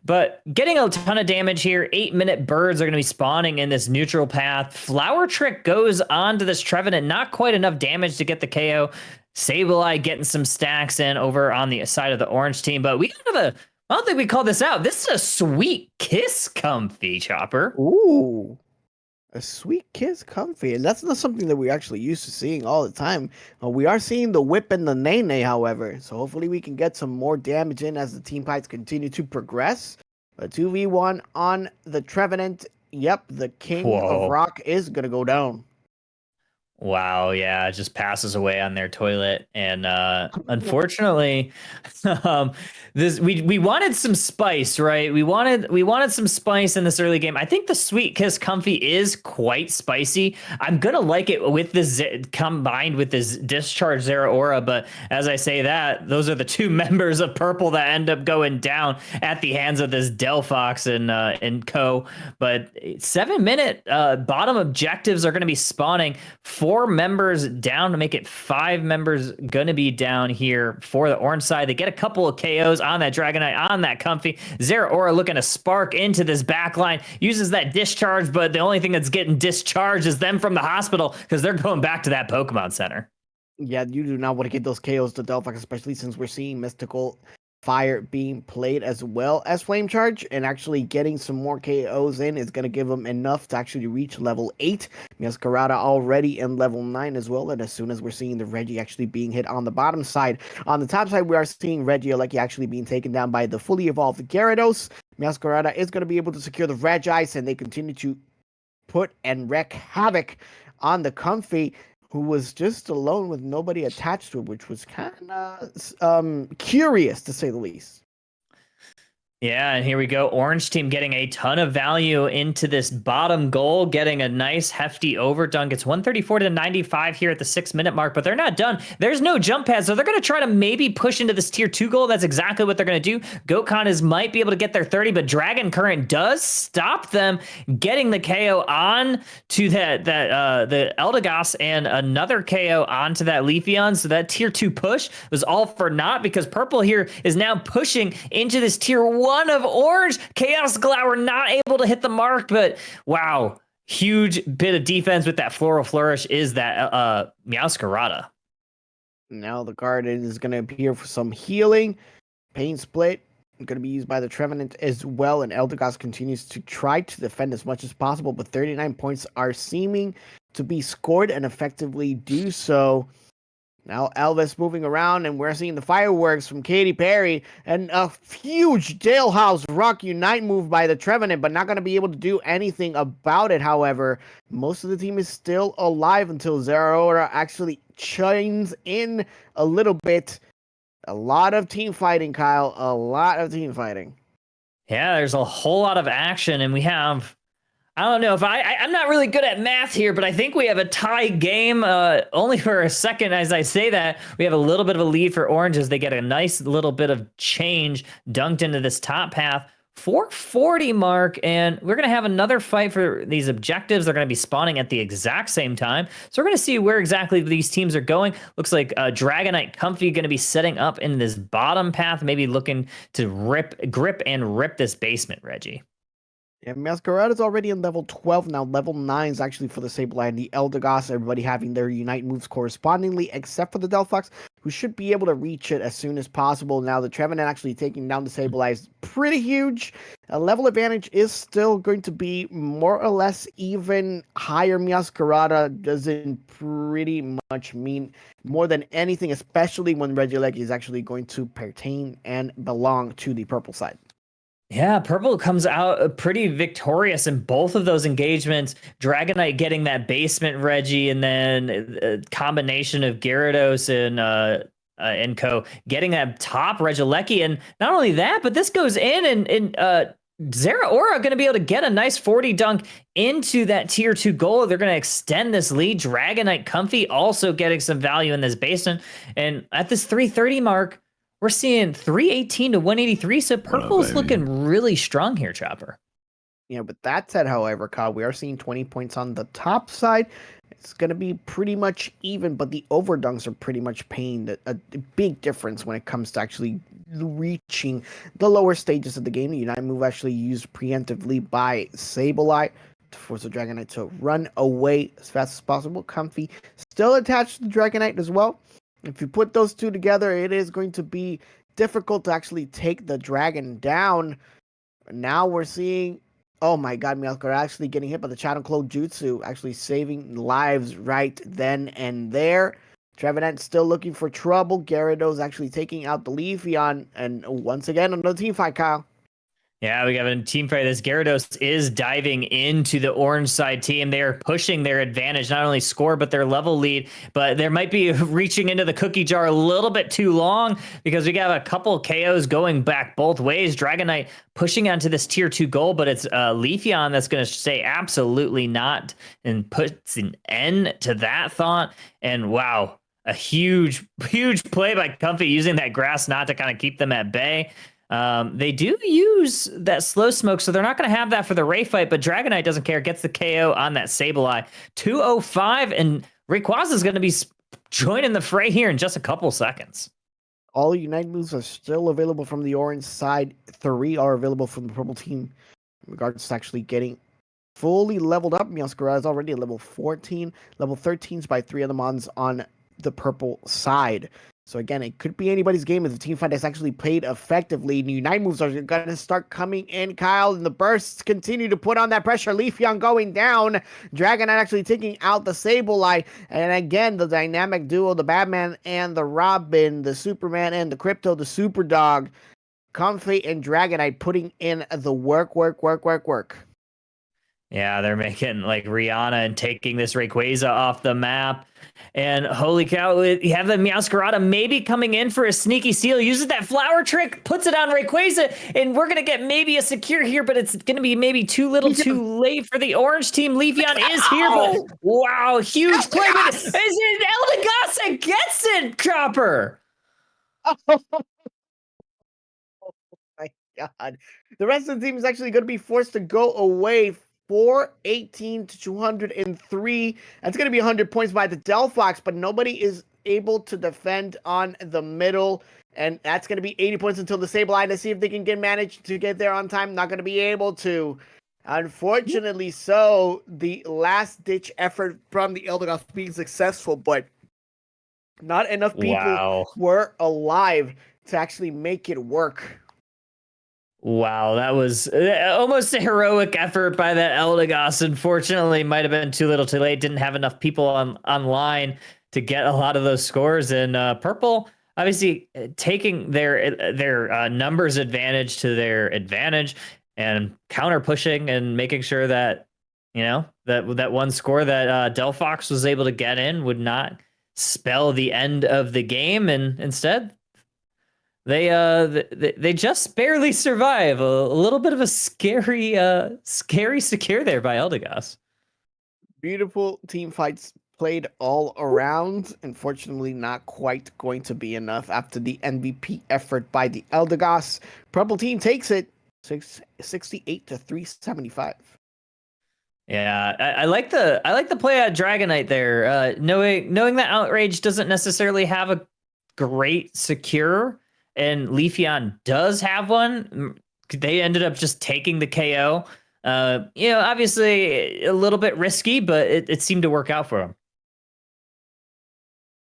But getting a ton of damage here. 8-minute birds are going to be spawning in this neutral path. Flower Trick goes on to this Trevenant. Not quite enough damage to get the KO. Sableye getting some stacks in over on the side of the orange team. But we have I don't think we called this out. This is a sweet kiss comfy, Chopper. Ooh, a sweet kiss comfy. And that's not something that we're actually used to seeing all the time. We are seeing the whip and the nay, however. So hopefully we can get some more damage in as the team fights continue to progress. A 2v1 on the Trevenant. Yep, the king of rock is going to go down. Wow, yeah, it just passes away on their toilet, and unfortunately, we wanted some spice, right? We wanted some spice in this early game. I think the Sweet Kiss Comfy is quite spicy. I'm gonna like it with this combined with this Discharge Zeraora, but as I say that, those are the two members of Purple that end up going down at the hands of this Delphox and co. But 7-minute bottom objectives are going to be spawning. 4 members down to make it 5 members going to be down here for the orange side. They get a couple of KOs on that Dragonite, on that Comfy. Zeraora looking to spark into this backline, uses that discharge, but the only thing that's getting discharged is them from the hospital because they're going back to that Pokemon Center. Yeah, you do not want to get those KOs to Delphox, especially since we're seeing Mystical Fire being played as well as Flame Charge, and actually getting some more KOs in is going to give them enough to actually reach level 8. Meowscarada already in level 9 as well, and as soon as we're seeing the Reggie actually being hit on the bottom side. On the top side, we are seeing Regieleki actually being taken down by the fully evolved Gyarados. Meowscarada is going to be able to secure the Regice, and they continue to put and wreak havoc on the Comfy, who was just alone with nobody attached to it, which was kind of curious, to say the least. Yeah, and here we go. Orange team getting a ton of value into this bottom goal, getting a nice hefty overdunk. It's 134-95 here at the 6-minute mark, but they're not done. There's no jump pad, so they're going to try to maybe push into this tier 2 goal. That's exactly what they're going to do. Goatcon might be able to get their 30, but Dragon Current does stop them getting the KO on to the Eldegoss and another KO onto that Leafeon. So that tier 2 push was all for naught because Purple here is now pushing into this tier 1 of orange. Chaos Glower not able to hit the mark, but wow, huge bit of defense with that Floral Flourish is that Meowscarada. Now the Garden is going to appear for some healing. Pain Split going to be used by the Trevenant as well, and Eldegoss continues to try to defend as much as possible, but 39 points are seeming to be scored and effectively do so. Now Elvis moving around, and we're seeing the fireworks from Katy Perry, and a huge Jailhouse Rock Unite move by the Trevenant, but not going to be able to do anything about it. However, most of the team is still alive until Zeraora actually chimes in a little bit. A lot of team fighting, Kyle. A lot of team fighting. Yeah, there's a whole lot of action, and we have I don't know if I'm not really good at math here, but I think we have a tie game. Only for a second, as I say that, we have a little bit of a lead for Orange as they get a nice little bit of change dunked into this top path. 440 mark, and we're going to have another fight for these objectives. They're going to be spawning at the exact same time. So we're going to see where exactly these teams are going. Looks like Dragonite Comfy going to be setting up in this bottom path, maybe looking to grip and rip this basement, Reggie. Yeah, Masquerade is already on level 12 now. Level 9 is actually for the Sableye and the Eldegoss. Everybody having their Unite moves correspondingly, except for the Delphox, who should be able to reach it as soon as possible. Now, the Trevenant actually taking down the Sableye is pretty huge. A level advantage is still going to be more or less even. Higher Masquerade doesn't pretty much mean more than anything, especially when Regieleki is actually going to pertain and belong to the purple side. Yeah, Purple comes out pretty victorious in both of those engagements. Dragonite getting that basement Reggie, and then a combination of Gyarados and co getting that top Regieleki. And not only that, but this goes in and Zeraora going to be able to get a nice 40 dunk into that tier 2 goal. They're going to extend this lead. Dragonite Comfy also getting some value in this basement. And at this 330 mark, we're seeing 318 to 183, so Purple is looking really strong here, Chopper. Yeah, with that said, however, Kyle, we are seeing 20 points on the top side. It's going to be pretty much even, but the overdunks are pretty much paying a big difference when it comes to actually reaching the lower stages of the game. The Unite move actually used preemptively by Sableye to force the Dragonite to run away as fast as possible. Comfy still attached to the Dragonite as well. If you put those two together, it is going to be difficult to actually take the dragon down. Now we're seeing, oh my god, Melkor actually getting hit by the Shadow Clone Jutsu, actually saving lives right then and there. Trevenant still looking for trouble. Gyarados actually taking out the Leafeon, and once again, another team fight, Kyle. Yeah, we got a team fight. This Gyarados is diving into the orange side team. They are pushing their advantage, not only score, but their level lead. But there might be reaching into the cookie jar a little bit too long because we got a couple KOs going back both ways. Dragonite pushing onto this tier 2 goal, but it's Leafeon that's going to say absolutely not and puts an end to that thought. And wow, a huge play by Comfy using that grass knot to kind of keep them at bay. They do use that slow smoke, so they're not going to have that for the Ray fight, but Dragonite doesn't care, gets the KO on that Sableye. 205, and Rayquaza is going to be joining the fray here in just a couple seconds. All Unite moves are still available from the orange side. 3 are available from the purple team. In regards to actually getting fully leveled up, Meowscarada is already at level 14. Level 13s by 3 of the mons on the purple side. So again, it could be anybody's game if the team fight is actually played effectively. New Unite moves are going to start coming in, Kyle, and the bursts continue to put on that pressure. Leafeon going down. Dragonite actually taking out the Sableye. And again, the dynamic duo, the Batman and the Robin, the Superman and the Crypto, the Superdog, Comfy and Dragonite putting in the work. Yeah, they're making like Rihanna and taking this Rayquaza off the map. And holy cow, you have the Meowscarada maybe coming in for a sneaky steal, uses that flower trick, puts it on Rayquaza, and we're going to get maybe a secure here, but it's going to be maybe too little too late for the orange team. Leafeon is here, but wow, huge play. But is it Eldegoss gets it, Chopper? Oh my god. The rest of the team is actually going to be forced to go away. 418 to 203. That's going to be 100 points by the Delphox, but nobody is able to defend on the middle. And that's going to be 80 points until the Sableye to see if they can manage to get there on time. Not going to be able to. Unfortunately so, the last-ditch effort from the Eldegoss being successful, but not enough people were alive to actually make it work. Wow, that was almost a heroic effort by that Eldegoss. Unfortunately, might have been too little too late. Didn't have enough people online to get a lot of those scores. And Purple, obviously, taking their numbers advantage to their advantage and counter pushing and making sure that, you know, that one score that Delphox was able to get in would not spell the end of the game. And instead, They just barely survive. A little bit of a scary secure there by Eldegoss. Beautiful team fights played all around. Unfortunately, not quite going to be enough after the MVP effort by the Eldegoss. Purple team takes it 68 to 375. Yeah, I like the play at Dragonite there. Knowing that Outrage doesn't necessarily have a great secure, and Leafeon does have one. They ended up just taking the KO. Obviously a little bit risky, but it seemed to work out for them.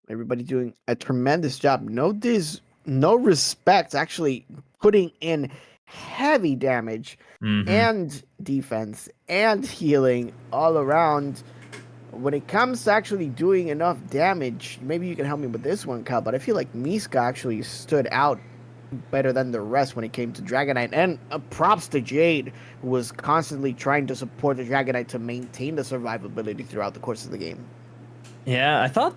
Everybody doing a tremendous job. No respect, actually putting in heavy damage and defense and healing all around. When it comes to actually doing enough damage, maybe you can help me with this one, Kyle, but I feel like Miska actually stood out better than the rest when it came to Dragonite. And props to Jade, who was constantly trying to support the Dragonite to maintain the survivability throughout the course of the game. Yeah, I thought.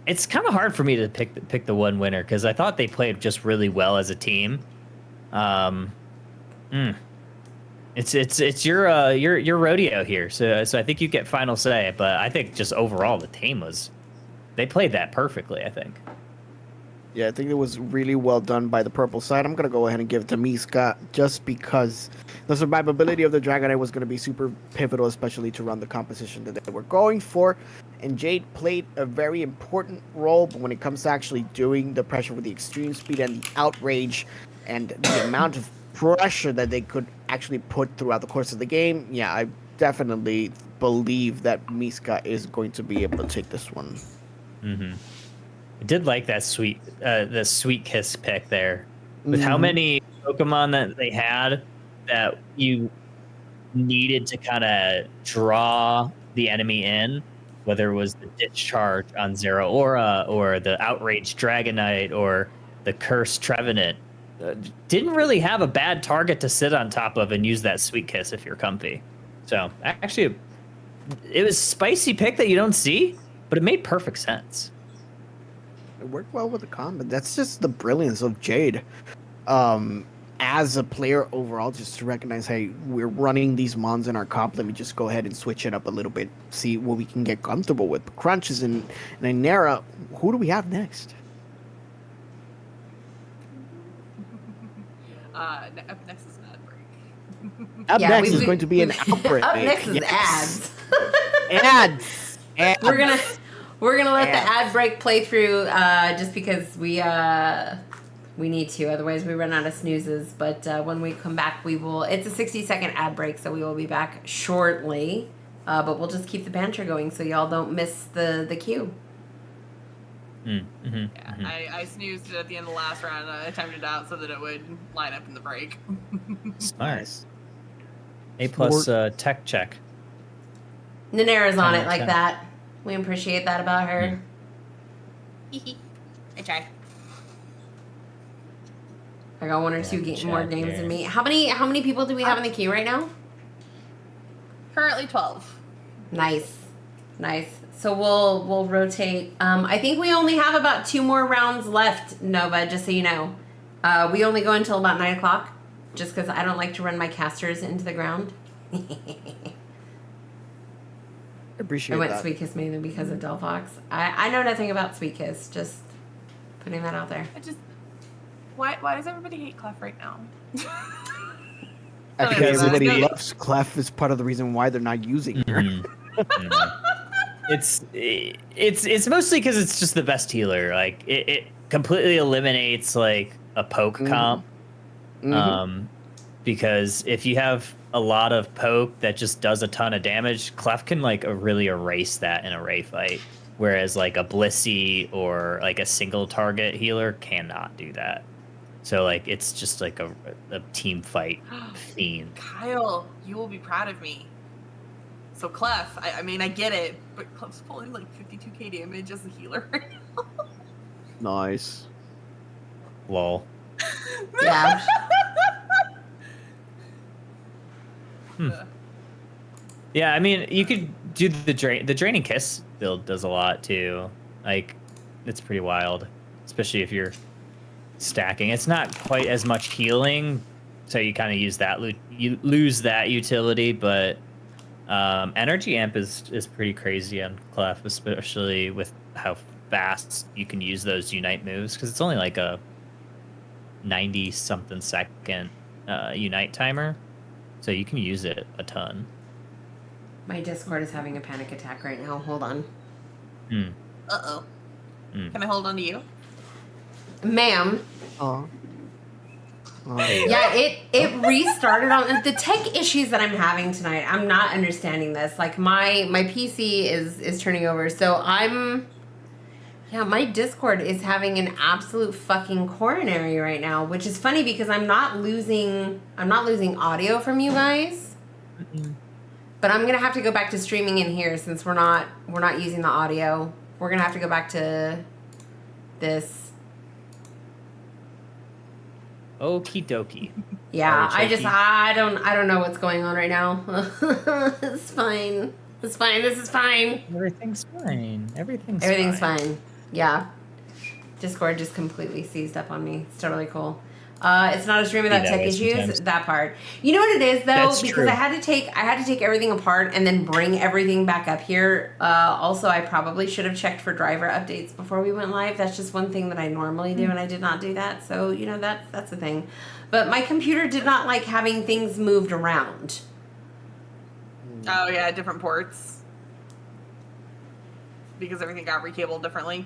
It's kind of hard for me to pick the one winner because I thought they played just really well as a team. It's your rodeo here, so I think you get final say. But I think just overall the team they played that perfectly. I think. Yeah, I think it was really well done by the purple side. I'm going to go ahead and give it to Miska just because the survivability of the Dragonite was going to be super pivotal, especially to run the composition that they were going for. And Jade played a very important role, but when it comes to actually doing the pressure with the extreme speed and the outrage and the amount of pressure that they could actually put throughout the course of the game, yeah, I definitely believe that Miska is going to be able to take this one. Mm-hmm. I did like that the sweet kiss pick there, with how many Pokemon that they had that you needed to kind of draw the enemy in, whether it was the Discharge on Zeraora or the Outraged Dragonite or the Cursed Trevenant. Didn't really have a bad target to sit on top of and use that sweet kiss if you're comfy. So actually, it was a spicy pick that you don't see, but it made perfect sense. It worked well with the combat. That's just the brilliance of Jade. As a player overall, just to recognize, hey, we're running these mons in our comp. Let me just go ahead and switch it up a little bit, see what we can get comfortable with. Crunch is in Inera. Who do we have next? Up next is an ad break. Up next is going to be an outbreak. Up next is ads. Ads. We're gonna let the ad break play through just because we need to. Otherwise, we run out of snoozes. But when we come back, we will. It's a 60-second ad break, so we will be back shortly. But we'll just keep the banter going so y'all don't miss the cue. I snoozed it at the end of the last round. I timed it out so that it would line up in the break. Nice. A+ tech check. Nanera's on it like that. We appreciate that about her. I tried. I got one or two more games than me. How many people do we have in the queue right now? Currently 12. Nice. So we'll rotate. I think we only have about 2 more rounds left, Nova, just so you know. We only go until about 9 o'clock, just because I don't like to run my casters into the ground. Appreciate I went that. Sweet Kiss mainly because of Delphox. I know nothing about Sweet Kiss, just putting that out there. Why does everybody hate Clef right now? I think everybody loves Clef is part of the reason why they're not using her. It's mostly because it's just the best healer. Like it completely eliminates like a poke comp. Because if you have a lot of poke that just does a ton of damage, Clef can like really erase that in a Ray fight. Whereas like a Blissey or like a single target healer cannot do that. So like it's just like a team fight fiend. Kyle, you will be proud of me. So Clef, I mean I get it, but Clef's pulling like 52k damage as a healer right now. Nice. Lol. Yeah. Yeah, I mean, you could do the draining kiss build does a lot too. Like, it's pretty wild. especially if you're stacking. It's not quite as much healing, so you kind of use that. You lose that utility, but energy amp is pretty crazy on Clef, especially with how fast you can use those unite moves, because it's only like a 90 something second unite timer, so you can use it a ton. My Discord is having a panic attack right now. Hold on. Uh-oh. Mm. Can I hold on to you? Ma'am. Oh. Yeah, it restarted on the tech issues that I'm having tonight. I'm not understanding this. Like my PC is turning over, so my Discord is having an absolute fucking coronary right now, which is funny because I'm not losing audio from you guys. But I'm gonna have to go back to streaming in here since we're not using the audio. We're gonna have to go back to this. Okie dokie. Yeah, Artichoke. I don't know what's going on right now. It's fine. It's fine. This is fine. Everything's fine. Everything's fine. Yeah. Discord just completely seized up on me. It's totally cool. It's not a stream without tech issues. Sometimes. That part. You know what it is though, That's because true. I had to take everything apart and then bring everything back up here. Also, I probably should have checked for driver updates before we went live. That's just one thing that I normally do, and I did not do that. So that's the thing. But my computer did not like having things moved around. Oh yeah, different ports. Because everything got recabled differently.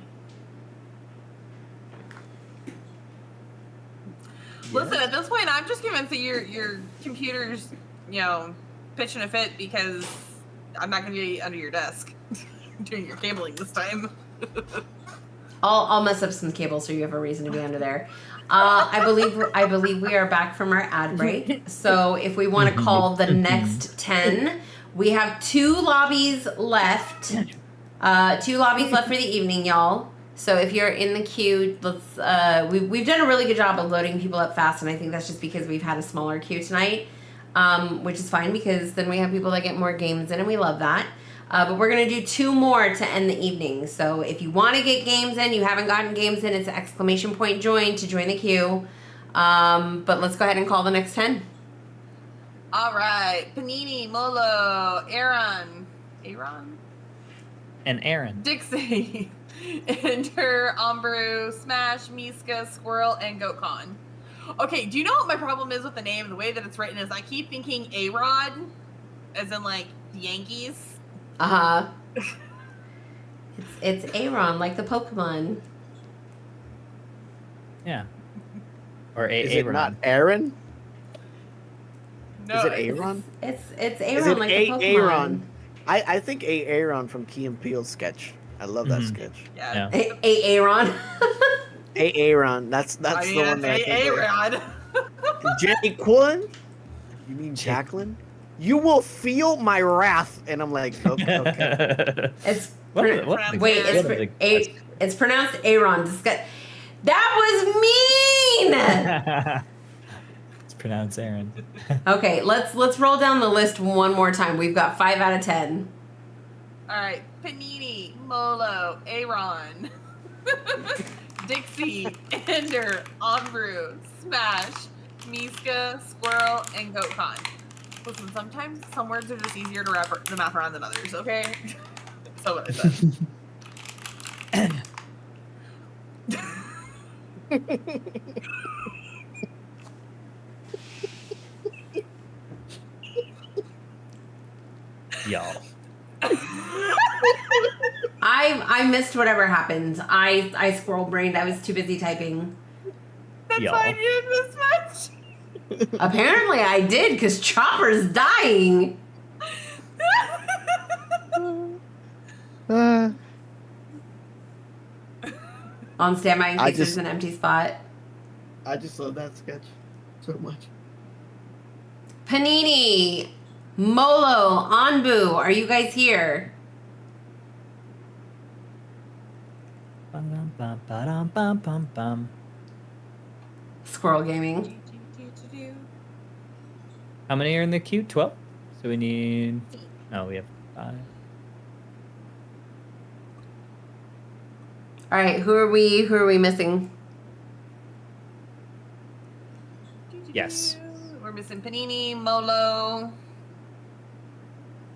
Listen, at this point, I'm just convinced that your computer's, pitching a fit because I'm not going to be under your desk doing your cabling this time. I'll mess up some cables so you have a reason to be under there. I believe we are back from our ad break. So if we want to call the next 10, we have 2 lobbies left. 2 lobbies left for the evening, y'all. So if you're in the queue, let's we've done a really good job of loading people up fast, and I think that's just because we've had a smaller queue tonight, which is fine because then we have people that get more games in, and we love that. But we're gonna do 2 more to end the evening. So if you want to get games in, you haven't gotten games in, it's ! join to join the queue. But let's go ahead and call the next 10. All right, Panini, Molo, Aaron, And Aaron. Dixie, Enter, Ombru, Smash, Miska, Squirrel, and GoatCon. Okay, do you know what my problem is with the name? The way that it's written is I keep thinking A-Rod, as in like the Yankees. Uh-huh. It's Aaron, like the Pokemon. Yeah. Or Is it Aaron. not Aaron? No, Is it Aaron? It's Is Aaron, it like the Pokemon. Aaron? I think Aaron from Key and Peele sketch. I love that sketch. Yeah. Yeah. Aaron. Aaron. That's the one that I think of. Jenny Quillen? You mean Jacqueline? You will feel my wrath, and I'm like, okay. It's What pr- are the- what are the- wait, what are the- it's pronounced Aaron. That was mean. It's pronounced Aaron. Okay, let's roll down the list one more time. We've got 5 out of 10. All right, Panini, Molo, Aaron, Dixie, Ender, Ombru, Smash, Miska, Squirrel, and GoatCon. Listen, sometimes some words are just easier to wrap the math around than others, okay? So what I said. Y'all. I missed whatever happened. I squirrel brained. I was too busy typing. That's Y'all. fine, you didn't miss much. Apparently I did because Chopper's dying. On standby in case there's an empty spot. I just love that sketch so much. Panini, Molo, Anbu, are you guys here? Bum. Squirrel Gaming. How many are in the queue? 12? So we need... Oh, we have 5. All right, who are we missing? Yes. We're missing Panini, Molo.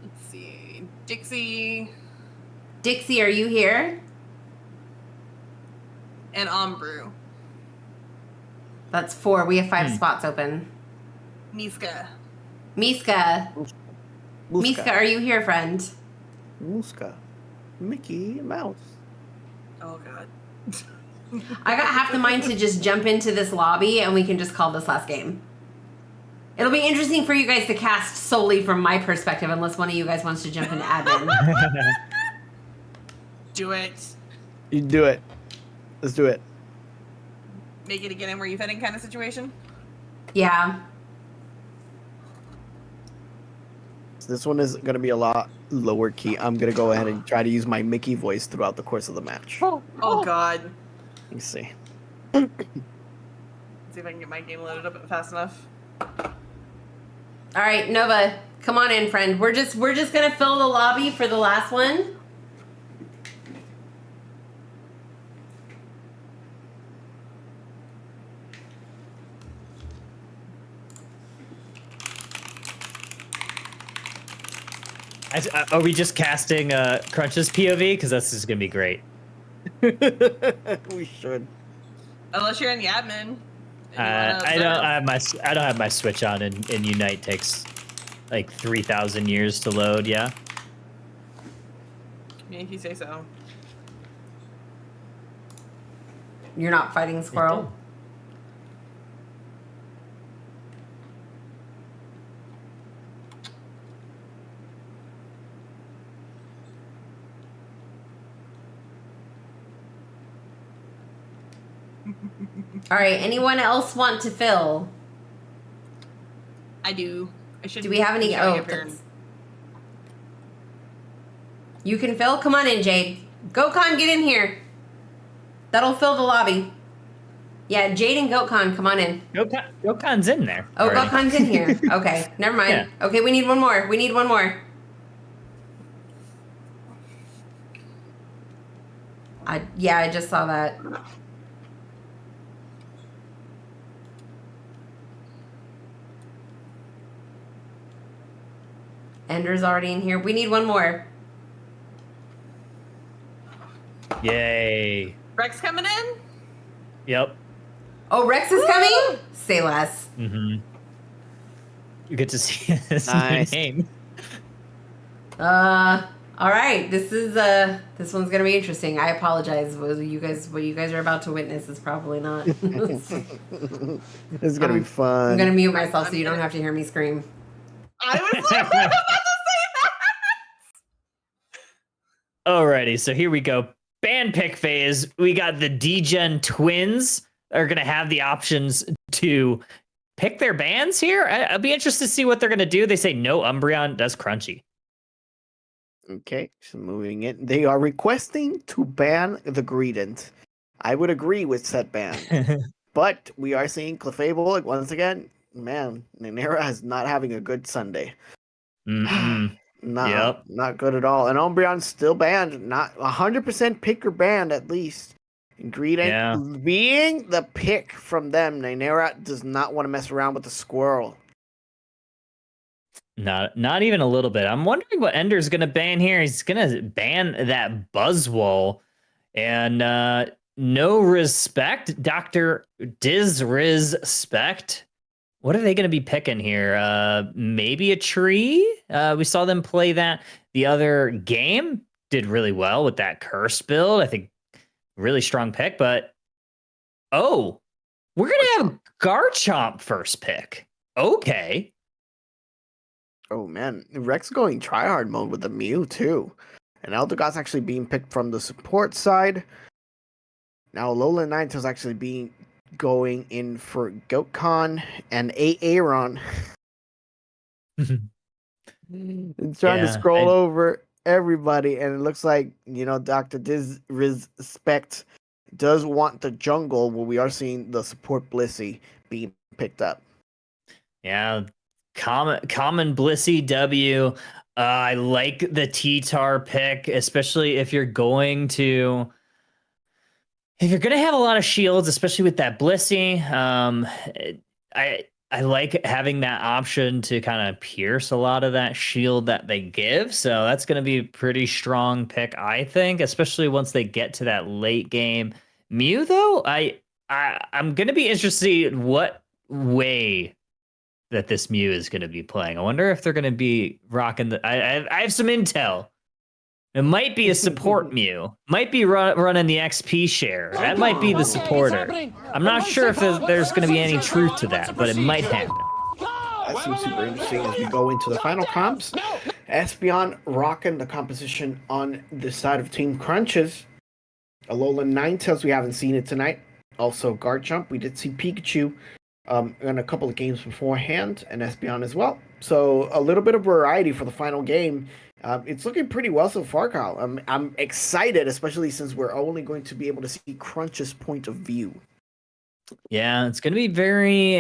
Let's see. Dixie Dixie, are you here? and Ombru. That's 4. We have 5 spots open. Miska. Miska. Miska, are you here, friend? Muska. Mickey Mouse. Oh god. I got half the mind to just jump into this lobby and we can just call this last game. It'll be interesting for you guys to cast solely from my perspective, unless one of you guys wants to jump into admin. Do it. You do it. Let's do it. Make it a get in where you fit in kind of situation. Yeah. This one is going to be a lot lower key. I'm going to go ahead and try to use my Mickey voice throughout the course of the match. Oh god. Let me see. Let's see if I can get my game loaded up fast enough. All right, Nova, come on in, friend. We're just gonna fill the lobby for the last one. Are we just casting Crunch's POV? Because that's just gonna be great. We should. Unless you're in the admin. I don't have my Switch on, and Unite takes like 3,000 years to load. Yeah. I mean, if you say so. You're not fighting Squirrel. All right, anyone else want to fill? I do. I should. Do we have any? Oh, you can fill? Come on in, Jade. GoatCon, get in here. That'll fill the lobby. Yeah, Jade and GoatCon, come on in. GoatCon's in there. Oh, already. GoatCon's in here. Okay, never mind. Yeah. Okay, we need one more. We need one more. I just saw that. Ender's already in here. We need one more. Yay. Rex coming in? Yep. Oh, Rex is coming? Say less. Mm-hmm. You get to see his Nice. name. All right. This one's gonna be interesting. I apologize. What you guys are about to witness is probably not. This is going to be fun. I'm gonna mute myself so you don't have to hear me scream. I was like, about to say that. Alrighty, so here we go. Band pick phase. We got the D-Gen twins are going to have the options to pick their bands here. I'll be interested to see what they're going to do. They say no Umbreon does Crunchy. Okay, so moving it. They are requesting to ban the Greedent. I would agree with said ban. But we are seeing Clefable once again. Man, Nanera is not having a good Sunday. Not good at all. And Umbreon's still banned. Not 100% picker banned at least. And Greedent being the pick from them, Nanera does not want to mess around with the Squirrel. Not even a little bit. I'm wondering what Ender's going to ban here. He's going to ban that Buzzwole. And no respect. Dr. Disrespect. What are they going to be picking here? Maybe a tree? We saw them play that the other game. Did really well with that curse build. I think really strong pick. But, we're going to have Garchomp first pick. Okay. Oh man, Rex going tryhard mode with the Mew too. And Eldegoss actually being picked from the support side. Now Lola Ninetales actually going in for GoatCon and Aaron. Trying to scroll over everybody, and it looks like, Dr. Disrespect does want the jungle, where we are seeing the support Blissey being picked up. Yeah, common Blissey W. I like the T-Tar pick, especially if you're going to if you're gonna have a lot of shields, especially with that Blissey, I like having that option to kind of pierce a lot of that shield that they give. So that's gonna be a pretty strong pick, I think, especially once they get to that late game. Mew, though, I'm gonna be interested in what way that this Mew is gonna be playing. I wonder if they're gonna be rocking the. I have some intel. It might be a support Mew. Might be running the XP share. That might be the supporter. I'm not sure if there's going to be any truth to that, but it might happen. That seems super interesting as we go into the final comps. Espeon rocking the composition on the side of Team Crunches. Alolan Ninetales, we haven't seen it tonight. Also Garchomp, we did see Pikachu in a couple of games beforehand, and Espeon as well. So a little bit of variety for the final game. It's looking pretty well so far, Kyle. I'm excited, especially since we're only going to be able to see Crunch's point of view. Yeah, it's going to be very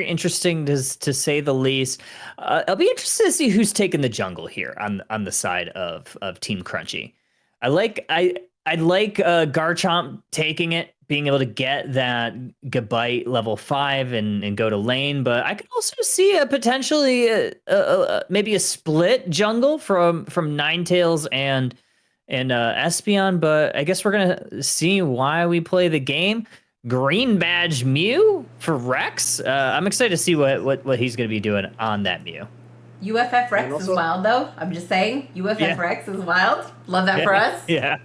interesting to say the least. I'll be interested to see who's taking the jungle here on the side of Team Crunchy. I like Garchomp taking it, being able to get that Gabite level 5 and go to lane, but I could also see a potentially maybe a split jungle from Ninetales and Espeon, but I guess we're gonna see why we play the game. Green badge Mew for Rex. I'm excited to see what he's gonna be doing on that Mew. UFF Rex is wild, though. I'm just saying, UFF Rex is wild. Love that for us. Yeah.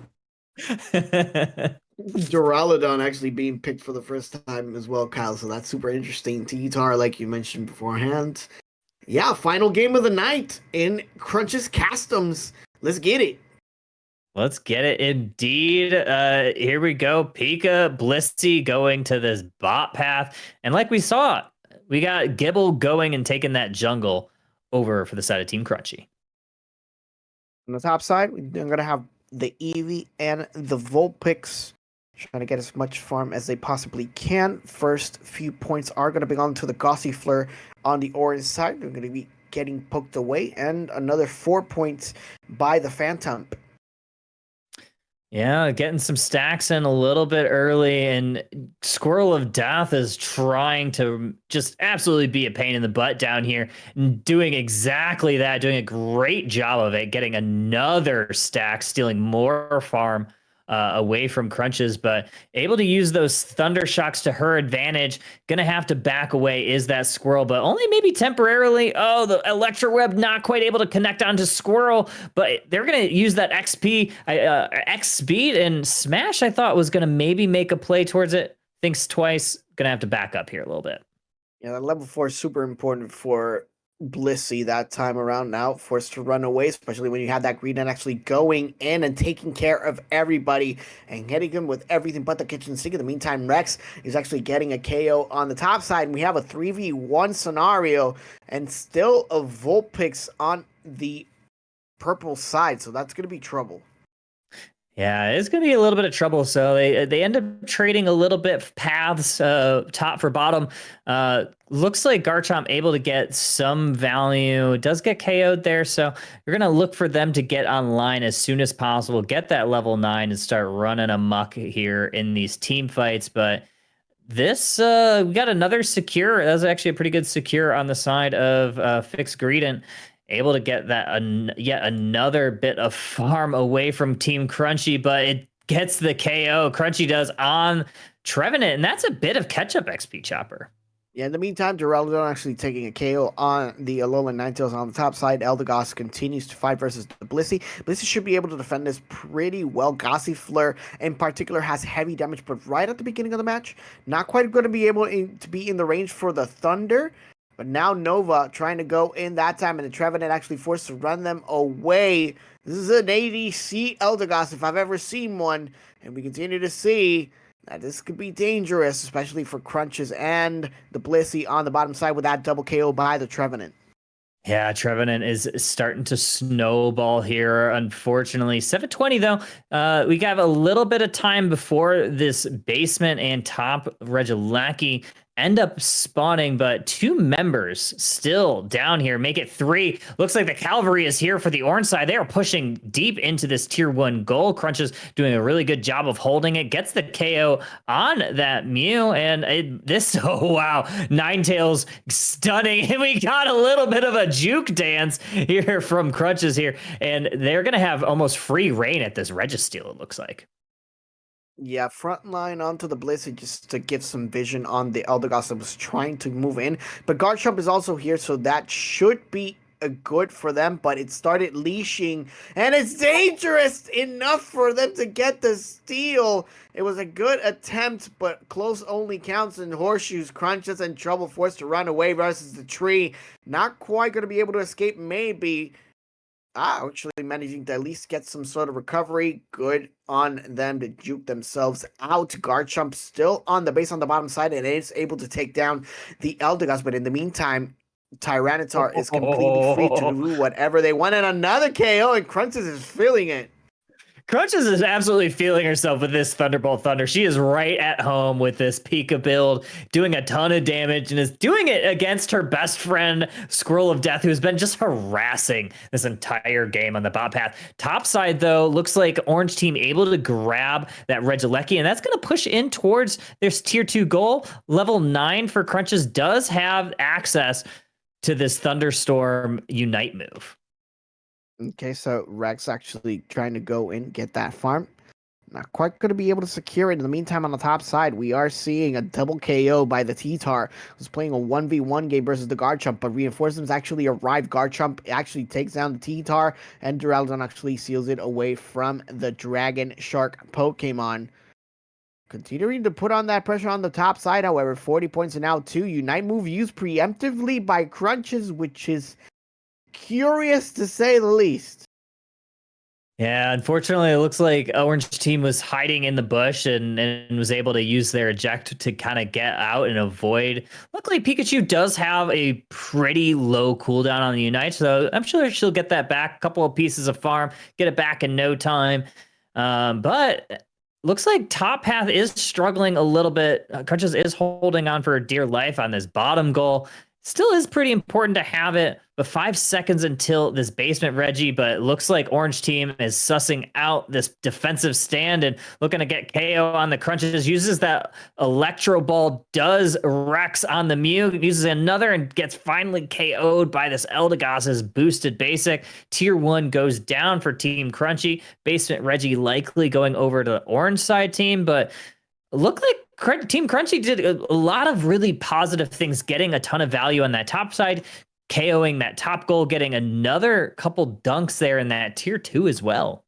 Duraludon actually being picked for the first time as well, Kyle, so that's super interesting. T-Tar, like you mentioned beforehand. Yeah, final game of the night in Crunch's Customs. Let's get it. Let's get it indeed. Here we go. Pika, Blissey going to this bot path. And like we saw, we got Gibble going and taking that jungle over for the side of Team Crunchy. On the top side, we're going to have the Eevee and the Vulpix trying to get as much farm as they possibly can. First few points are going to be on to the Gossifleur on the orange side. They're going to be getting poked away, and another 4 points by the Phantom. Yeah, getting some stacks in a little bit early, and Squirrel of Death is trying to just absolutely be a pain in the butt down here, and doing exactly that, doing a great job of it, getting another stack, stealing more farm away from Crunches, but able to use those Thunder Shocks to her advantage. Gonna have to back away is that Squirrel, but only maybe temporarily. Oh, the Electro Web not quite able to connect onto Squirrel, but they're gonna use that XP, X speed, and Smash I thought was gonna maybe make a play towards it. Thinks twice, gonna have to back up here a little bit. Yeah, that level 4 is super important for Blissey that time around now, forced to run away, especially when you have that Greedent actually going in and taking care of everybody and hitting him with everything but the kitchen sink. In the meantime, Rex is actually getting a KO on the top side, and we have a 3v1 scenario and still a Vulpix on the purple side, so that's going to be trouble. Yeah, it's going to be a little bit of trouble. So they end up trading a little bit paths, top for bottom. Looks like Garchomp able to get some value. Does get KO'd there. So you're going to look for them to get online as soon as possible, get that level 9 and start running amok here in these team fights. But this, we got another secure. That was actually a pretty good secure on the side of Fixed Greedent. Able to get that yet another bit of farm away from Team Crunchy, but it gets the KO. Crunchy does on Trevenant, and that's a bit of catch-up XP, Chopper. Yeah, in the meantime, Duraludon actually taking a KO on the Alolan Ninetales on the top side. Eldegoss continues to fight versus the Blissey. Blissey should be able to defend this pretty well. Gossifleur, in particular, has heavy damage, but right at the beginning of the match, not quite going to be able to be in the range for the Thunder. But now Nova trying to go in that time, and the Trevenant actually forced to run them away. This is an ADC Eldegoss if I've ever seen one. And we continue to see that this could be dangerous, especially for Crunches and the Blissey on the bottom side with that double KO by the Trevenant. Yeah, Trevenant is starting to snowball here, unfortunately. 720, though. We got a little bit of time before this basement and top Regieleki end up spawning, but 2 members still down here make it 3. Looks like the cavalry is here for the orange side. They are pushing deep into this tier 1 goal. Crunch is doing a really good job of holding it, gets the KO on that Mew, and oh wow, Ninetales stunning. And we got a little bit of a juke dance here from Crunches here, and they're gonna have almost free reign at this Registeel, it looks like. Yeah, front line onto the Blizzard just to give some vision on the Eldegoss that was trying to move in. But Garchomp is also here, so that should be a good for them. But it started leashing, and it's dangerous enough for them to get the steal. It was a good attempt, but close only counts, and Horseshoes Crunches in trouble, forced to run away versus the tree. Not quite going to be able to escape, maybe. Actually managing to at least get some sort of recovery. Good on them to juke themselves out. Garchomp still on the base on the bottom side and is able to take down the Eldegoss. But in the meantime, Tyranitar is completely free to do whatever they want. And another KO, and Crunches is feeling it. Crunches is absolutely feeling herself with this Thunderbolt Thunder. She is right at home with this Pika build, doing a ton of damage, and is doing it against her best friend, Scroll of Death, who's been just harassing this entire game on the bot path. Top side, though, looks like Orange Team able to grab that Regieleki, and that's going to push in towards their tier 2 goal. Level 9 for Crunches does have access to this Thunderstorm Unite move. Okay, so Rex actually trying to go in, get that farm. Not quite going to be able to secure it. In the meantime, on the top side, we are seeing a double KO by the T-Tar, who's playing a 1v1 game versus the Garchomp, but reinforcements actually arrive. Garchomp actually takes down the T-Tar, and Duraludon actually seals it away from the Dragon Shark Pokemon. Continuing to put on that pressure on the top side, however, 40 points and now 2. Unite move used preemptively by Crunches, which is curious to say the least. Yeah, unfortunately, it looks like Orange Team was hiding in the bush and was able to use their eject to kind of get out and avoid. Luckily, Pikachu does have a pretty low cooldown on the Unite, so I'm sure she'll get that back. A couple of pieces of farm, get it back in no time. But looks like top path is struggling a little bit. Crunches is holding on for dear life on this bottom goal. Still is pretty important to have it, but 5 seconds until this basement Reggie, but it looks like Orange Team is sussing out this defensive stand and looking to get KO on the Crunches. Uses that Electro Ball, does Rex on the Mew, uses another and gets finally KO'd by this Eldegoss's boosted basic. Tier 1 goes down for Team Crunchy. Basement Reggie likely going over to the orange side team, but look like Team Crunchy did a lot of really positive things, getting a ton of value on that top side, KOing that top goal, getting another couple dunks there in that tier 2 as well.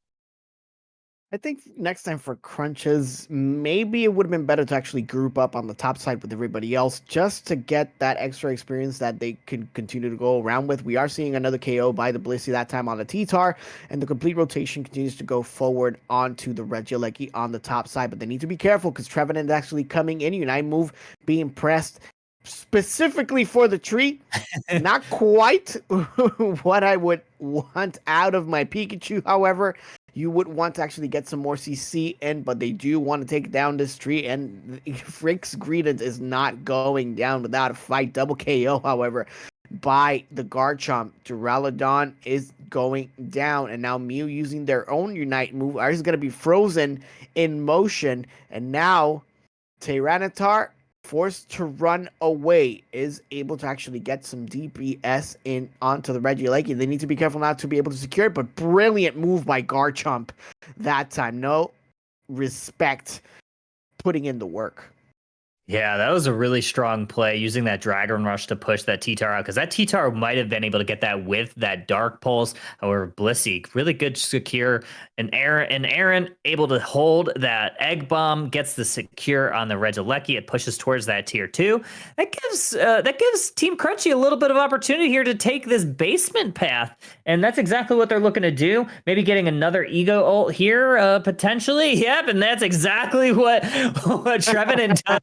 I think next time for Crunches, maybe it would have been better to actually group up on the top side with everybody else just to get that extra experience that they can continue to go around with. We are seeing another KO by the Blissey, that time on the T-Tar, and the complete rotation continues to go forward onto the Regieleki on the top side. But they need to be careful because Trevenant is actually coming in. Unite move being pressed specifically for the tree. Not quite what I would want out of my Pikachu, however. You would want to actually get some more CC in, but they do want to take down this tree, and Frick's Greedent is not going down without a fight. Double KO, however, by the Garchomp. Duraludon is going down, and now Mew using their own Unite move is going to be frozen in motion, and now Tyranitar, forced to run away, is able to actually get some DPS in onto the Regieleki. They need to be careful not to be able to secure it, but brilliant move by Garchomp that time. No respect, putting in the work. Yeah, that was a really strong play, using that Dragon Rush to push that T-Tar out, because that T-Tar might have been able to get that with that Dark Pulse. However, Blissey, really good secure, and Aaron able to hold that Egg Bomb, gets the secure on the Regieleki. It pushes towards that tier 2. That gives Team Crunchy a little bit of opportunity here to take this basement path, and that's exactly what they're looking to do. Maybe getting another Ego ult here, potentially. Yep, and that's exactly what Trevenant does.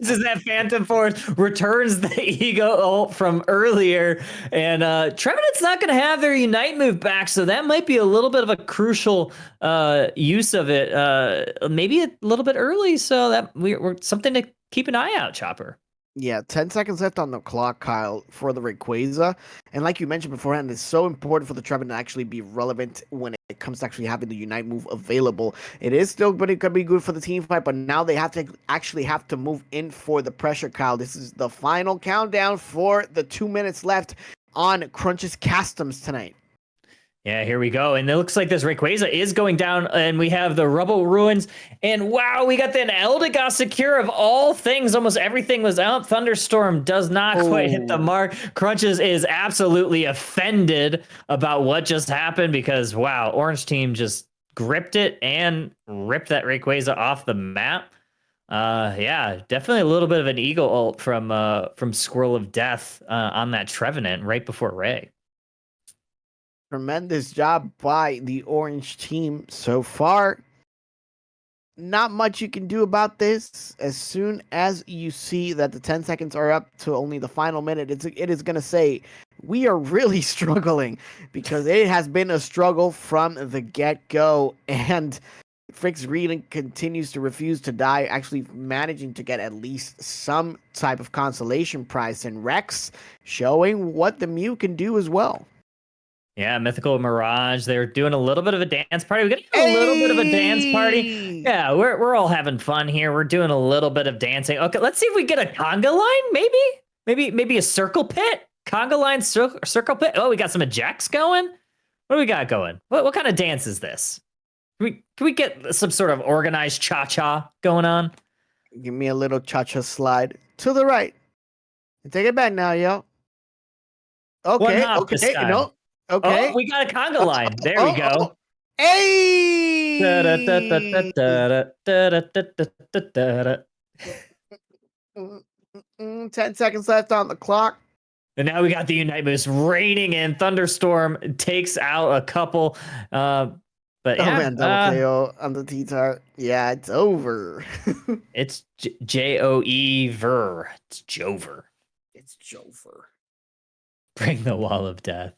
This is that Phantom Force, returns the Ego ult from earlier, and Trevenant's not going to have their Unite move back, so that might be a little bit of a crucial use of it. Maybe a little bit early, so that we're something to keep an eye out, Chopper. Yeah, 10 seconds left on the clock, Kyle, for the Rayquaza. And like you mentioned beforehand, it's so important for the Trevin to actually be relevant when it comes to actually having the Unite move available. It is still going to be good for the team fight, but now they have to actually have to move in for the pressure, Kyle. This is the final countdown for the 2 minutes left on Crunch's Customs tonight. Yeah, here we go. And it looks like this Rayquaza is going down, and we have the Rubble Ruins. And wow, we got the Eldegoss secure of all things. Almost everything was out. Thunderstorm does not quite hit the mark. Crunches is absolutely offended about what just happened because, wow, Orange Team just gripped it and ripped that Rayquaza off the map. Yeah, definitely a little bit of an Eagle ult from Squirrel of Death on that Trevenant right before Ray. Tremendous job by the Orange team so far. Not much you can do about this. As soon as you see that the 10 seconds are up to only the final minute, it is going to say, we are really struggling because it has been a struggle from the get-go. And Frix Reading continues to refuse to die, actually managing to get at least some type of consolation prize. And Rex showing what the Mew can do as well. Yeah, Mythical Mirage. They're doing a little bit of a dance party. We're getting a little bit of a dance party. Yeah, we're all having fun here. We're doing a little bit of dancing. Okay, let's see if we get a conga line. Maybe a circle pit. Conga line circle pit. Oh, we got some ejects going. What do we got going? What kind of dance is this? Can we get some sort of organized cha-cha going on? Give me a little cha-cha slide to the right. Take it back now, yo. Okay, okay, no. Okay. Oh, we got a conga line. There we go. Hey! 10 seconds left on the clock. And now we got the Unite Moose raining in. Thunderstorm takes out a couple. But yeah. Oh man, double KO on the T-Tar. Yeah, it's over. It's Joe-ver. It's Jover. It's Jover. Bring the wall of death.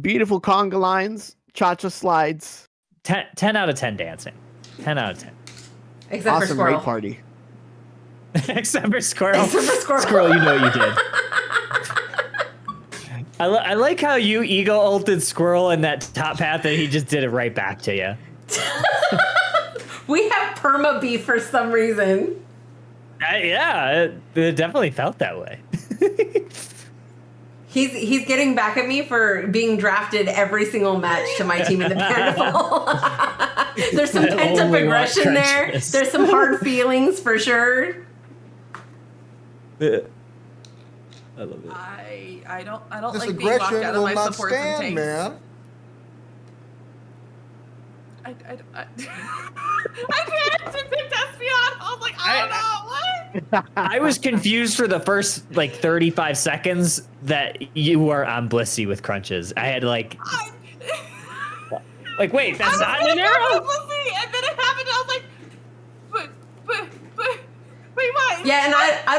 Beautiful conga lines, cha-cha slides. 10 out of 10 dancing. 10 out of 10. Except awesome for Squirrel. raid party. Except for Squirrel. Except for Squirrel. Squirrel, you know what you did. I like how you ego ulted Squirrel in that top path and he just did it right back to you. We have perma beef for some reason. Yeah, it definitely felt that way. He's getting back at me for being drafted every single match to my team in the Pandaval. There's some pent-up aggression there. There's some hard feelings for sure. I love it. I don't This like being locked aggression out of will my not supports and stand, tanks. man. I can't pick Espeon. I was like, I don't know what. I was confused for the first like 35 seconds that you were on Blissey with Crunches. I had like wait, that's not an arrow? And then it happened. I was like, but wait, what? Yeah, and I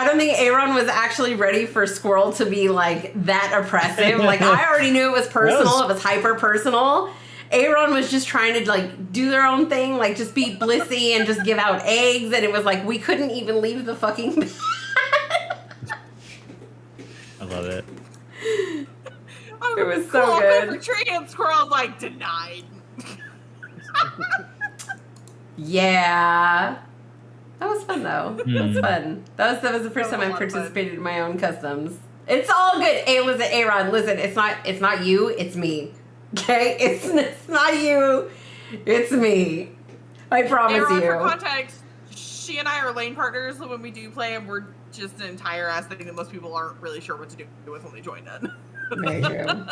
don't think Aaron was actually ready for Squirrel to be like that oppressive. Like I already knew it was personal. It was hyper personal. Aaron was just trying to like do their own thing, like just be Blissey and just give out eggs, and it was like we couldn't even leave the fucking bed. I love it. It was so good. For tree and Squirrel like denied. Yeah. That was fun though. That was fun. That was the first time I participated in my own customs. It's all good. Hey, listen, Aaron, listen, it's not you, it's me. Okay? It's not you. It's me. I promise Aaron, you. for context, she and I are lane partners when we do play, and we're just an entire ass thing that most people aren't really sure what to do with when they join in. Very true.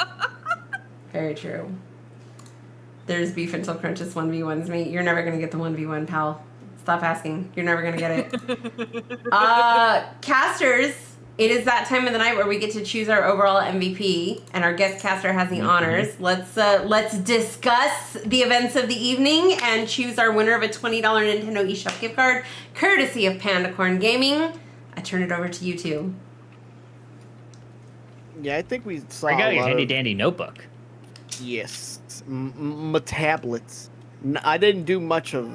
Very true. There's beef until Crunches 1v1s me. You're never gonna get the 1v1, pal. Stop asking. You're never gonna get it. Casters, it is that time of the night where we get to choose our overall MVP, and our guest caster has the honors. Let's discuss the events of the evening and choose our winner of a $20 Nintendo eShop gift card, courtesy of Pandacorn Gaming. I turn it over to you two. Yeah, I think we saw I got a your lot handy of, dandy notebook. yes, my tablets. I didn't do much of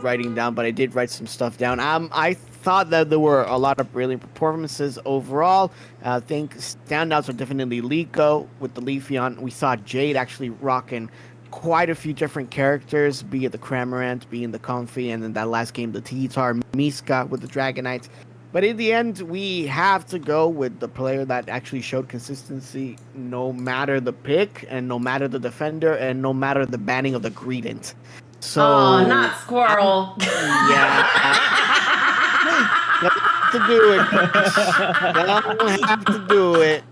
writing down, but I did write some stuff down. I thought that there were a lot of brilliant performances overall. I think standouts are definitely Liko with the Leafeon. We saw Jade actually rocking quite a few different characters, be it the Cramorant, be it the Comfy, and then that last game, the T-Tar, Miska with the Dragonite. But in the end, we have to go with the player that actually showed consistency no matter the pick, and no matter the defender, and no matter the banning of the Greedent. So, Oh, not Squirrel. yeah. Don't have to do it. Don't have to do it.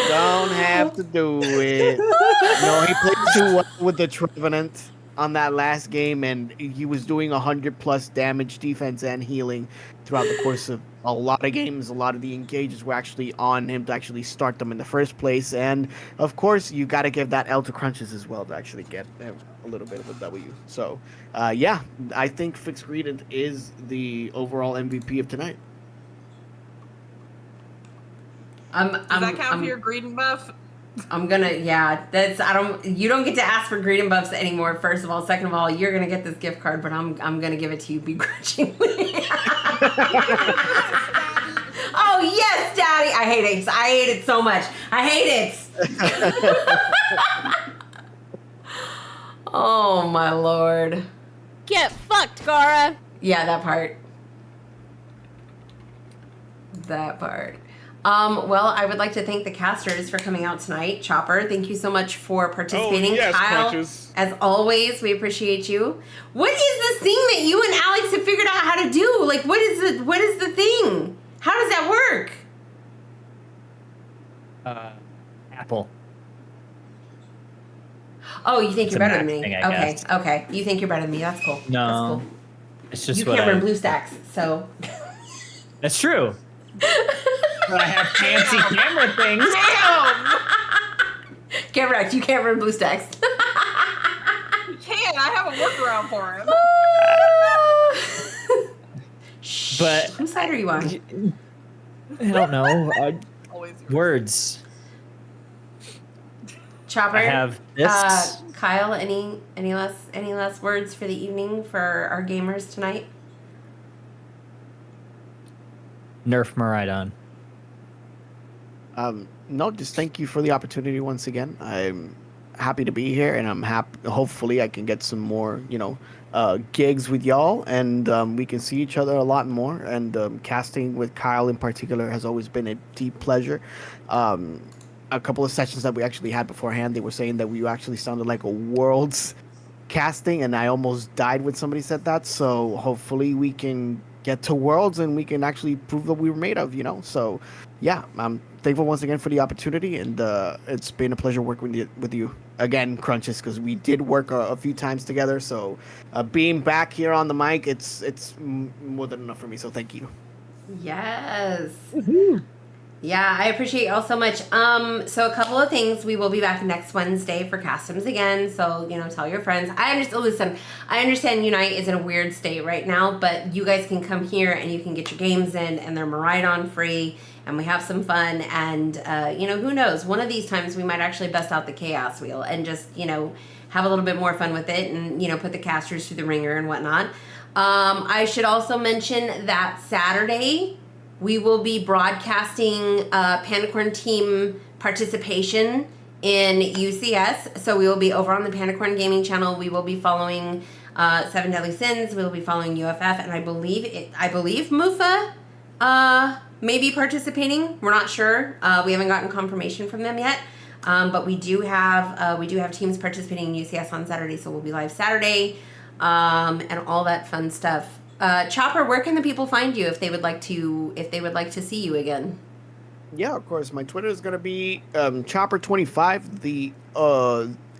Don't have to do it. No, he played too well with the Trevenant on that last game, and he was doing 100+ damage, defense, and healing throughout the course of a lot of games. A lot of the engages were actually on him to actually start them in the first place, and of course, you got to give that L to Crunches as well to actually get a little bit of a W. So, yeah, I think Fixed Greedent is the overall MVP of tonight. Does that count for your Greedent buff? I'm gonna, you don't get to ask for greeting buffs anymore, first of all. Second of all, you're gonna get this gift card, but I'm gonna give it to you begrudgingly. Oh, yes, Daddy. I hate it. I hate it so much. I hate it. Oh, my Lord. Get fucked, Gara. Yeah, that part. That part. Well, I would like to thank the casters for coming out tonight. Chopper, thank you so much for participating. Oh, yes, Kyle, Crunches. as always, we appreciate you. What is this thing that you and Alex have figured out how to do? Like, what is the thing? How does that work? Apple. Oh, you think It's you're a better than Mac me? thing, I Okay, guess. okay. You think you're better than me? That's cool. No. That's cool. It's just You what can't run I... blue stacks, so. That's true. But I have fancy camera things. Get wrecked. You can't run blue stacks. You can. I have a workaround for him. Shh. But- Whose side are you on? I don't know. Always. Words. Chopper. I have this. Kyle, any last words for the evening for our gamers tonight? Nerf Maridon. No, just thank you for the opportunity once again. I'm happy to be here, and I'm happy. Hopefully, I can get some more, gigs with y'all, and we can see each other a lot more. And casting with Kyle in particular has always been a deep pleasure. A couple of sessions that we actually had beforehand, they were saying that we actually sounded like a world's casting, and I almost died when somebody said that. So hopefully, we can get to Worlds and we can actually prove what we were made of, So, yeah, I'm thankful once again for the opportunity, and it's been a pleasure working with you again, Crunches, because we did work a few times together. So, being back here on the mic, it's more than enough for me. So, thank you. Yes. Yeah, I appreciate y'all so much. So a couple of things. We will be back next Wednesday for Customs again. So, tell your friends. I understand Unite is in a weird state right now, but you guys can come here and you can get your games in, and they're Maridon free, and we have some fun. And, who knows? One of these times we might actually bust out the Chaos Wheel and just, have a little bit more fun with it and, put the casters through the ringer and whatnot. I should also mention that Saturday, we will be broadcasting Panicorn team participation in UCS. So we will be over on the Panicorn Gaming channel. We will be following Seven Deadly Sins. We will be following UFF, and I believe Mufa may be participating. We're not sure. We haven't gotten confirmation from them yet. But we do have teams participating in UCS on Saturday. So we'll be live Saturday and all that fun stuff. Chopper, where can the people find you if they would like to see you again? Yeah, of course. My Twitter is gonna be Chopper25.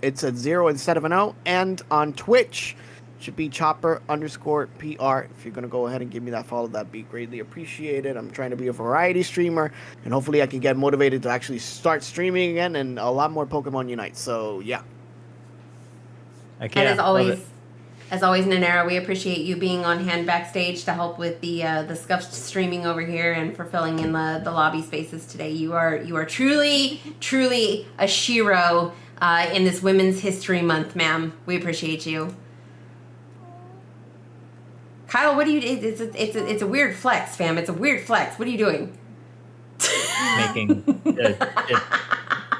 It's a 0 instead of an O, and on Twitch should be Chopper_PR. If you're gonna go ahead and give me that follow, that'd be greatly appreciated. I'm trying to be a variety streamer, and hopefully I can get motivated to actually start streaming again and a lot more Pokemon Unite. So yeah. And as always, Nanera, we appreciate you being on hand backstage to help with the scuffed streaming over here and for filling in the lobby spaces today. You are truly a shiro in this Women's History Month, ma'am. We appreciate you. Kyle, what do you? It's a weird flex, fam. It's a weird flex. What are you doing? Making the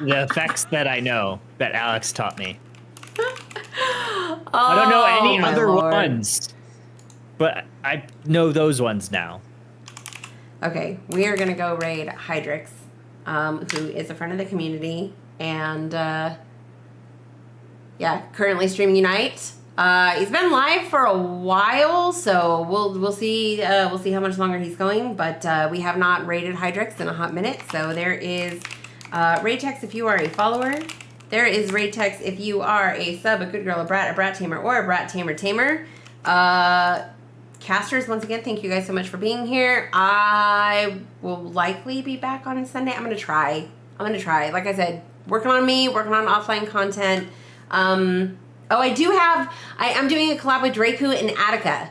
effects that I know that Alex taught me. I don't know any my other Lord. ones, but I know those ones now. Okay, we are gonna go raid Hydrix, who is a friend of the community, and yeah, currently streaming Unite. He's been live for a while, so we'll see how much longer he's going. But we have not raided Hydrix in a hot minute, so there is raid text if you are a follower. There is raid text if you are a sub, a good girl, a brat tamer, or a brat tamer. Casters, once again, thank you guys so much for being here. I will likely be back on Sunday. I'm gonna try. Like I said, working on offline content. I do have. I'm doing a collab with Draku and Attica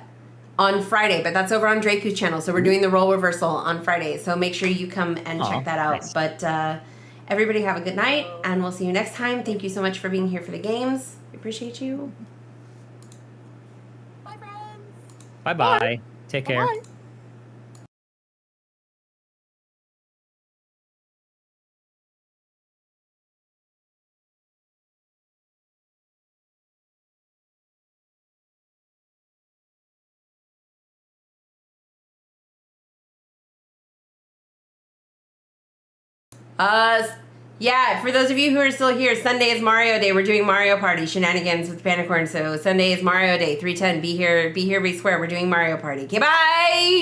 on Friday, but that's over on Draku's channel. So we're doing the role reversal on Friday. So make sure you come and check that out. Nice. But everybody have a good night, and we'll see you next time. Thank you so much for being here for the games. We appreciate you. Bye, friends. Bye-bye. Take care. Bye. Yeah, for those of you who are still here, Sunday is Mario Day. We're doing Mario Party shenanigans with Panicorn. So Sunday is Mario Day, 3:10. Be here, be square. We're doing Mario Party. Okay, bye!